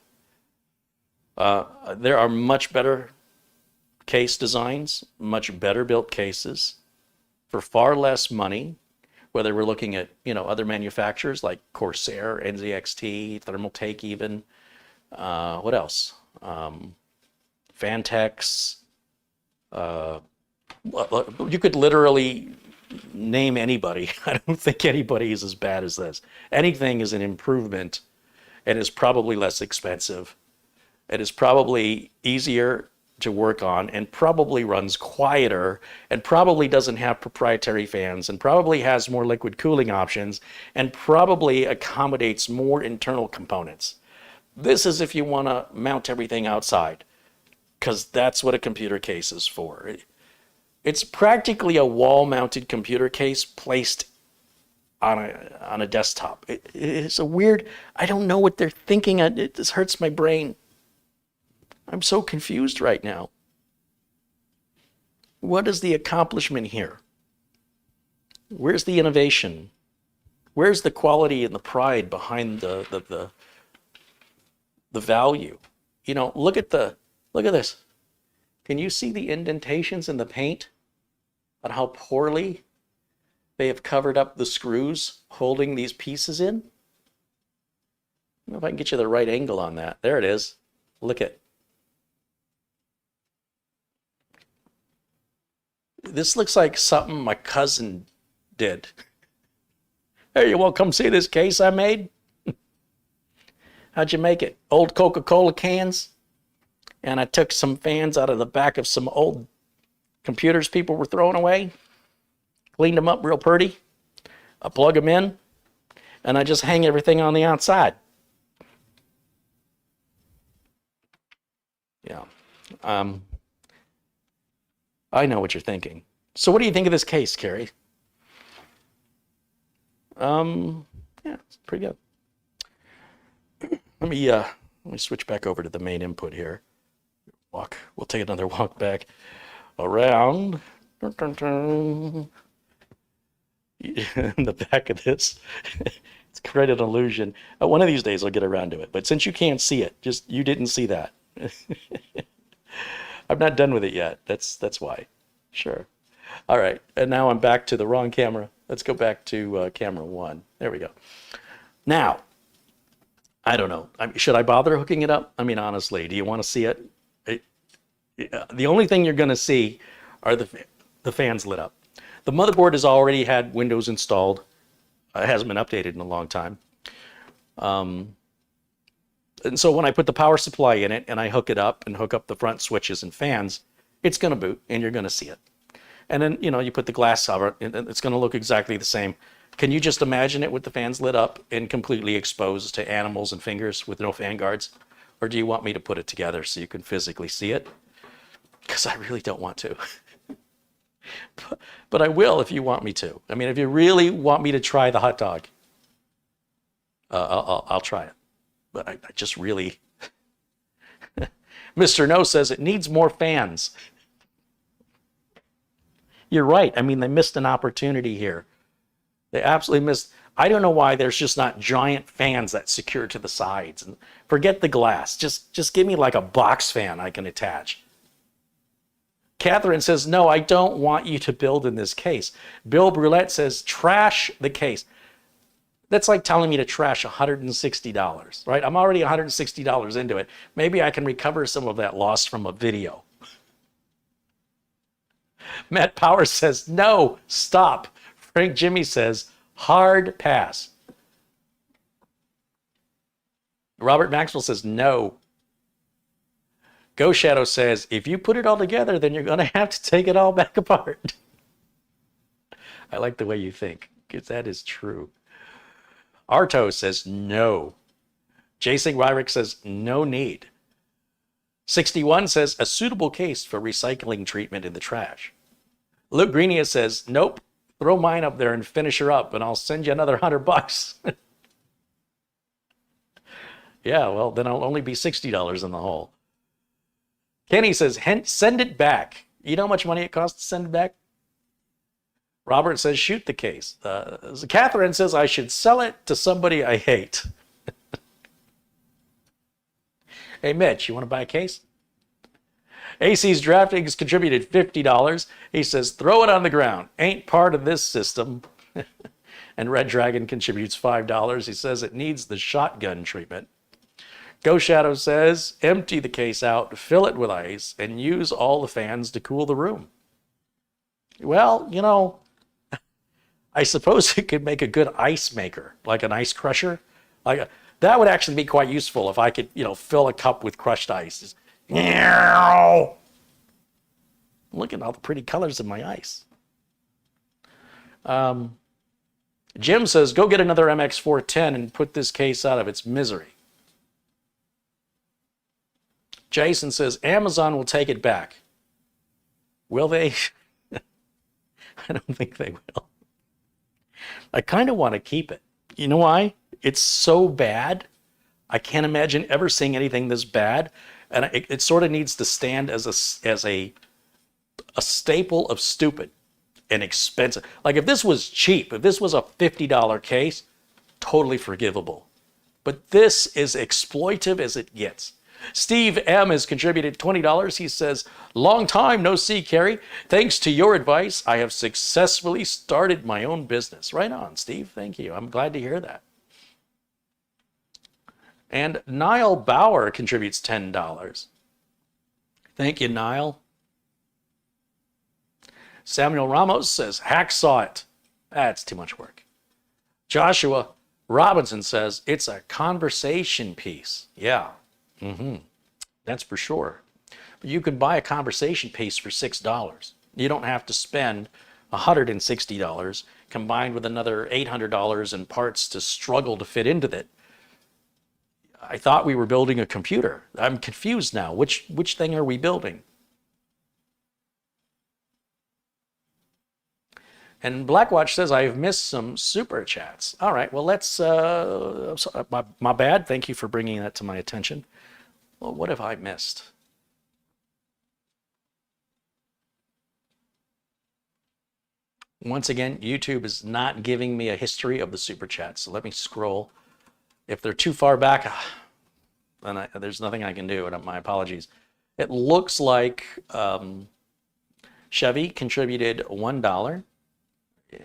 There are much better case designs, much better built cases for far less money, whether we're looking at, other manufacturers like Corsair, NZXT, Thermaltake even. What else? Fantex. You could literally name anybody. I don't think anybody is as bad as this. Anything is an improvement and is probably less expensive. It is probably easier to work on and probably runs quieter and probably doesn't have proprietary fans and probably has more liquid cooling options and probably accommodates more internal components. This is if you want to mount everything outside, because that's what a computer case is for. It's practically a wall-mounted computer case placed on a desktop. It's a weird, I don't know what they're thinking. It just hurts my brain. I'm so confused right now. What is the accomplishment here? Where's the innovation? Where's the quality and the pride behind the value? Look at this. Can you see the indentations in the paint on how poorly they have covered up the screws holding these pieces in? I don't know if I can get you the right angle on that. There it is. Look at. This looks like something my cousin did. Hey, you want to come see this case I made? How'd you make it? Old Coca-Cola cans? And I took some fans out of the back of some old computers people were throwing away, cleaned them up real pretty. I plug them in, and I just hang everything on the outside. Yeah. I know what you're thinking. So what do you think of this case, Carrie? Yeah, it's pretty good. Let me switch back over to the main input here. We'll take another walk back around. In the back of this. It's quite an illusion. One of these days I'll get around to it. But since you can't see it, you didn't see that. I'm not done with it yet. That's why. Sure. All right. And now I'm back to the wrong camera. Let's go back to camera 1. There we go. Now, I don't know. Should I bother hooking it up? I mean, honestly, do you want to see it? The only thing you're going to see are the fans lit up. The motherboard has already had Windows installed. It hasn't been updated in a long time. And so when I put the power supply in it and I hook it up and hook up the front switches and fans, it's going to boot and you're going to see it. And then, you put the glass over it and it's going to look exactly the same. Can you just imagine it with the fans lit up and completely exposed to animals and fingers with no fan guards? Or do you want me to put it together so you can physically see it? Because I really don't want to. But I will if you want me to. I mean, if you really want me to try the hot dog, I'll try it. But I just really... Mr. No says it needs more fans. You're right. I mean, they missed an opportunity here. They absolutely missed. I don't know why there's just not giant fans that secure to the sides. And forget the glass. Just give me like a box fan I can attach. Catherine says, no, I don't want you to build in this case. Bill Brulette says, trash the case. That's like telling me to trash $160, right? I'm already $160 into it. Maybe I can recover some of that loss from a video. Matt Power says, no, stop. Frank Jimmy says, hard pass. Robert Maxwell says, no. Go Shadow says, if you put it all together, then you're going to have to take it all back apart. I like the way you think, because that is true. Arto says, no. Jason Wyrick says, no need. 61 says, a suitable case for recycling treatment in the trash. Luke Greenia says, nope, throw mine up there and finish her up, and I'll send you another $100. Yeah, well, then I'll only be $60 in the hole. Kenny says, send it back. You know how much money it costs to send it back? Robert says, shoot the case. Catherine says, I should sell it to somebody I hate. Hey, Mitch, you want to buy a case? AC's Draftings contributed $50. He says, throw it on the ground. Ain't part of this system. And Red Dragon contributes $5. He says it needs the shotgun treatment. Go Shadow says, empty the case out, fill it with ice, and use all the fans to cool the room. Well, you know, I suppose it could make a good ice maker, like an ice crusher. That would actually be quite useful if I could, you know, fill a cup with crushed ice. Look at all the pretty colors in my ice. Jim says, go get another MX410 and put this case out of its misery. Jason says, Amazon will take it back. Will they? I don't think they will. I kind of want to keep it. You know why? It's so bad. I can't imagine ever seeing anything this bad. And it sort of needs to stand as a staple of stupid and expensive. Like if this was cheap, if this was a $50 case, totally forgivable. But this is exploitive as it gets. Steve M. has contributed $20. He says, long time no see, Carrie. Thanks to your advice, I have successfully started my own business. Right on, Steve. Thank you. I'm glad to hear that. And Niall Bauer contributes $10. Thank you, Niall. Samuel Ramos says, hacksaw it. That's too much work. Joshua Robinson says, it's a conversation piece. Yeah. That's for sure. But you can buy a conversation piece for $6. You don't have to spend $160 combined with another $800 in parts to struggle to fit into it. I thought we were building a computer. I'm confused now. Which thing are we building? And Blackwatch says, I've missed some super chats. All right, well, let's, my bad. Thank you for bringing that to my attention. Well, what have I missed? Once again, YouTube is not giving me a history of the super chats. So let me scroll. If they're too far back, then there's nothing I can do, and my apologies. It looks like Chevy contributed $1. Yeah.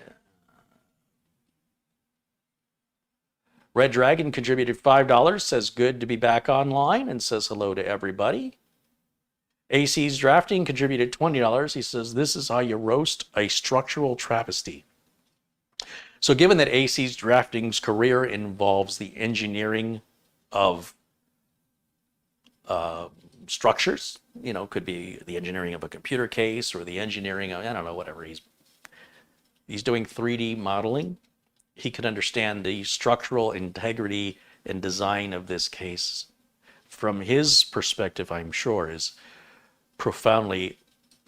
Red Dragon contributed $5, says good to be back online, and says hello to everybody. AC's Drafting contributed $20. He says, this is how you roast a structural travesty. So given that AC's Drafting's career involves the engineering of structures, you know, could be the engineering of a computer case or the engineering of, I don't know, whatever. He's doing 3D modeling. He could understand the structural integrity and design of this case. From his perspective, I'm sure, is profoundly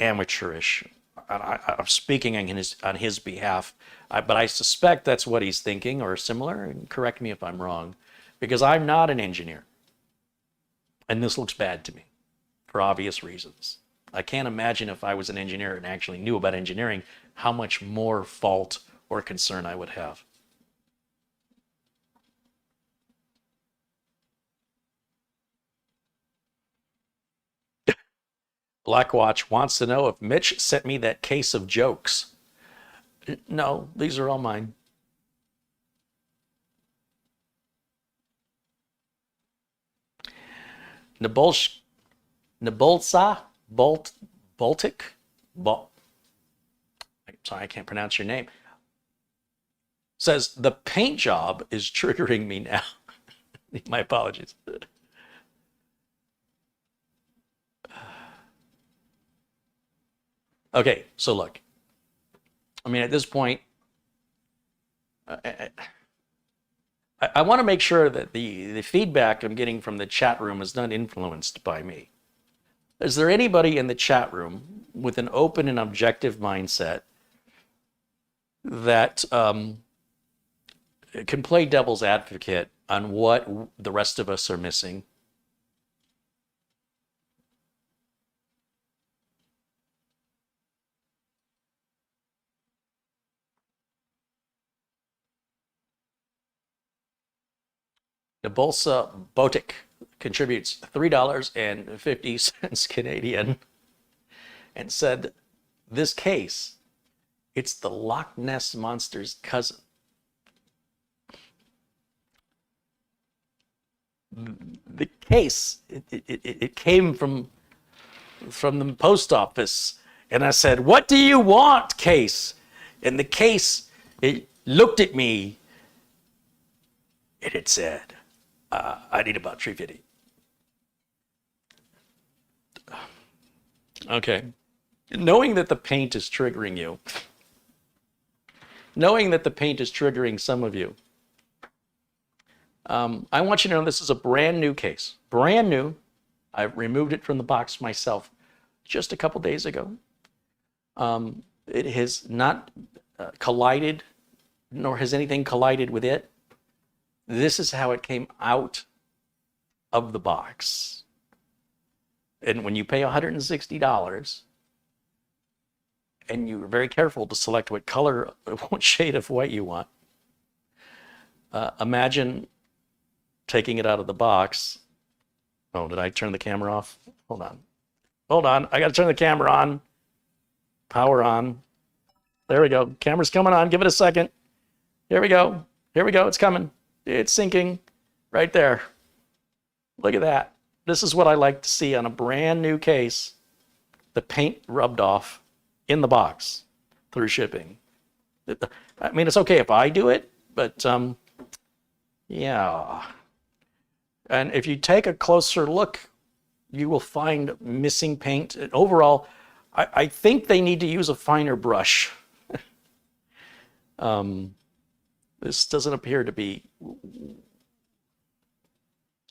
amateurish. I'm speaking on his behalf, but I suspect that's what he's thinking or similar, and correct me if I'm wrong, because I'm not an engineer. And this looks bad to me for obvious reasons. I can't imagine if I was an engineer and actually knew about engineering, how much more fault or concern I would have. Blackwatch wants to know if Mitch sent me that case of jokes. No, these are all mine. Baltic? Sorry, I can't pronounce your name. Says, the paint job is triggering me now. My apologies. Okay, so look. I mean, at this point, I want to make sure that the feedback I'm getting from the chat room is not influenced by me. Is there anybody in the chat room with an open and objective mindset that can play devil's advocate on what the rest of us are missing. The Bolsa Botic contributes $3.50 Canadian and said, this case, it's the Loch Ness Monster's cousin. The case, it came from the post office, and I said, what do you want, case? And the case, it looked at me, and it said, I need about $3.50. Okay. Knowing that the paint is triggering you, knowing that the paint is triggering some of you, I want you to know this is a brand new case. Brand new. I removed it from the box myself just a couple days ago. It has not collided, nor has anything collided with it. This is how it came out of the box. And when you pay $160, and you're very careful to select what color, what shade of white you want, imagine taking it out of the box. Oh, did I turn the camera off? Hold on. Hold on. I got to turn the camera on. Power on. There we go. Camera's coming on. Give it a second. Here we go. Here we go. It's coming. It's sinking right there. Look at that. This is what I like to see on a brand new case. The paint rubbed off in the box through shipping. I mean, it's okay if I do it, but yeah. And if you take a closer look, you will find missing paint. And overall, I think they need to use a finer brush. This doesn't appear to be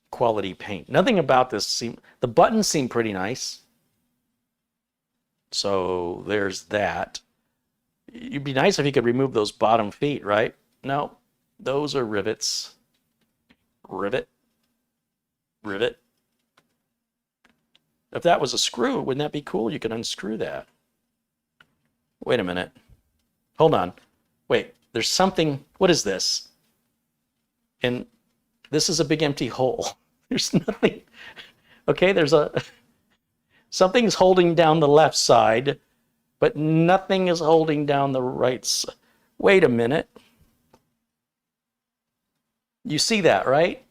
quality paint. Nothing about this the buttons seem pretty nice. So there's that. It'd be nice if you could remove those bottom feet, right? No, those are rivets. Rivet. Rivet. If that was a screw, wouldn't that be cool? You could unscrew that. Wait a minute. Hold on. Wait, there's something. What is this? And this is a big empty hole. There's nothing. Okay, there's something's holding down the left side, but nothing is holding down the right side. Wait a minute. You see that, right?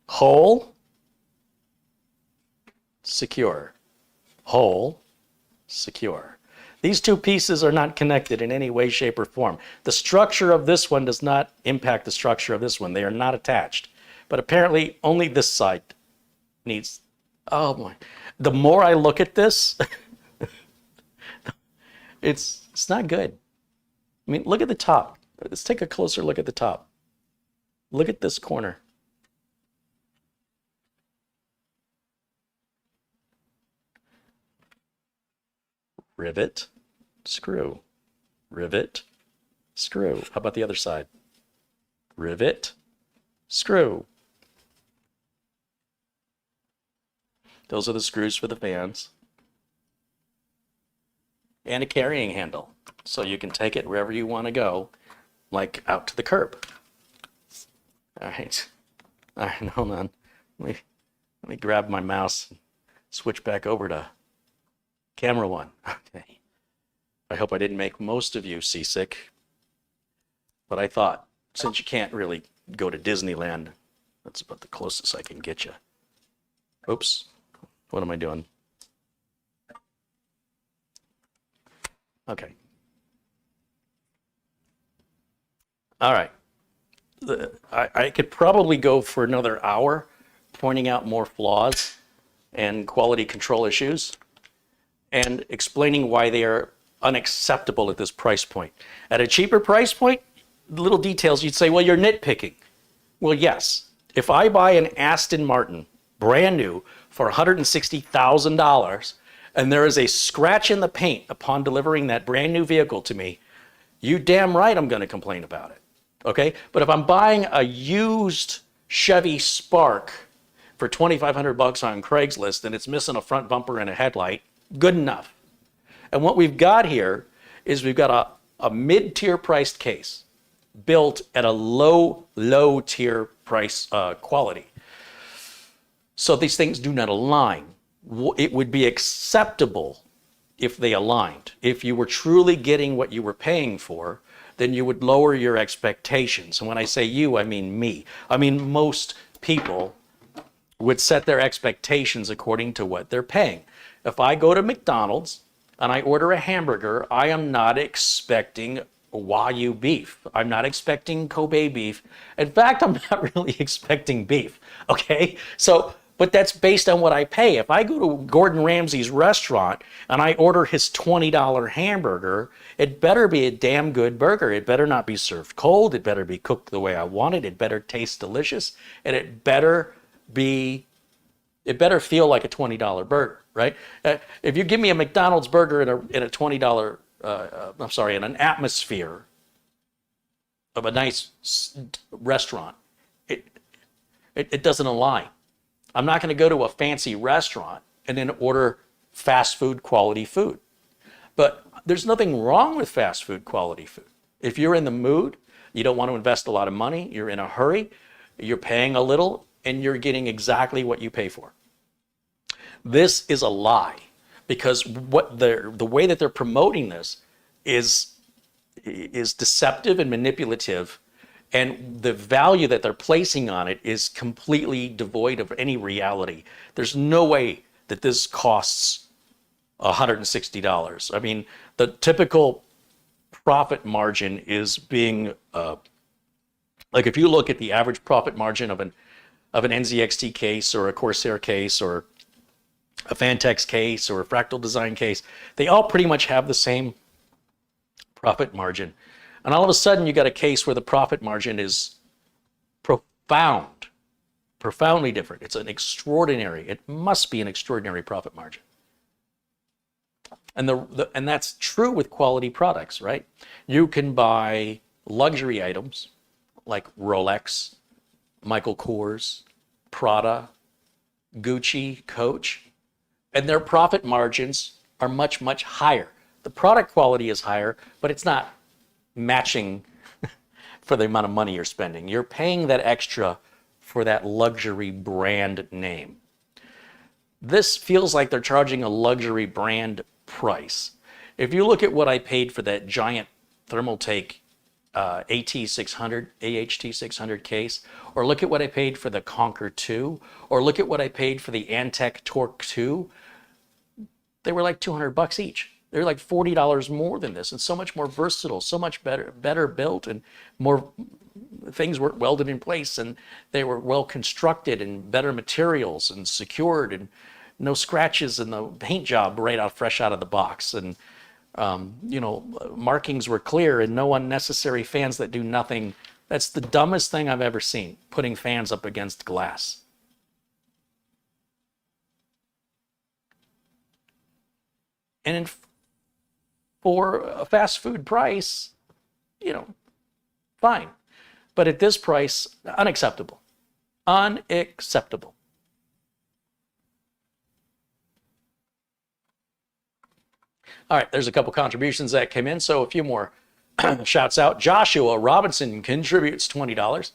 Hole, secure. Hole, secure. These two pieces are not connected in any way, shape, or form. The structure of this one does not impact the structure of this one. They are not attached. But apparently only this side needs, oh boy. The more I look at this, it's not good. I mean, look at the top. Let's take a closer look at the top. Look at this corner. Rivet, screw, rivet, screw. How about the other side? Rivet, screw. Those are the screws for the fans. And a carrying handle, so you can take it wherever you want to go, like out to the curb. All right, hold on. Let me grab my mouse and switch back over to camera one. Okay. I hope I didn't make most of you seasick, but I thought, since you can't really go to Disneyland, that's about the closest I can get you. Oops. What am I doing? Okay. All right. I could probably go for another hour pointing out more flaws and quality control issues and explaining why they are unacceptable at this price point. At a cheaper price point, little details, you'd say, well, you're nitpicking. Well, yes. If I buy an Aston Martin, brand new, for $160,000, and there is a scratch in the paint upon delivering that brand new vehicle to me, you damn right I'm going to complain about it. Okay? But if I'm buying a used Chevy Spark for $2,500 on Craigslist and it's missing a front bumper and a headlight, good enough. And what we've got here is we've got a mid-tier priced case built at a low tier price quality. So these things do not align. It would be acceptable if they aligned. If you were truly getting what you were paying for, then you would lower your expectations. And when I say you, I mean me. I mean most people would set their expectations according to what they're paying. If I go to McDonald's and I order a hamburger, I am not expecting Wagyu beef. I'm not expecting Kobe beef. In fact, I'm not really expecting beef, okay? So, but that's based on what I pay. If I go to Gordon Ramsay's restaurant and I order his $20 hamburger, it better be a damn good burger. It better not be served cold. It better be cooked the way I want it. It better taste delicious. And it better feel like a $20 burger, right? If you give me a McDonald's burger in a $20, in an atmosphere of a nice restaurant, it doesn't align. I'm not going to go to a fancy restaurant and then order fast food quality food. But there's nothing wrong with fast food quality food. If you're in the mood, you don't want to invest a lot of money, you're in a hurry, you're paying a little, and you're getting exactly what you pay for. This is a lie, because the way that they're promoting this is deceptive and manipulative, and the value that they're placing on it is completely devoid of any reality. There's no way that this costs $160. I mean, the typical profit margin is being like if you look at the average profit margin of an NZXT case or a Corsair case or a Fantex case or a Fractal Design case, they all pretty much have the same profit margin. And all of a sudden you got a case where the profit margin is profoundly different. It must be an extraordinary profit margin. And that's true with quality products, right? You can buy luxury items like Rolex, Michael Kors, Prada, Gucci, Coach, and their profit margins are much, much higher. The product quality is higher, but it's not matching for the amount of money you're spending. You're paying that extra for that luxury brand name. This feels like they're charging a luxury brand price. If you look at what I paid for that giant Thermaltake AHT600 case, or look at what I paid for the Conquer 2, or look at what I paid for the Antec Torque 2, they were like $200 each. They're like $40 more than this, and so much more versatile, so much better built, and more things were welded in place, and they were well constructed, and better materials, and secured, and no scratches in the paint job fresh out of the box, and markings were clear, and no unnecessary fans that do nothing. That's the dumbest thing I've ever seen, putting fans up against glass. And for a fast food price, fine. But at this price, unacceptable. Unacceptable. All right, there's a couple contributions that came in, so a few more shouts out. Joshua Robinson contributes $20.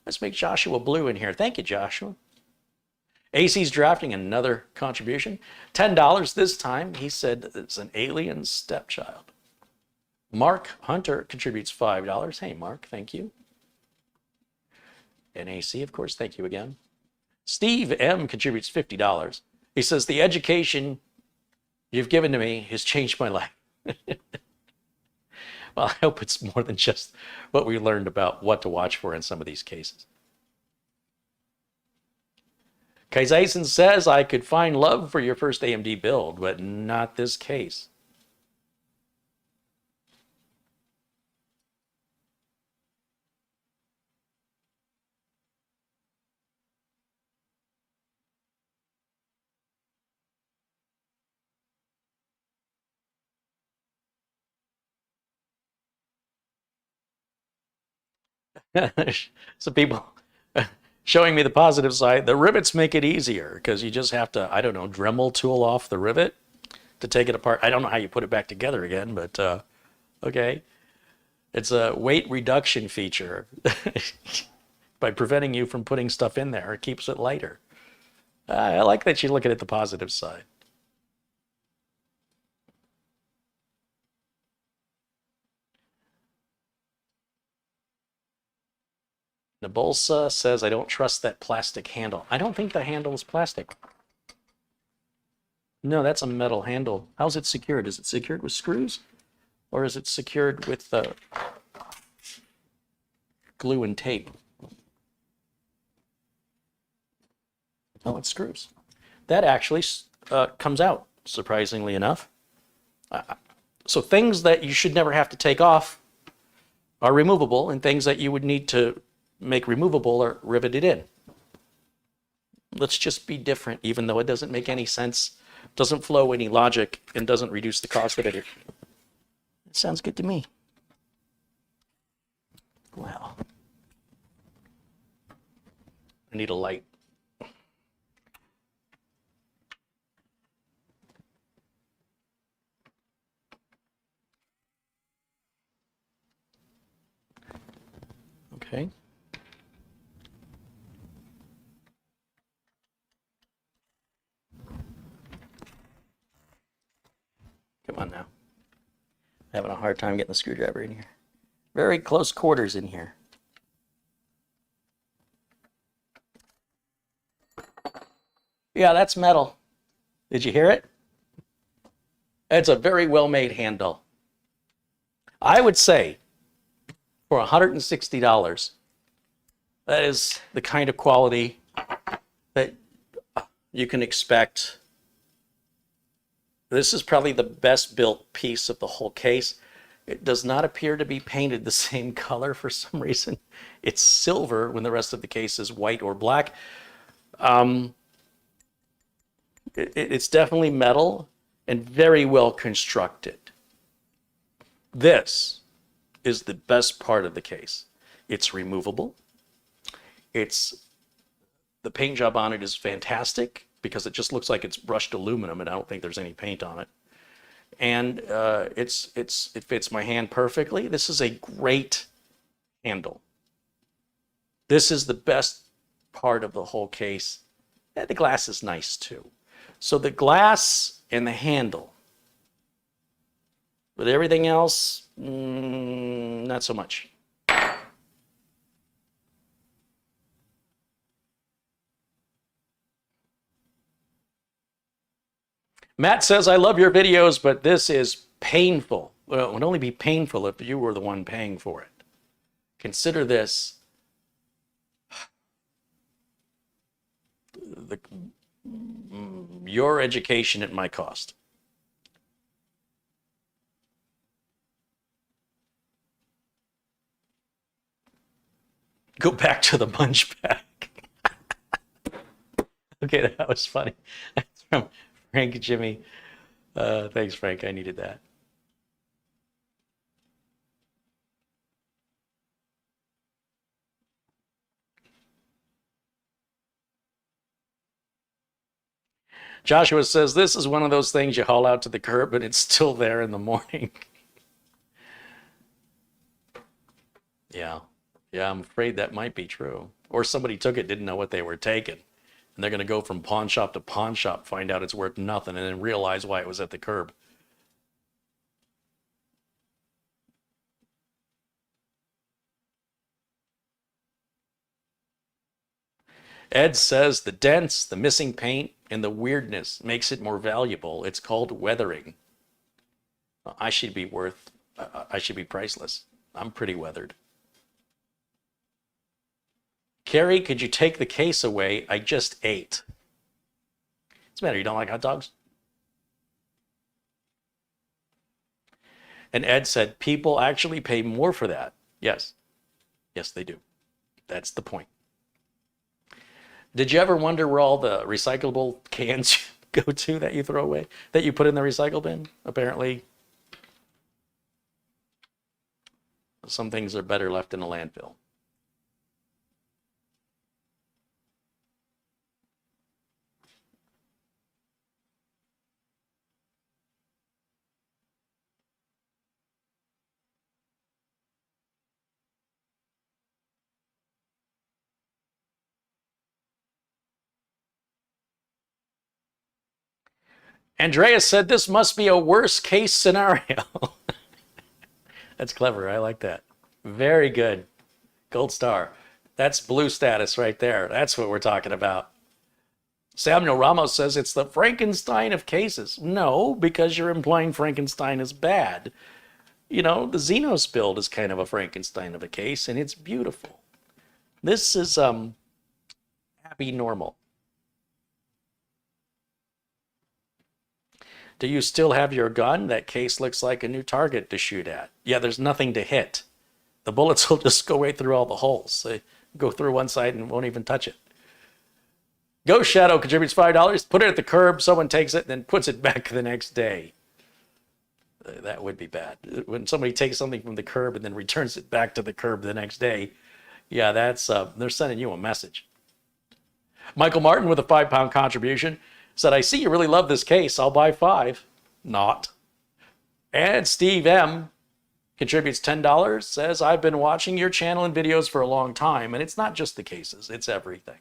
Let's make Joshua blue in here. Thank you, Joshua. AC's drafting another contribution. $10 this time. He said it's an alien stepchild. Mark Hunter contributes $5. Hey, Mark, thank you. And AC, of course, thank you again. Steve M contributes $50. He says, the education you've given to me has changed my life. Well, I hope it's more than just what we learned about what to watch for in some of these cases. Kaizaisen says, I could find love for your first AMD build, but not this case. So people showing me the positive side, the rivets make it easier because you just have to, I don't know, Dremel tool off the rivet to take it apart. I don't know how you put it back together again, but okay. It's a weight reduction feature. By preventing you from putting stuff in there, it keeps it lighter. I like that you're looking at the positive side. Nabolsa says, I don't trust that plastic handle. I don't think the handle is plastic. No, that's a metal handle. How's it secured? Is it secured with screws? Or is it secured with glue and tape? Oh, it's screws. That actually comes out, surprisingly enough. So things that you should never have to take off are removable, and things that you would need to make removable are riveted in. Let's just be different, even though it doesn't make any sense, doesn't flow any logic, and doesn't reduce the cost of it. It sounds good to me. Well, I need a light. Okay. Come on now. Having a hard time getting the screwdriver in here. Very close quarters in here. Yeah, that's metal. Did you hear it? It's a very well-made handle. I would say for $160, that is the kind of quality that you can expect. This is probably the best built piece of the whole case. It does not appear to be painted the same color for some reason. It's silver when the rest of the case is white or black. It's definitely metal and very well constructed. This is the best part of the case. It's removable. The paint job on it is fantastic because it just looks like it's brushed aluminum, and I don't think there's any paint on it. And it fits my hand perfectly. This is a great handle. This is the best part of the whole case. The glass is nice too. So the glass and the handle. But everything else, not so much. Matt says, I love your videos, but this is painful. Well, it would only be painful if you were the one paying for it. Consider this. Your education at my cost. Go back to the munch pack. Okay, that was funny. That's from Frank and Jimmy. Thanks, Frank. I needed that. Joshua says, this is one of those things you haul out to the curb, but it's still there in the morning. Yeah. Yeah, I'm afraid that might be true. Or somebody took it, didn't know what they were taking. And they're going to go from pawn shop to pawn shop, find out it's worth nothing, and then realize why it was at the curb. Ed says the dents, the missing paint, and the weirdness makes it more valuable. It's called weathering. I should be priceless. I'm pretty weathered. Carrie, could you take the case away? I just ate. What's the matter? You don't like hot dogs? And Ed said, people actually pay more for that. Yes. Yes, they do. That's the point. Did you ever wonder where all the recyclable cans go to that you throw away, that you put in the recycle bin? Apparently, some things are better left in a landfill. Andreas said this must be a worst case scenario. That's clever. I like that. Very good. Gold star. That's blue status right there. That's what we're talking about. Samuel Ramos says it's the Frankenstein of cases. No, because you're implying Frankenstein is bad. You know, the Xenos build is kind of a Frankenstein of a case, and it's beautiful. This is happy normal. Do you still have your gun? That case looks like a new target to shoot at. Yeah, there's nothing to hit. The bullets will just go right through all the holes. They go through one side and won't even touch it. Ghost Shadow contributes $5. Put it at the curb. Someone takes it and then puts it back the next day. That would be bad. When somebody takes something from the curb and then returns it back to the curb the next day, yeah, that's they're sending you a message. Michael Martin with a £5 contribution said, I see you really love this case. I'll buy 5. Not. And Steve M contributes $10, says, I've been watching your channel and videos for a long time, and it's not just the cases, it's everything.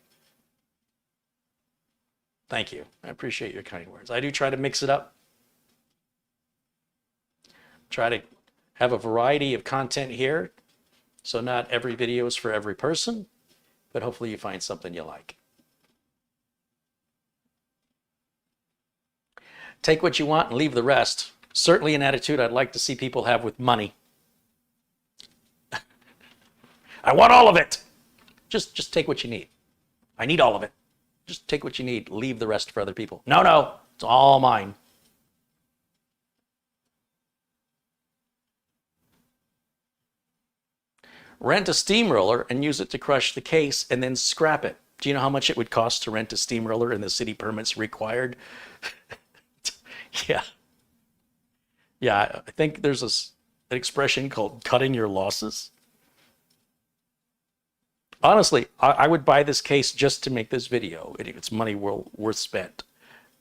Thank you. I appreciate your kind words. I do try to mix it up. Try to have a variety of content here. So not every video is for every person, but hopefully you find something you like. Take what you want and leave the rest. Certainly an attitude I'd like to see people have with money. I want all of it. Just take what you need. I need all of it. Just take what you need. Leave the rest for other people. No, it's all mine. Rent a steamroller and use it to crush the case and then scrap it. Do you know how much it would cost to rent a steamroller and the city permits required? Yeah. Yeah, I think there's an expression called cutting your losses. Honestly, I would buy this case just to make this video. It's money worth spent.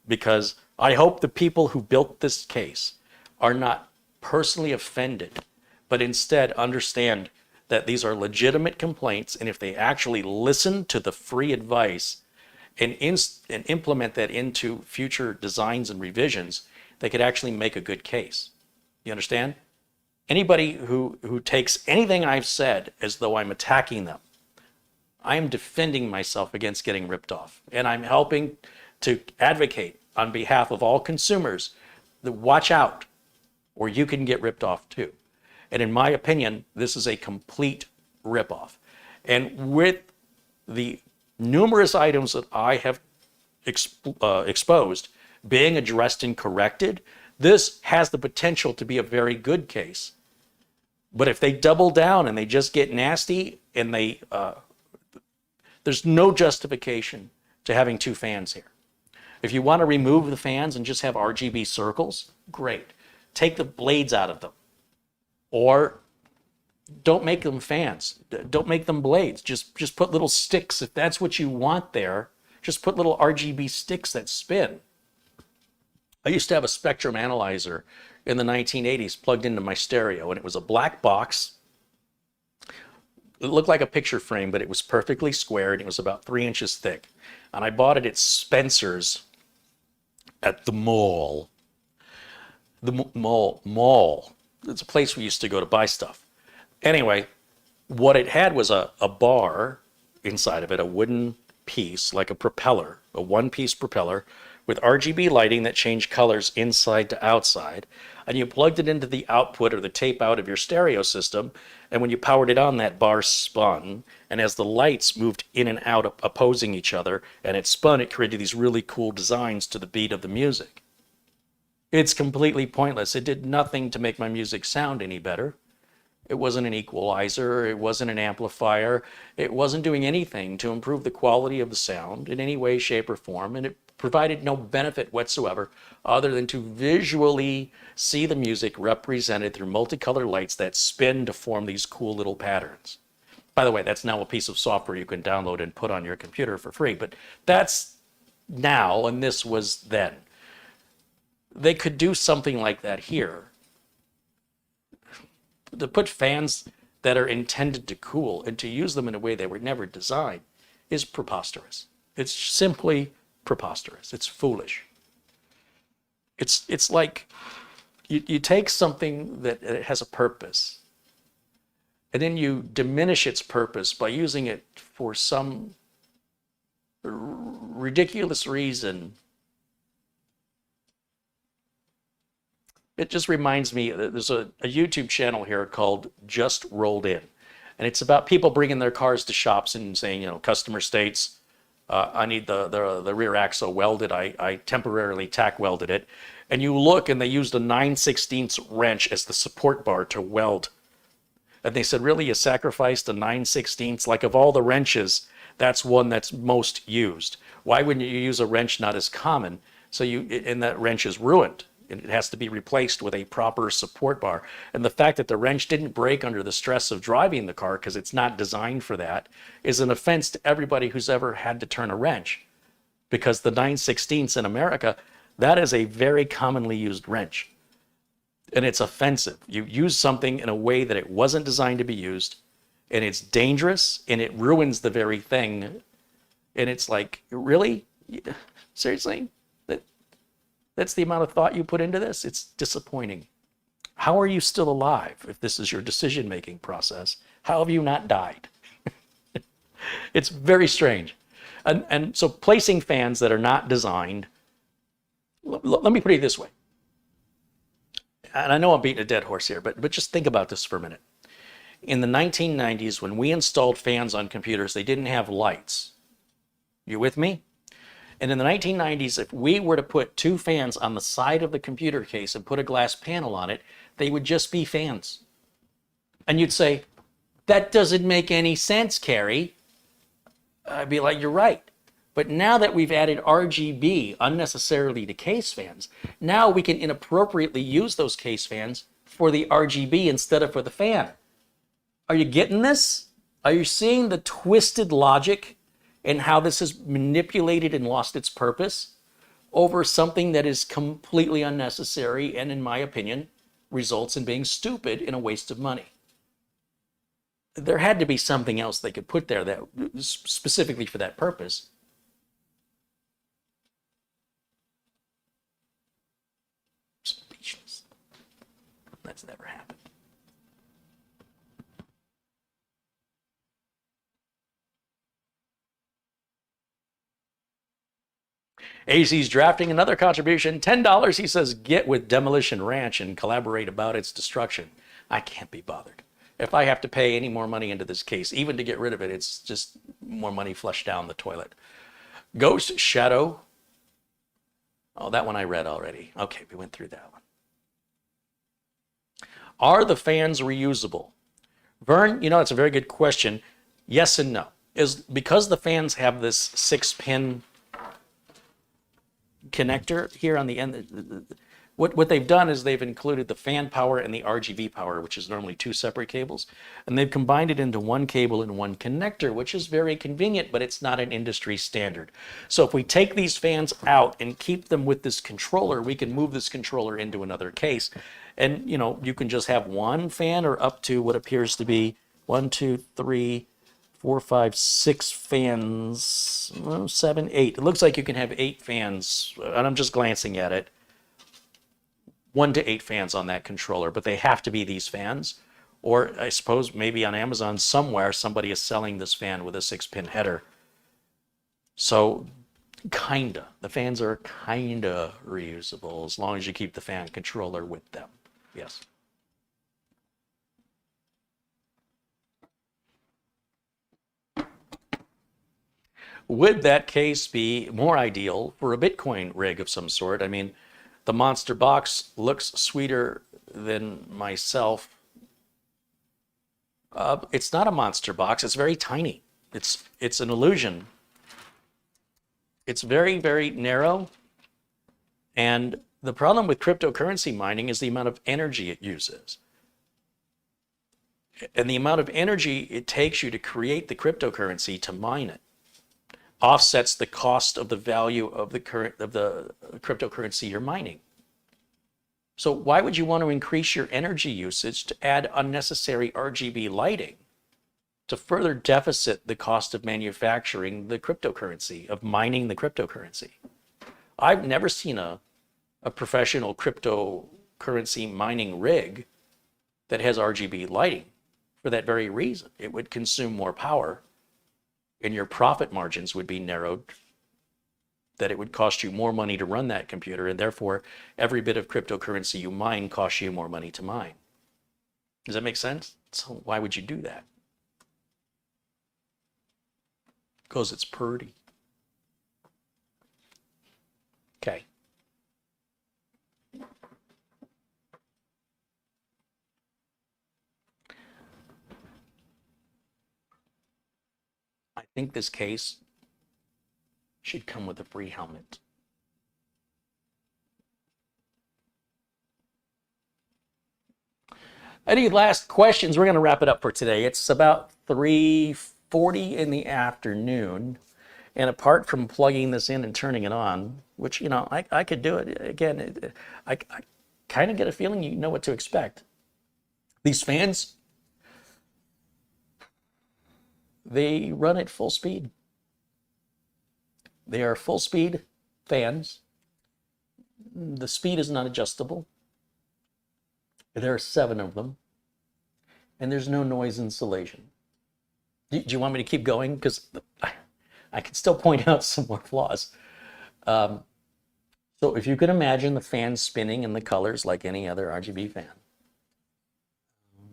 Because I hope the people who built this case are not personally offended, but instead understand that these are legitimate complaints, and if they actually listen to the free advice and implement that into future designs and revisions, they could actually make a good case. You understand? Anybody who takes anything I've said as though I'm attacking them, I am defending myself against getting ripped off. And I'm helping to advocate on behalf of all consumers that watch out, or you can get ripped off too. And in my opinion, this is a complete ripoff. And with the numerous items that I have exposed being addressed and corrected, this has the potential to be a very good case. But if they double down and they just get nasty and there's no justification to having 2 fans here. If you want to remove the fans and just have RGB circles, great. Take the blades out of them. Or don't make them fans. Don't make them blades. Just put little sticks. If that's what you want there, just put little RGB sticks that spin. I used to have a spectrum analyzer in the 1980s plugged into my stereo, and it was a black box. It looked like a picture frame, but it was perfectly square, and it was about 3 inches thick. And I bought it at Spencer's at the mall. The mall. It's a place we used to go to buy stuff. Anyway, what it had was a bar inside of it, a wooden piece, like a propeller, a one-piece propeller, with RGB lighting that changed colors inside to outside. And you plugged it into the output or the tape out of your stereo system, and when you powered it on, that bar spun, and as the lights moved in and out opposing each other, and it spun, it created these really cool designs to the beat of the music. It's completely pointless. It did nothing to make my music sound any better. It wasn't an equalizer, it wasn't an amplifier, it wasn't doing anything to improve the quality of the sound in any way, shape, or form, and it provided no benefit whatsoever other than to visually see the music represented through multicolored lights that spin to form these cool little patterns. By the way, that's now a piece of software you can download and put on your computer for free, but that's now, and this was then. They could do something like that here. To put fans that are intended to cool and to use them in a way they were never designed is preposterous. It's simply preposterous. It's foolish. It's like you take something that has a purpose, and then you diminish its purpose by using it for some ridiculous reason. It just reminds me, there's a YouTube channel here called Just Rolled In. And it's about people bringing their cars to shops and saying, customer states, I need the rear axle welded. I temporarily tack welded it. And you look, and they used a 9/16 wrench as the support bar to weld. And they said, really, you sacrificed a 9/16? Like, of all the wrenches, that's one that's most used. Why wouldn't you use a wrench not as common? And that wrench is ruined. It has to be replaced with a proper support bar. And the fact that the wrench didn't break under the stress of driving the car, because it's not designed for that, is an offense to everybody who's ever had to turn a wrench. Because the 9/16 in America, that is a very commonly used wrench. And it's offensive. You use something in a way that it wasn't designed to be used, and it's dangerous, and it ruins the very thing. And it's like, really? Seriously? That's the amount of thought you put into this? It's disappointing. How are you still alive if this is your decision-making process? How have you not died? It's very strange. And so placing fans that are not designed, let me put it this way. And I know I'm beating a dead horse here, but just think about this for a minute. In the 1990s, when we installed fans on computers, they didn't have lights. You with me? And in the 1990s, if we were to put two fans on the side of the computer case and put a glass panel on it, they would just be fans. And you'd say, that doesn't make any sense, Carrie. I'd be like, you're right. But now that we've added RGB unnecessarily to case fans, now we can inappropriately use those case fans for the RGB instead of for the fan. Are you getting this? Are you seeing the twisted logic and how this is manipulated and lost its purpose over something that is completely unnecessary and, in my opinion, results in being stupid and a waste of money? There had to be something else they could put there that specifically for that purpose. Speechless. That's never happened. AZ's drafting another contribution, $10. He says, get with Demolition Ranch and collaborate about its destruction. I can't be bothered. If I have to pay any more money into this case, even to get rid of it, it's just more money flushed down the toilet. Ghost Shadow. Oh, that one I read already. Okay, we went through that one. Are the fans reusable? Vern, it's a very good question. Yes and no. Because the fans have this 6-pin connector here on the end, what they've done is they've included the fan power and the RGB power, which is normally two separate cables, and they've combined it into one cable and one connector, which is very convenient, but it's not an industry standard. So if we take these fans out and keep them with this controller, we can move this controller into another case. And you can just have one fan or up to what appears to be 1, 2, 3, 4, 5, 6 fans, 7, 8. It looks like you can have 8 fans, and I'm just glancing at it. 1 to 8 fans on that controller, but they have to be these fans. Or I suppose maybe on Amazon somewhere, somebody is selling this fan with a 6-pin header. So kinda, the fans are kinda reusable as long as you keep the fan controller with them. Yes. Would that case be more ideal for a Bitcoin rig of some sort? I mean, the monster box looks sweeter than myself. It's not a monster box. It's very tiny. It's an illusion. It's very, very narrow. And the problem with cryptocurrency mining is the amount of energy it uses. And the amount of energy it takes you to create the cryptocurrency to mine it offsets the cost of the value of the cryptocurrency you're mining. So why would you want to increase your energy usage to add unnecessary RGB lighting to further deficit the cost of manufacturing the cryptocurrency, of mining the cryptocurrency? I've never seen a a professional cryptocurrency mining rig that has RGB lighting for that very reason. It would consume more power and your profit margins would be narrowed, that it would cost you more money to run that computer, and therefore every bit of cryptocurrency you mine costs you more money to mine. Does that make sense? So why would you do that? Because it's pretty. Okay. I think this case should come with a free helmet. Any last questions? We're going to wrap it up for today. It's about 3:40 in the afternoon. And apart from plugging this in and turning it on, which, you know, I could do it. Again, I kind of get a feeling you know what to expect. These fans, they run at full speed. They are full speed fans. The speed is not adjustable. There are 7 of them. And there's no noise insulation. Do you want me to keep going? Because I can still point out some more flaws. So if you can imagine the fan spinning in the colors like any other RGB fan.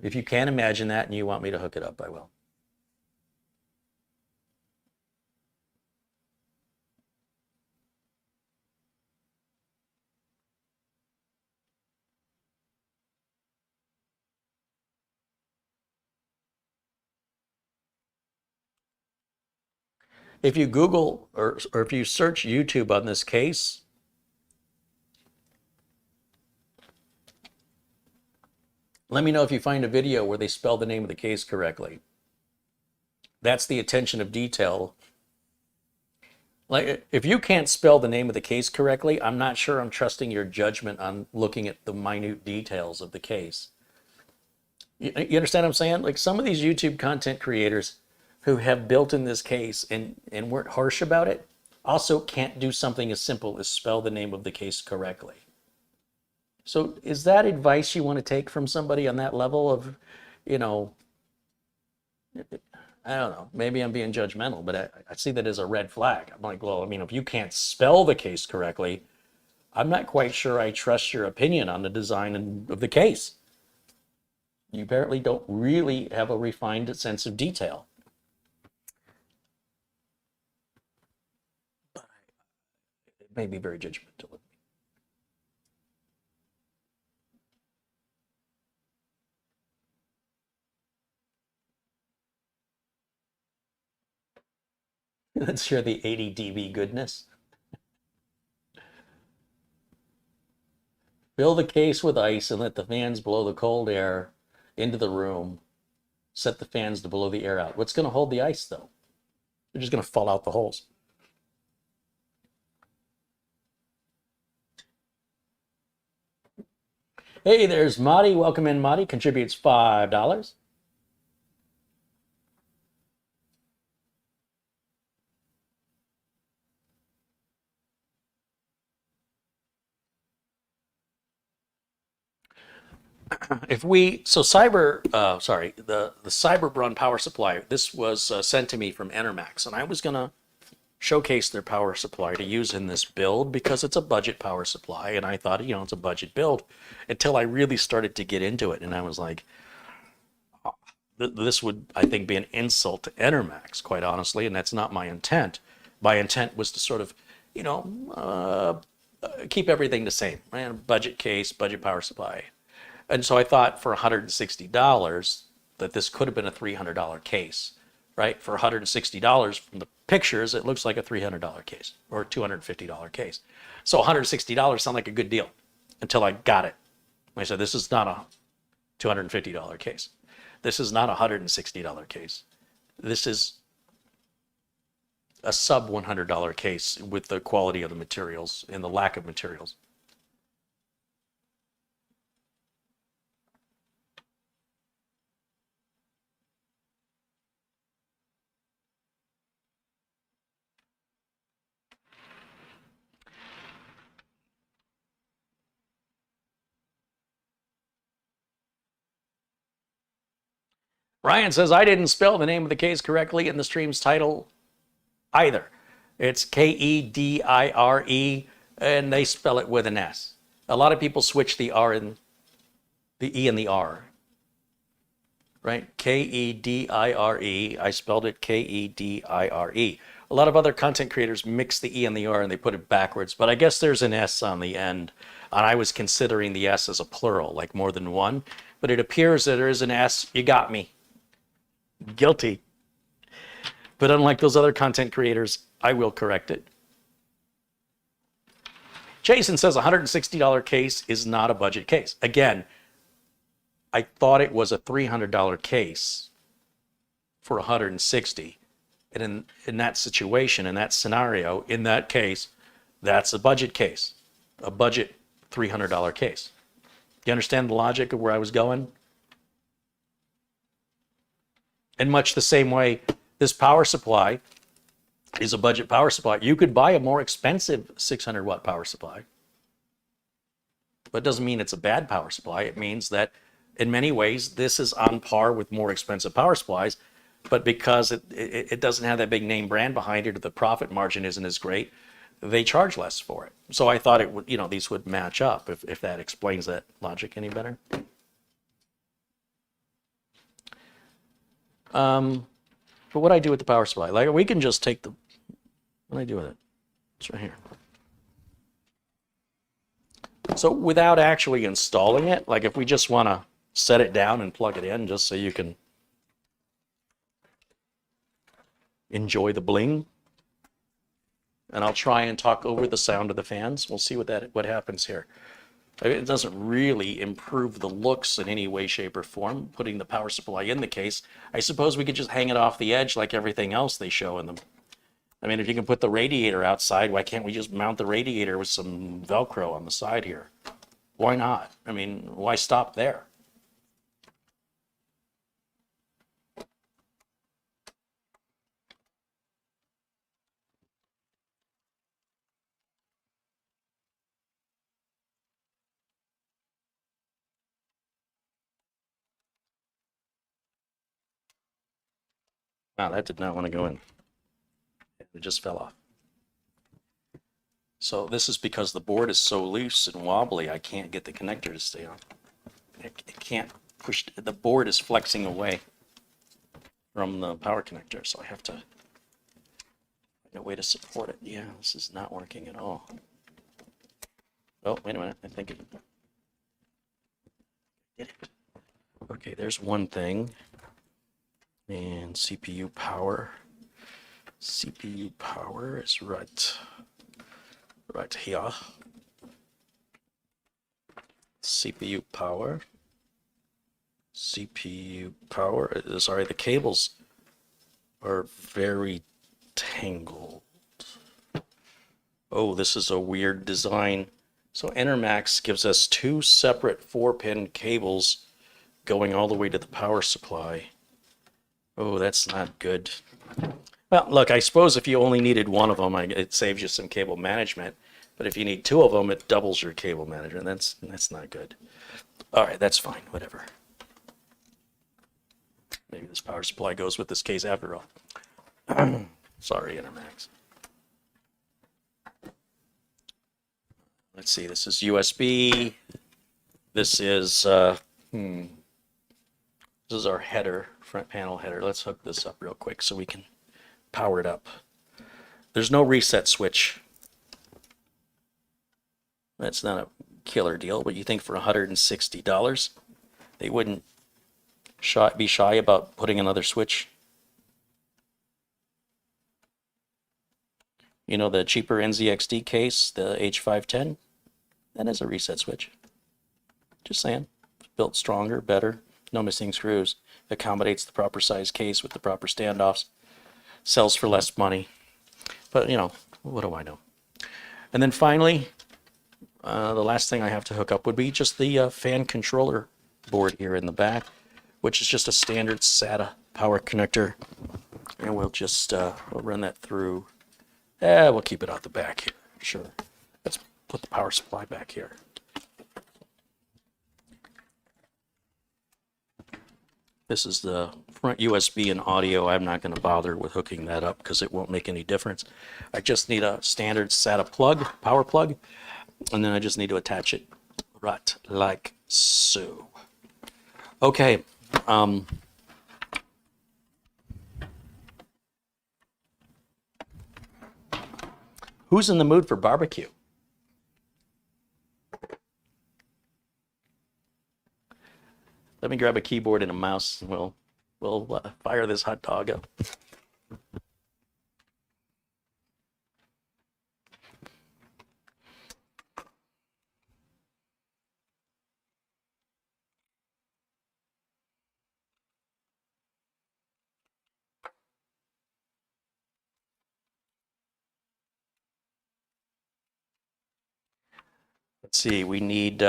If you can't imagine that and you want me to hook it up, I will. If you Google or if you search YouTube on this case, let me know if you find a video where they spell the name of the case correctly. That's the attention of detail. Like, if you can't spell the name of the case correctly, I'm not sure I'm trusting your judgment on looking at the minute details of the case. You understand what I'm saying? Like, some of these YouTube content creators who have built in this case and weren't harsh about it also can't do something as simple as spell the name of the case correctly. So is that advice you want to take from somebody on that level of, you know, I don't know, maybe I'm being judgmental, but I see that as a red flag. I'm like, well, I mean, if you can't spell the case correctly, I'm not quite sure I trust your opinion on the design of the case. You apparently don't really have a refined sense of detail. It may be very judgmental. Let's share the 80 dB goodness. Fill the case with ice and let the fans blow the cold air into the room. Set the fans to blow the air out. What's going to hold the ice, though? They're just going to fall out the holes. Hey, there's Marty. Welcome in, Marty. Contributes $5. If we, so the Cyberbrun power supply, this was sent to me from Enermax, and I was going to showcase their power supply to use in this build because it's a budget power supply, and I thought, you know, it's a budget build until I really started to get into it, and I was like, this would, I think, be an insult to Enermax, quite honestly, and that's not my intent. My intent was to sort of, you know, keep everything the same, right? Budget case, budget power supply. And so I thought for $160 that this could have been a $300 case, right? For $160 from the pictures, it looks like a $300 case or $250 case. So $160 sounded like a good deal until I got it. I said, this is not a $250 case. This is not a $160 case. This is a sub $100 case with the quality of the materials and the lack of materials. Ryan says, I didn't spell the name of the case correctly in the stream's title either. It's Kedire, and they spell it with an S. A lot of people switch the R and the E and the R. Right? Kedire. I spelled it Kedire. A lot of other content creators mix the E and the R and they put it backwards, but I guess there's an S on the end. And I was considering the S as a plural, like more than one, but it appears that there is an S. You got me. Guilty. But unlike those other content creators, I will correct it. Jason says $160 case is not a budget case. Again, I thought it was a $300 case for $160. And in that situation, in that scenario, in that case, that's a budget case, a budget $300 case. You understand the logic of where I was going? In much the same way, this power supply is a budget power supply. You could buy a more expensive 600 watt power supply, but it doesn't mean it's a bad power supply. It means that in many ways, this is on par with more expensive power supplies, but because it doesn't have that big name brand behind it, or the profit margin isn't as great, they charge less for it. So I thought it would, these would match up if that explains that logic any better. But what do I do with the power supply? Like, we can just take what do I do with it? It's right here. So without actually installing it, like if we just want to set it down and plug it in just so you can enjoy the bling, and I'll try and talk over the sound of the fans. We'll see what happens here. It doesn't really improve the looks in any way, shape, or form, putting the power supply in the case. I suppose we could just hang it off the edge like everything else they show in them. I mean, if you can put the radiator outside, why can't we just mount the radiator with some Velcro on the side here? Why not? I mean, why stop there? Wow, that did not want to go in. It just fell off. So this is because the board is so loose and wobbly, I can't get the connector to stay on. It can't push, the board is flexing away from the power connector, so I have to find a way to support it. Yeah, this is not working at all. Oh, wait a minute, I think it did it. Okay, there's one thing. And CPU power. CPU power is right here. CPU power. Sorry, the cables are very tangled. Oh, this is a weird design. So Enermax gives us two separate 4-pin cables going all the way to the power supply. Oh, that's not good. Well, look, I suppose if you only needed one of them, it saves you some cable management. But if you need two of them, it doubles your cable management. That's not good. All right, that's fine, whatever. Maybe this power supply goes with this case after all. Sorry, Enermax. Let's see, this is USB. This is this is our header, front panel header. Let's hook this up real quick so we can power it up. There's no reset switch. That's not a killer deal, but you think for $160, they wouldn't be shy about putting another switch? You know, the cheaper NZXT case, the H510, that is a reset switch. Just saying. Built stronger, better, no missing screws. Accommodates the proper size case with the proper standoffs. Sells for less money. But, what do I know? And then finally, the last thing I have to hook up would be just the fan controller board here in the back, which is just a standard SATA power connector. And we'll just we'll run that through. We'll keep it out the back here. Sure. Let's put the power supply back here. This is the front USB and audio. I'm not going to bother with hooking that up because it won't make any difference. I just need a standard SATA plug, power plug, and then I just need to attach it right like so. Okay. Who's in the mood for barbecue? Let me grab a keyboard and a mouse, and we'll fire this hot dog up. Let's see, we need,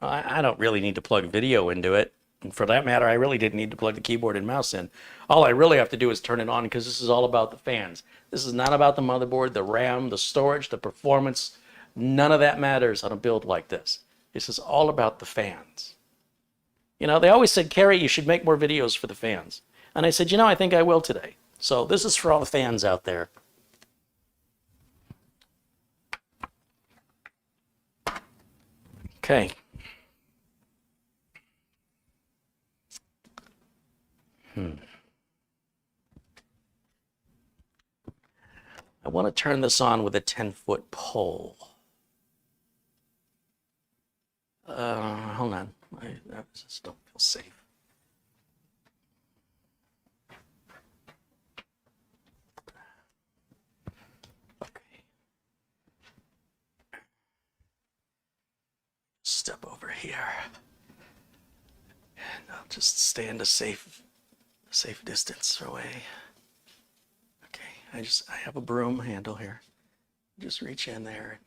I don't really need to plug video into it. And for that matter, I really didn't need to plug the keyboard and mouse in. All I really have to do is turn it on because this is all about the fans. This is not about the motherboard, the RAM, the storage, the performance. None of that matters on a build like this. This is all about the fans. You know, they always said, Kerry, you should make more videos for the fans. And I said, you know, I think I will today. So this is for all the fans out there. Okay. I want to turn this on with a 10-foot pole. Hold on. I just don't feel safe. Okay. Step over here. And I'll just stand a safe distance away. Okay, I have a broom handle here. Just reach in there.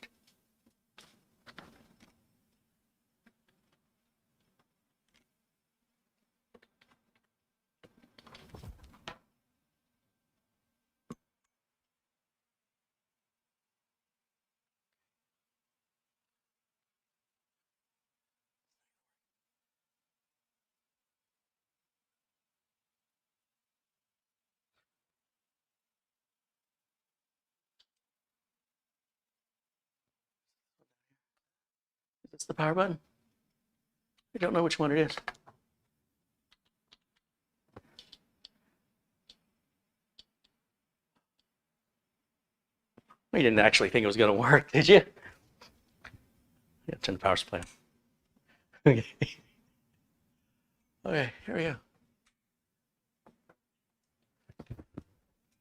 Is this the power button? I don't know which one it is. You didn't actually think it was going to work, did you? Yeah, turn the power supply on. Okay. Okay, here we go.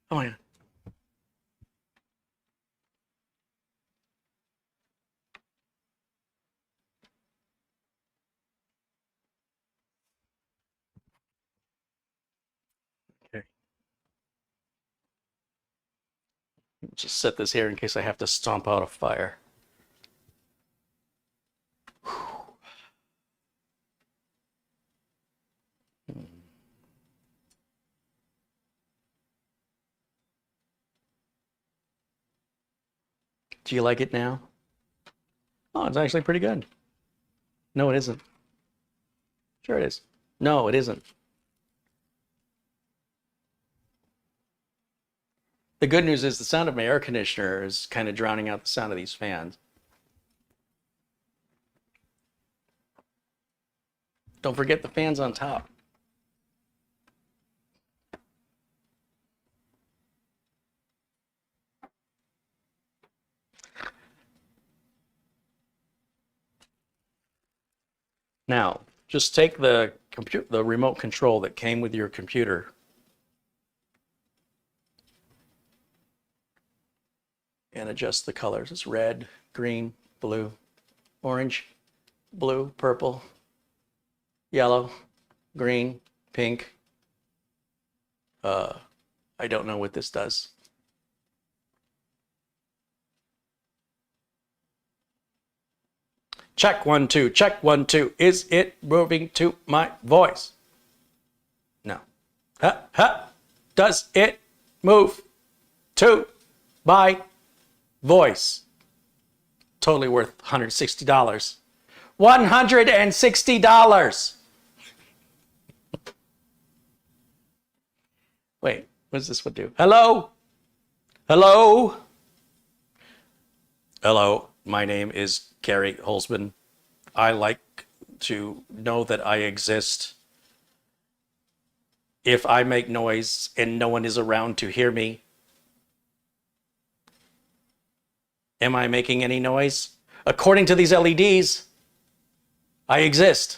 Oh my God. Okay. Just set this here in case I have to stomp out a fire. Do you like it now? Oh, it's actually pretty good. No, it isn't. Sure it is. No, it isn't. The good news is the sound of my air conditioner is kind of drowning out the sound of these fans. Don't forget the fans on top. Now, just take the remote control that came with your computer and adjust the colors. It's red, green, blue, orange, blue, purple, yellow, green, pink. I don't know what this does. Check 1 2, check 1 2. Is it moving to my voice? No. Does it move to my voice? Totally worth $160. $160. Wait, what does this one do? Hello? Hello? Hello, my name is Gary Holzman. I like to know that I exist. If I make noise and no one is around to hear me, am I making any noise? According to these LEDs, I exist.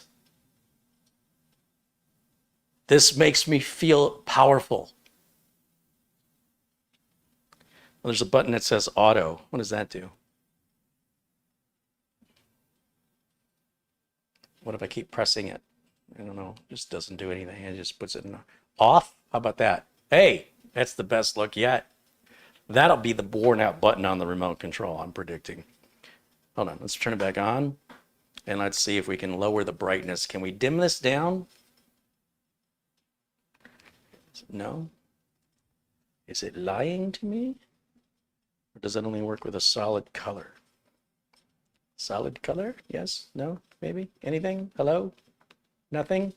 This makes me feel powerful. Well, there's a button that says auto. What does that do? What if I keep pressing it? I don't know. It just doesn't do anything. It just puts it in off. How about that? Hey, that's the best look yet. That'll be the worn out button on the remote control, I'm predicting. Hold on, let's turn it back on. And let's see if we can lower the brightness. Can we dim this down? No? Is it lying to me? Or does it only work with a solid color? Solid color? Yes? No? Maybe? Anything? Hello? Nothing?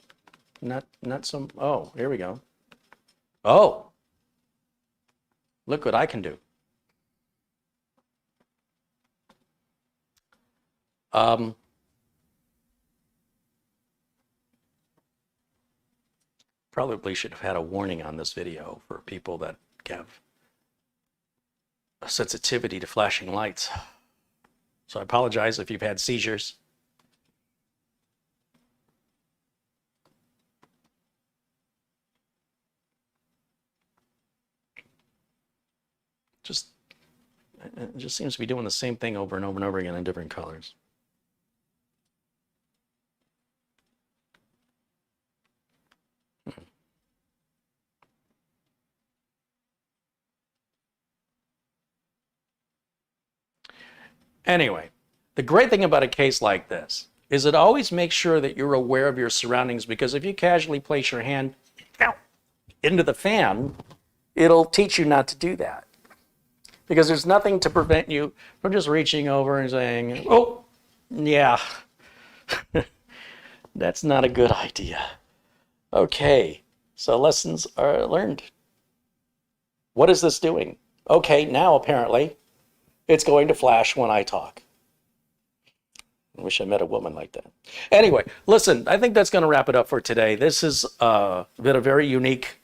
Not some... Oh, here we go. Oh! Look what I can do. Probably should have had a warning on this video for people that have a sensitivity to flashing lights. So I apologize if you've had seizures. It just seems to be doing the same thing over and over and over again in different colors. Anyway, the great thing about a case like this is it always makes sure that you're aware of your surroundings, because if you casually place your hand into the fan, it'll teach you not to do that. Because there's nothing to prevent you from just reaching over and saying, oh, yeah, that's not a good idea. Okay, so lessons are learned. What is this doing? Okay, now apparently it's going to flash when I talk. I wish I met a woman like that. Anyway, listen, I think that's going to wrap it up for today. This has been a very unique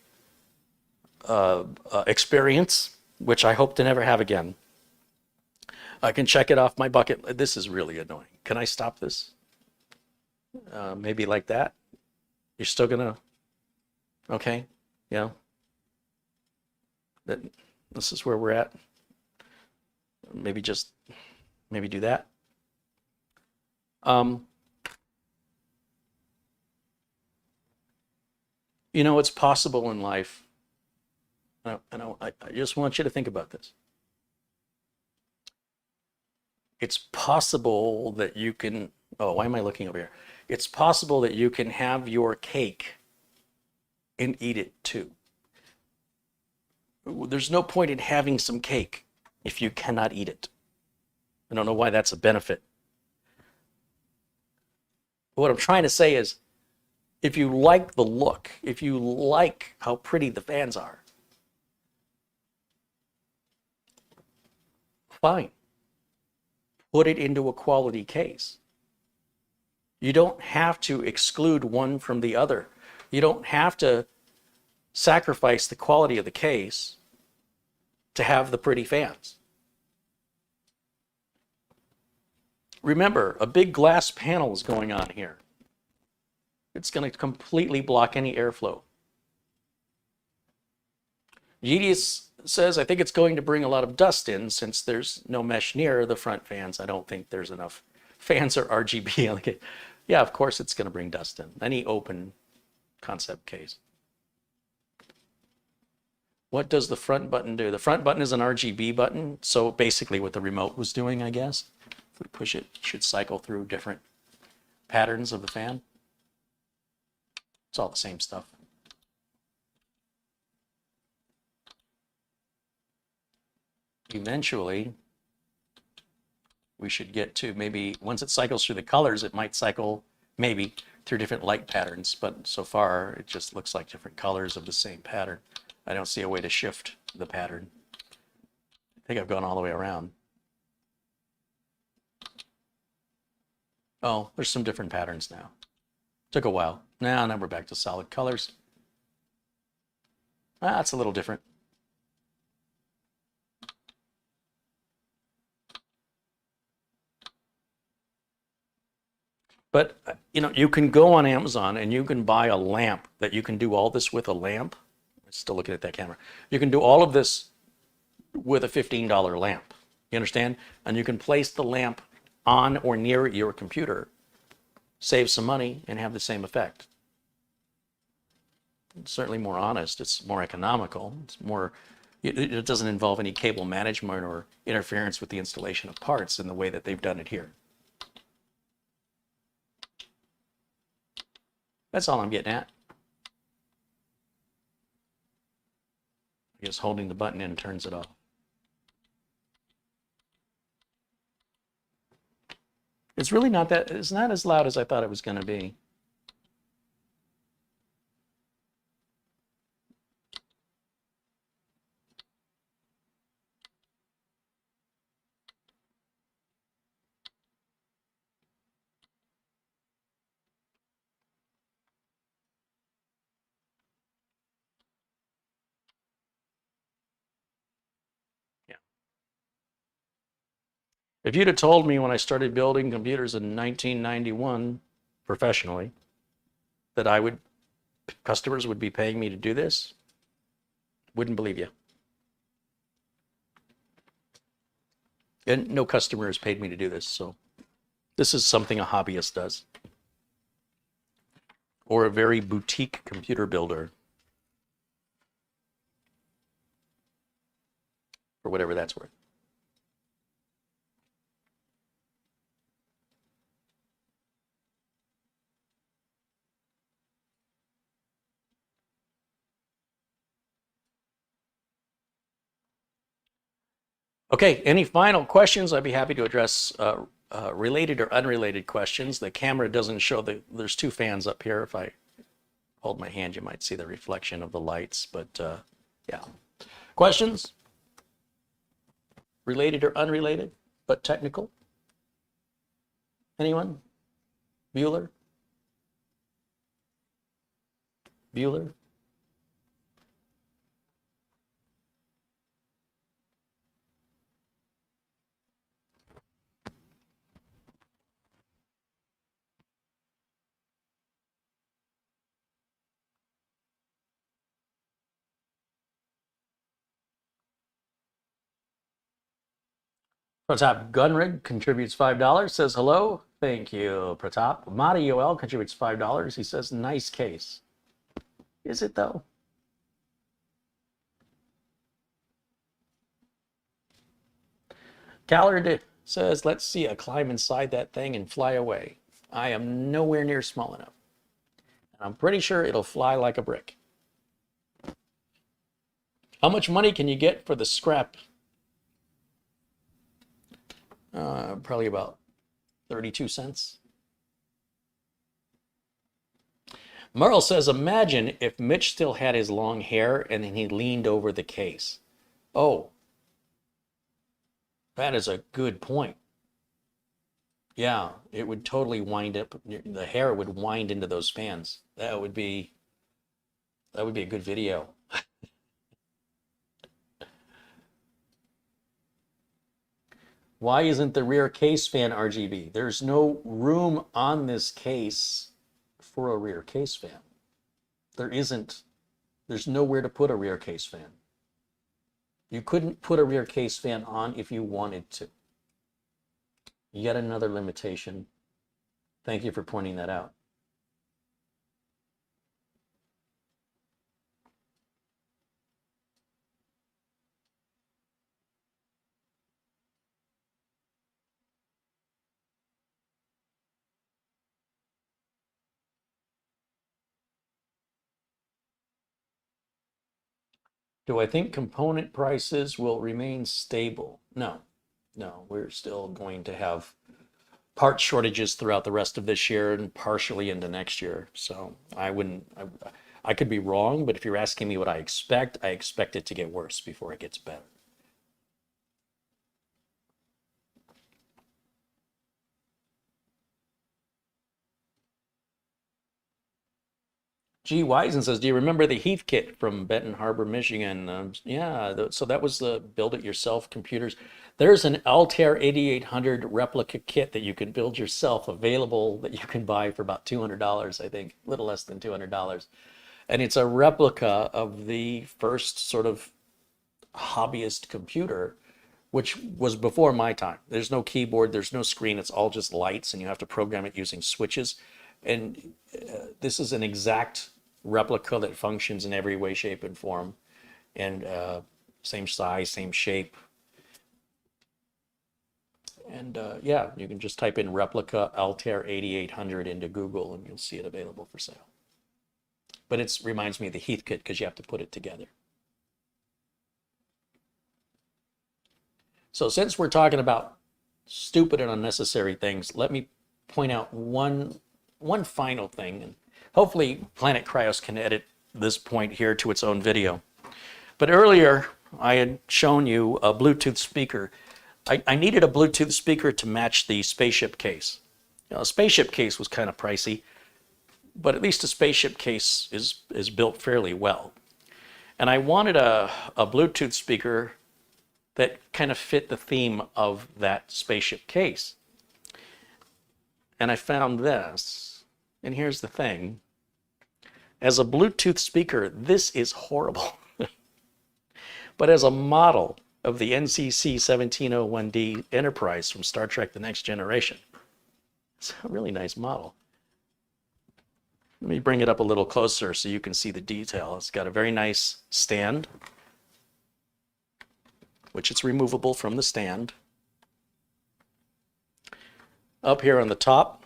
experience, which I hope to never have again. I can check it off my bucket. This is really annoying. Can I stop this? Maybe like that? You're still gonna, okay, yeah. This is where we're at. Maybe do that. You know, it's possible in life. I just want you to think about this. It's possible that you can, oh, why am I looking over here? It's possible that you can have your cake and eat it too. There's no point in having some cake if you cannot eat it. I don't know why that's a benefit. What I'm trying to say is, if you like the look, if you like how pretty the fans are, fine. Put it into a quality case. You don't have to exclude one from the other. You don't have to sacrifice the quality of the case to have the pretty fans. Remember, a big glass panel is going on here. It's going to completely block any airflow. Kediers says, I think it's going to bring a lot of dust in since there's no mesh near the front fans. I don't think there's enough fans or RGB. Yeah, of course it's going to bring dust in. Any open concept case. What does the front button do? The front button is an RGB button. So basically what the remote was doing, I guess. If we push it, it should cycle through different patterns of the fan. It's all the same stuff. Eventually, we should get to maybe once it cycles through the colors, it might cycle maybe through different light patterns. But so far, it just looks like different colors of the same pattern. I don't see a way to shift the pattern. I think I've gone all the way around. Oh, there's some different patterns now. Took a while. Now we're back to solid colors. It's a little different. But, you can go on Amazon and you can buy a lamp that you can do all this with a lamp. I'm still looking at that camera. You can do all of this with a $15 lamp. You understand? And you can place the lamp on or near your computer, save some money, and have the same effect. It's certainly more honest. It's more economical. It's more. It doesn't involve any cable management or interference with the installation of parts in the way that they've done it here. That's all I'm getting at. I guess holding the button in turns it off. It's really not that, it's not as loud as I thought it was going to be. If you'd have told me when I started building computers in 1991 professionally that customers would be paying me to do this, wouldn't believe you. And no customer has paid me to do this, so this is something a hobbyist does. Or a very boutique computer builder. For whatever that's worth. Okay, any final questions? I'd be happy to address related or unrelated questions. The camera doesn't show there's two fans up here. If I hold my hand, you might see the reflection of the lights, but yeah. Questions? Related or unrelated, but technical? Anyone? Bueller? Bueller? Pratap Gunrig contributes $5, says hello. Thank you, Pratap. Madi Yoel contributes $5. He says, nice case. Is it though? Callard says, let's see a climb inside that thing and fly away. I am nowhere near small enough. I'm pretty sure it'll fly like a brick. How much money can you get for the scrap? Probably about 32 cents. Merle says, imagine if Mitch still had his long hair and then he leaned over the case. Oh, that is a good point. Yeah, it would totally wind up, the hair would wind into those fans. That would be a good video. Why isn't the rear case fan RGB? There's no room on this case for a rear case fan. There's nowhere to put a rear case fan. You couldn't put a rear case fan on if you wanted to. Yet another limitation. Thank you for pointing that out. Do I think component prices will remain stable? No, we're still going to have part shortages throughout the rest of this year and partially into next year. So I I could be wrong, but if you're asking me what I expect it to get worse before it gets better. G. Wisen says, do you remember the Heath kit from Benton Harbor, Michigan? Yeah, so that was the build-it-yourself computers. There's an Altair 8800 replica kit that you can build yourself available that you can buy for about $200, I think, a little less than $200. And it's a replica of the first sort of hobbyist computer, which was before my time. There's no keyboard, there's no screen, it's all just lights, and you have to program it using switches. And this is an exact replica that functions in every way, shape, and form. And same size, same shape. And yeah, you can just type in replica Altair 8800 into Google and you'll see it available for sale. But it reminds me of the Heath kit because you have to put it together. So since we're talking about stupid and unnecessary things, let me point out one final thing, and hopefully Planet Cryos can edit this point here to its own video. But earlier I had shown you a Bluetooth speaker. I needed a Bluetooth speaker to match the spaceship case. You know, a spaceship case was kind of pricey, but at least a spaceship case is built fairly well. And I wanted a Bluetooth speaker that kind of fit the theme of that spaceship case. And I found this. And here's the thing. As a Bluetooth speaker, this is horrible. But as a model of the NCC 1701D Enterprise from Star Trek The Next Generation, it's a really nice model. Let me bring it up a little closer so you can see the detail. It's got a very nice stand, which it's removable from the stand. Up here on the top,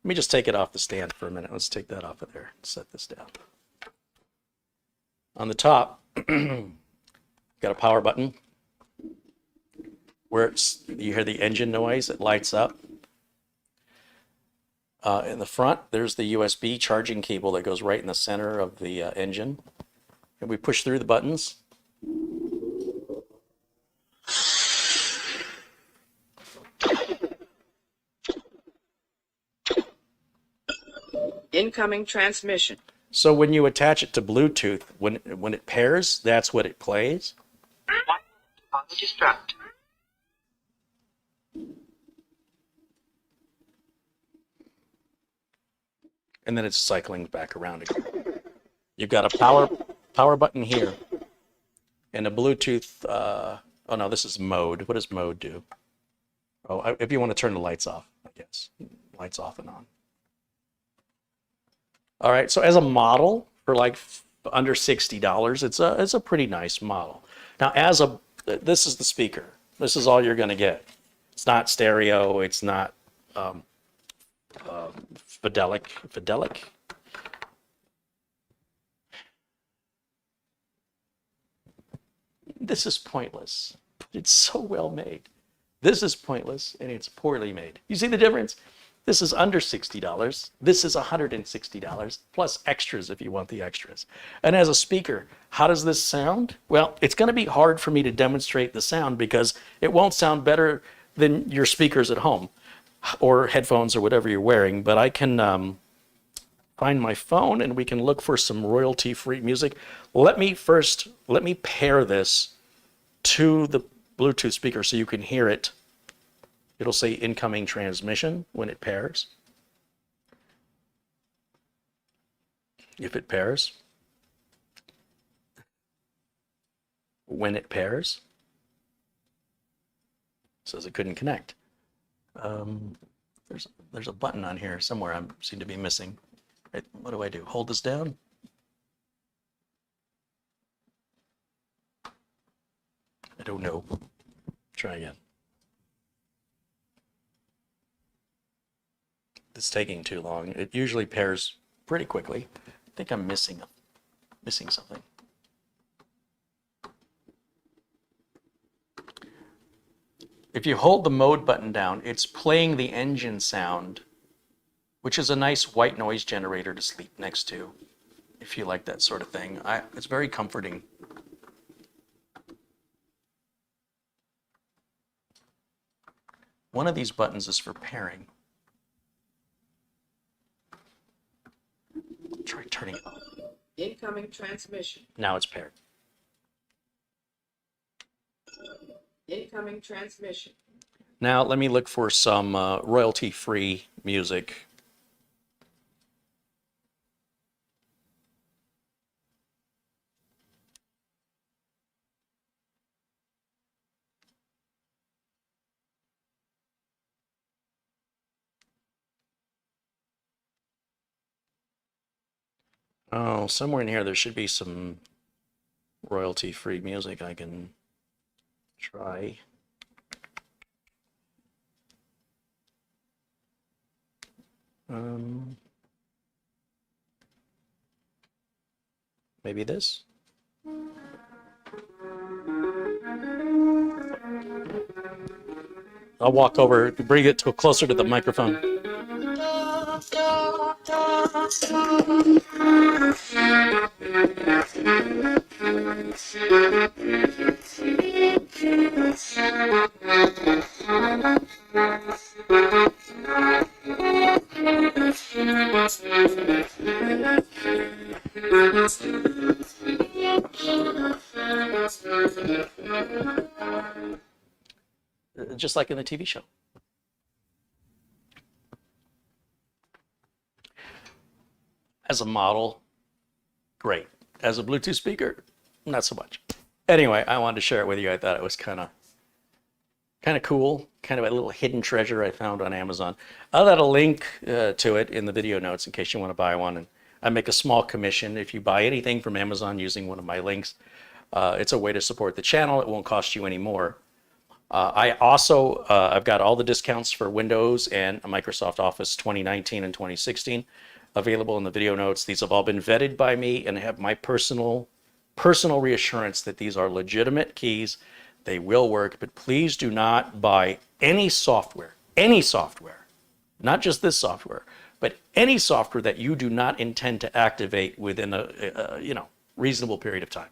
let me just take it off the stand for a minute. Let's take that off of there. Set this down. On the top, got a power button where you hear the engine noise. It lights up. In the front, there's the USB charging cable that goes right in the center of the engine. And we push through the buttons.
Incoming transmission.
So when you attach it to Bluetooth, when it pairs, that's what it plays.
On the destruct.
And then it's cycling back around again. You've got a power button here and a Bluetooth. Oh no, this is mode. What does mode do? Oh, if you want to turn the lights off, I guess. Lights off and on. All right, so as a model for like under $60, it's a pretty nice model. Now, this is the speaker. This is all you're going to get. It's not stereo. It's not Fidelic. This is pointless. It's so well made. This is pointless and it's poorly made. You see the difference? This is under $60. This is $160 plus extras if you want the extras. And as a speaker, how does this sound? Well, it's going to be hard for me to demonstrate the sound because it won't sound better than your speakers at home or headphones or whatever you're wearing. But I can find my phone and we can look for some royalty-free music. Let me pair this to the Bluetooth speaker so you can hear it. It'll say incoming transmission when it pairs. If it pairs. When it pairs. It says it couldn't connect. There's a button on here somewhere I seem to be missing. What do I do? Hold this down? I don't know. Try again. It's taking too long. It usually pairs pretty quickly. I think I'm missing something. If you hold the mode button down, it's playing the engine sound, which is a nice white noise generator to sleep next to. if you like that sort of thing. It's very comforting. One of these buttons is for pairing. Try turning it on.
Incoming transmission.
Now it's paired.
Incoming transmission.
Now let me look for some royalty-free music. Oh, somewhere in here there should be some royalty-free music I can try. Maybe this? I'll walk over, bring it to closer to the microphone. Just like in the TV show. As a model, great. As a Bluetooth speaker, not so much. Anyway, I wanted to share it with you. I thought it was kind of cool, kind of a little hidden treasure I found on Amazon. I'll add a link to it in the video notes in case you want to buy one. And I make a small commission if you buy anything from Amazon using one of my links. It's a way to support the channel. It won't cost you any more. I also, I've got all the discounts for Windows and Microsoft Office 2019 and 2016 available in the video notes. These have all been vetted by me and have my personal reassurance that these are legitimate keys. They will work, but please do not buy any software, not just this software, but any software that you do not intend to activate within a reasonable period of time.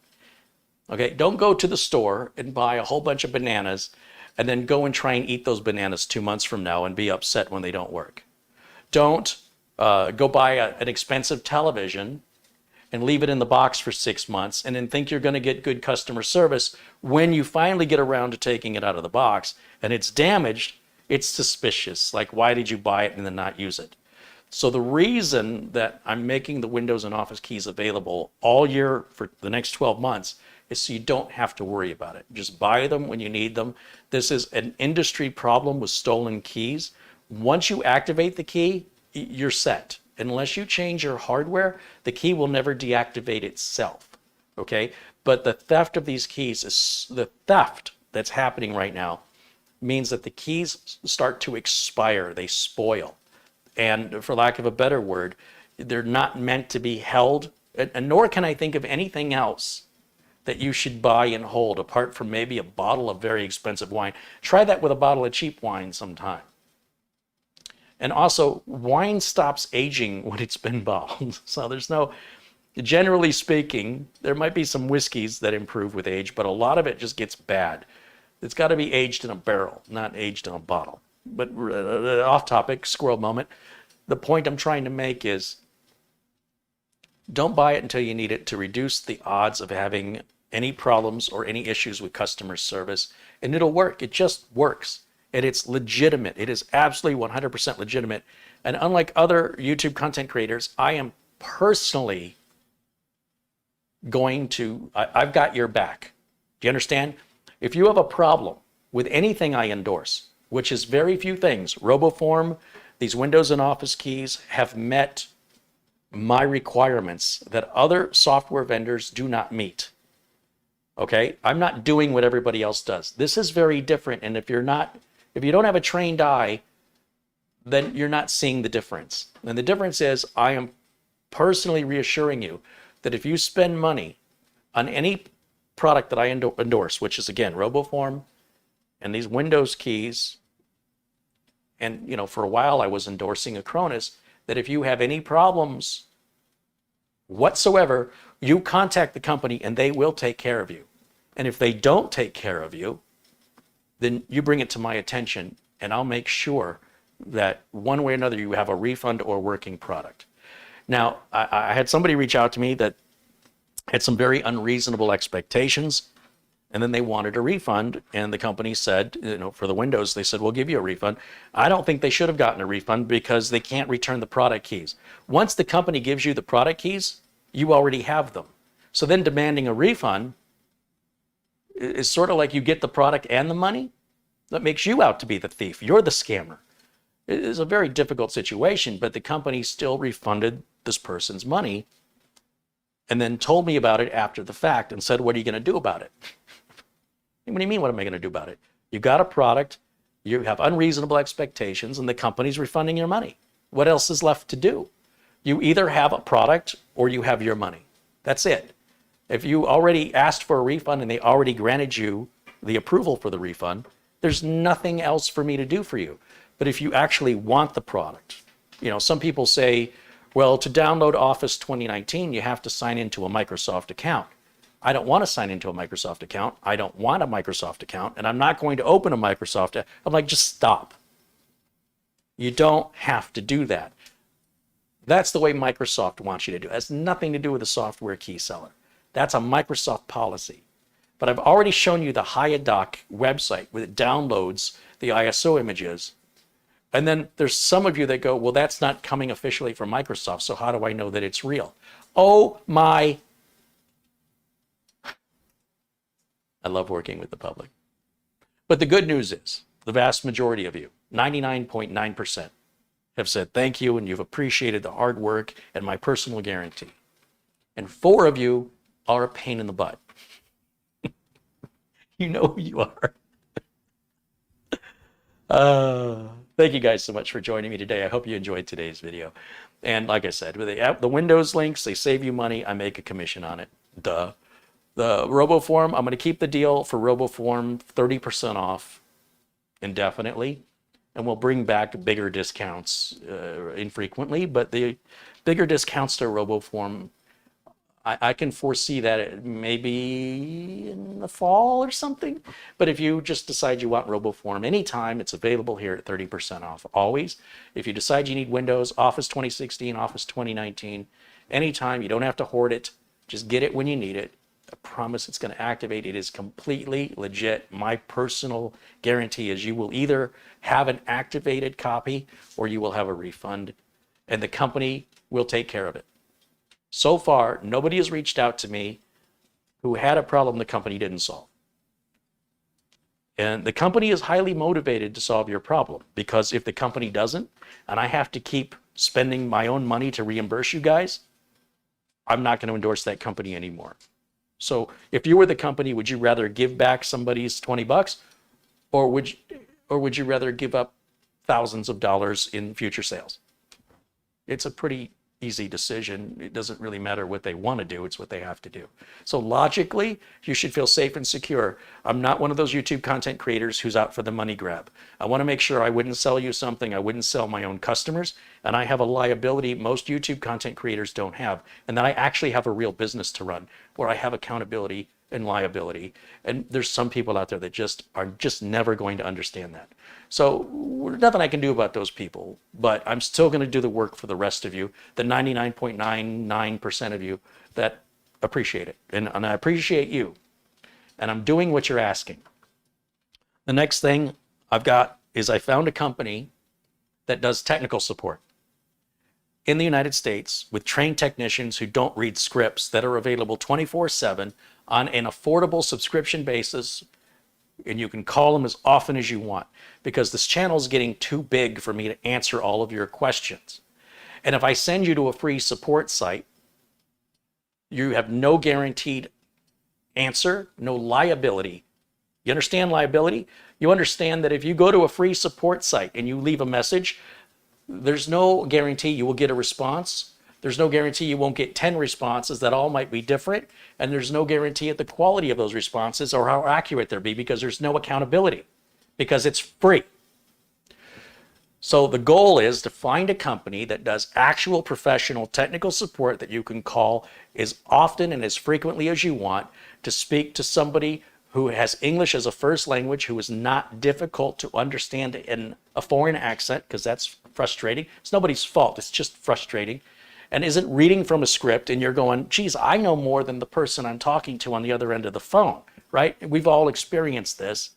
Okay, don't go to the store and buy a whole bunch of bananas and then go and try and eat those bananas 2 months from now and be upset when they don't work. Don't go buy an expensive television and leave it in the box for 6 months and then think you're going to get good customer service when you finally get around to taking it out of the box and it's damaged. It's suspicious. Like, why did you buy it and then not use it? So the reason that I'm making the Windows and Office keys available all year for the next 12 months is so you don't have to worry about it. Just buy them when you need them. This is an industry problem with stolen keys. Once you activate the key, you're set. Unless you change your hardware, the key will never deactivate itself, okay? But the theft of these keys, the theft that's happening right now means that the keys start to expire, they spoil. And for lack of a better word, they're not meant to be held, and nor can I think of anything else that you should buy and hold apart from maybe a bottle of very expensive wine. Try that with a bottle of cheap wine sometime. And also, wine stops aging when it's been bottled. So there's no, generally speaking, there might be some whiskeys that improve with age, but a lot of it just gets bad. It's got to be aged in a barrel, not aged in a bottle. But off topic, squirrel moment. The point I'm trying to make is don't buy it until you need it to reduce the odds of having any problems or any issues with customer service. And it'll work. It just works. And it's legitimate. It is absolutely 100% legitimate. And unlike other YouTube content creators, I am personally going to, I've got your back. Do you understand? If you have a problem with anything I endorse, which is very few things, RoboForm, these Windows and Office keys have met my requirements that other software vendors do not meet. Okay? I'm not doing what everybody else does. This is very different. And if you don't have a trained eye, then you're not seeing the difference. And the difference is I am personally reassuring you that if you spend money on any product that I endorse, which is again, RoboForm and these Windows keys, and for a while I was endorsing Acronis, that if you have any problems whatsoever, you contact the company and they will take care of you. And if they don't take care of you, then you bring it to my attention and I'll make sure that one way or another you have a refund or working product. Now, I had somebody reach out to me that had some very unreasonable expectations, and then they wanted a refund, and the company said, for the Windows, they said, we'll give you a refund. I don't think they should have gotten a refund because they can't return the product keys. Once the company gives you the product keys, you already have them. So then demanding a refund is sort of like you get the product and the money. That makes you out to be the thief. You're the scammer. It is a very difficult situation, but the company still refunded this person's money and then told me about it after the fact and said, what are you going to do about it? What do you mean, what am I going to do about it? You got a product, you have unreasonable expectations, and the company's refunding your money. What else is left to do? You either have a product or you have your money. That's it. If you already asked for a refund and they already granted you the approval for the refund, there's nothing else for me to do for you. But if you actually want the product, some people say, well, to download Office 2019, you have to sign into a Microsoft account. I don't want to sign into a Microsoft account. I don't want a Microsoft account, and I'm not going to open a Microsoft. I'm like, just stop. You don't have to do that. That's the way Microsoft wants you to do it. It has nothing to do with a software key seller. That's a Microsoft policy. But I've already shown you the hotdog website where it downloads the ISO images. And then there's some of you that go, well, that's not coming officially from Microsoft, so how do I know that it's real? Oh my. I love working with the public. But the good news is, the vast majority of you, 99.9%, have said thank you and you've appreciated the hard work and my personal guarantee. And 4 of you are a pain in the butt. You know who you are. Thank you guys so much for joining me today. I hope you enjoyed today's video. And like I said, with the Windows links, they save you money. I make a commission on it. Duh. The RoboForm, I'm going to keep the deal for RoboForm 30% off indefinitely. And we'll bring back bigger discounts infrequently. But the bigger discounts to RoboForm, I can foresee that maybe in the fall or something. But if you just decide you want RoboForm anytime, it's available here at 30% off always. If you decide you need Windows, Office 2016, Office 2019, anytime, you don't have to hoard it. Just get it when you need it. I promise it's going to activate. It is completely legit. My personal guarantee is you will either have an activated copy or you will have a refund, and the company will take care of it. So far, nobody has reached out to me who had a problem the company didn't solve. And the company is highly motivated to solve your problem, because if the company doesn't, and I have to keep spending my own money to reimburse you guys, I'm not going to endorse that company anymore. So if you were the company, would you rather give back somebody's $20, or would you rather give up thousands of dollars in future sales? It's a pretty easy decision. It doesn't really matter what they want to do, it's what they have to do. So logically, you should feel safe and secure. I'm not one of those YouTube content creators who's out for the money grab. I want to make sure I wouldn't sell you something, I wouldn't sell my own customers, and I have a liability most YouTube content creators don't have, and that I actually have a real business to run, where I have accountability and liability. And there's some people out there that are just never going to understand that. So there's nothing I can do about those people, but I'm still going to do the work for the rest of you, the 99.99% of you that appreciate it. And I appreciate you. And I'm doing what you're asking. The next thing I've got is I found a company that does technical support in the United States with trained technicians who don't read scripts, that are available 24/7 on an affordable subscription basis. And you can call them as often as you want, because this channel is getting too big for me to answer all of your questions. And if I send you to a free support site, you have no guaranteed answer, no liability. You understand liability? You understand that if you go to a free support site and you leave a message, there's no guarantee you will get a response. There's no guarantee you won't get 10 responses that all might be different. And there's no guarantee at the quality of those responses or how accurate they'll be, because there's no accountability, because it's free. So the goal is to find a company that does actual professional technical support that you can call as often and as frequently as you want to speak to somebody who has English as a first language, who is not difficult to understand in a foreign accent, because that's frustrating. It's nobody's fault. It's just frustrating. And isn't reading from a script and you're going, geez, I know more than the person I'm talking to on the other end of the phone, right? We've all experienced this.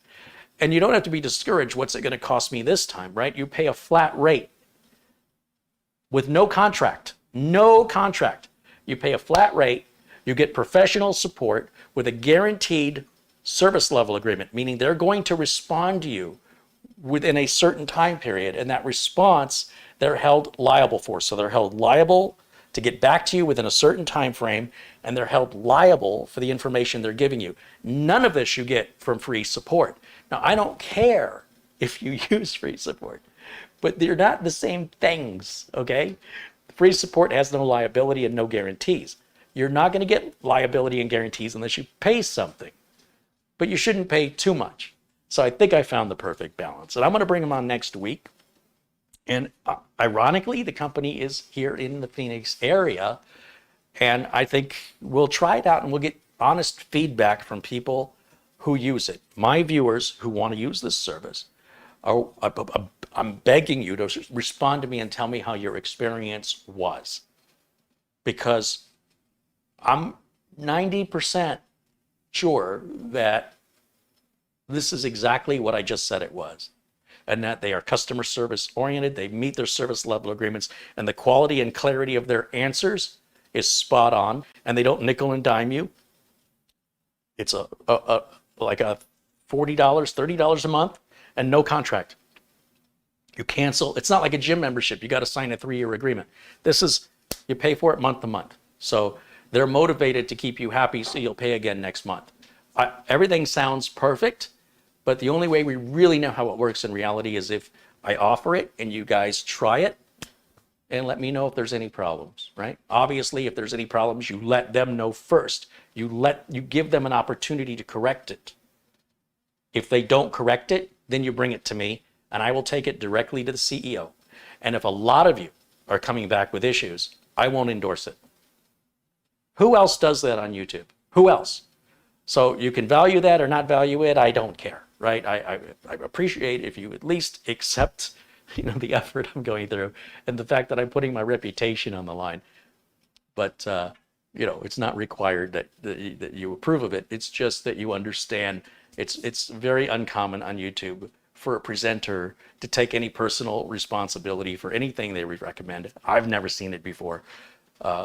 And you don't have to be discouraged. What's it going to cost me this time, right? You pay a flat rate with no contract. No contract. You pay a flat rate. You get professional support with a guaranteed service level agreement, meaning they're going to respond to you within a certain time period. And that response, they're held liable for. So they're held liable to get back to you within a certain time frame, and they're held liable for the information they're giving you. None of this you get from free support. Now, I don't care if you use free support, but they're not the same things, okay? Free support has no liability and no guarantees. You're not going to get liability and guarantees unless you pay something, but you shouldn't pay too much. So I think I found the perfect balance, and I'm going to bring them on next week. And ironically, the company is here in the Phoenix area, and I think we'll try it out and we'll get honest feedback from people who use it. My viewers who want to use this service, I'm begging you to respond to me and tell me how your experience was, because I'm 90% sure that this is exactly what I just said it was, and that they are customer service oriented, they meet their service level agreements, and the quality and clarity of their answers is spot on, and they don't nickel and dime you. It's like a $40, $30 a month, and no contract. You cancel. It's not like a gym membership. You got to sign a 3-year agreement. This is, you pay for it month to month. So they're motivated to keep you happy, so you'll pay again next month. Everything sounds perfect, but the only way we really know how it works in reality is if I offer it and you guys try it and let me know if there's any problems, right? Obviously, if there's any problems, you let them know first. You give them an opportunity to correct it. If they don't correct it, then you bring it to me and I will take it directly to the CEO. And if a lot of you are coming back with issues, I won't endorse it. Who else does that on YouTube? Who else? So you can value that or not value it. I don't care, right? I appreciate if you at least accept, the effort I'm going through and the fact that I'm putting my reputation on the line. But it's not required that you approve of it. It's just that you understand it's very uncommon on YouTube for a presenter to take any personal responsibility for anything they recommend. I've never seen it before.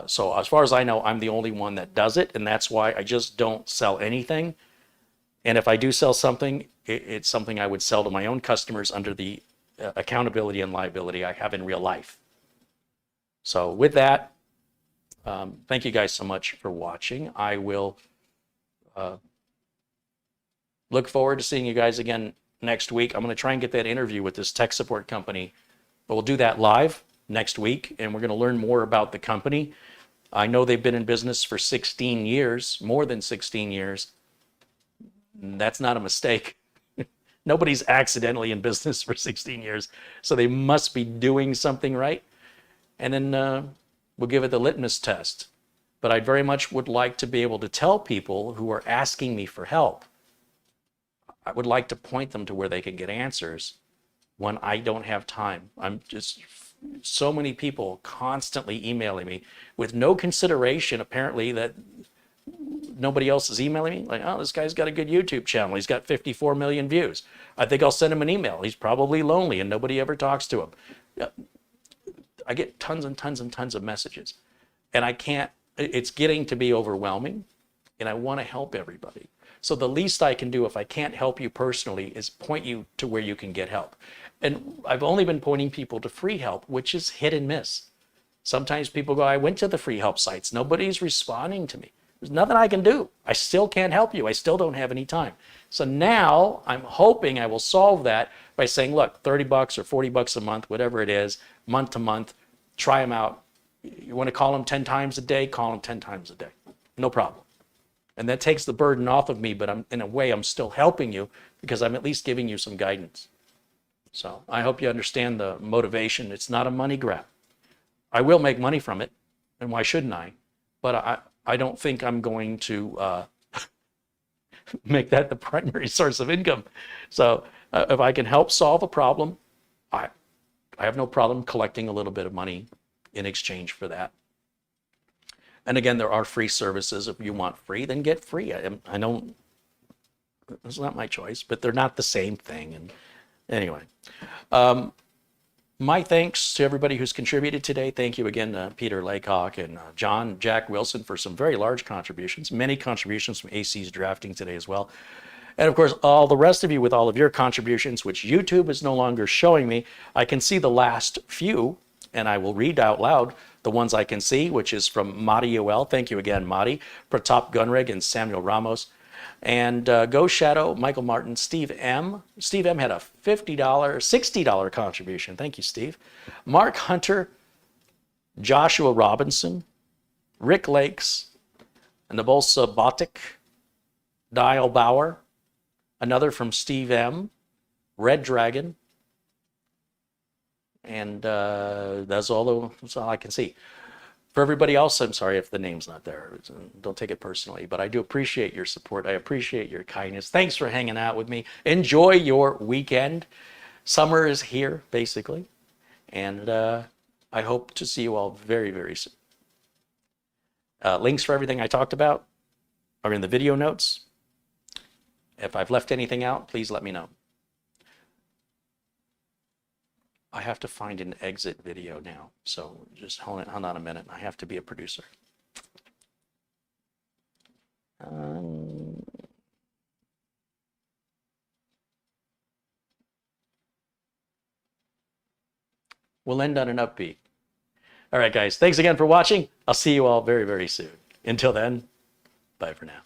So as far as I know, I'm the only one that does it, and that's why I just don't sell anything. And if I do sell something, it's something I would sell to my own customers under the accountability and liability I have in real life. So with that, thank you guys so much for watching. I will look forward to seeing you guys again next week. I'm going to try and get that interview with this tech support company, but we'll do that live next week, and we're going to learn more about the company. I know they've been in business for 16 years, more than 16 years. That's not a mistake. Nobody's accidentally in business for 16 years, so they must be doing something right. And then we'll give it the litmus test. But I very much would like to be able to tell people who are asking me for help, I would like to point them to where they can get answers when I don't have time. I'm just, so many people constantly emailing me with no consideration, apparently, that nobody else is emailing me. Like, oh, this guy's got a good YouTube channel. He's got 54 million views. I think I'll send him an email. He's probably lonely and nobody ever talks to him. I get tons and tons and tons of messages, and it's getting to be overwhelming, and I want to help everybody. So the least I can do, if I can't help you personally, is point you to where you can get help. And I've only been pointing people to free help, which is hit and miss. Sometimes people go, I went to the free help sites. Nobody's responding to me. There's nothing I can do. I still can't help you. I still don't have any time. So now I'm hoping I will solve that by saying, look, $30 or $40 a month, whatever it is, month to month, try them out. You want to call them 10 times a day, call them 10 times a day. No problem. And that takes the burden off of me, but in a way, I'm still helping you because I'm at least giving you some guidance. So I hope you understand the motivation. It's not a money grab. I will make money from it, and why shouldn't I? But I don't think I'm going to make that the primary source of income. So if I can help solve a problem, I have no problem collecting a little bit of money in exchange for that. And again, there are free services. If you want free, then get free. I don't, it's not my choice, but they're not the same thing. And anyway, my thanks to everybody who's contributed today. Thank you again to Peter Laycock and Jack Wilson for some very large contributions, many contributions from AC's drafting today as well. And of course, all the rest of you with all of your contributions, which YouTube is no longer showing me. I can see the last few, and I will read out loud the ones I can see, which is from Madi UL. Thank you again, Madi. Pratap Gunrig and Samuel Ramos. And Go Shadow, Michael Martin, Steve M. Steve M had a $50, $60 contribution. Thank you, Steve. Mark Hunter, Joshua Robinson, Rick Lakes, Nabolsa Botic, Dial Bauer, another from Steve M, Red Dragon, and that's all I can see. For everybody else, I'm sorry if the name's not there. Don't take it personally, but I do appreciate your support. I appreciate your kindness. Thanks for hanging out with me. Enjoy your weekend. Summer is here, basically, and I hope to see you all very, very soon. Links for everything I talked about are in the video notes. If I've left anything out, please let me know. I have to find an exit video now, so just hold on a minute. I have to be a producer. We'll end on an upbeat. All right, guys, thanks again for watching. I'll see you all very, very soon. Until then, bye for now.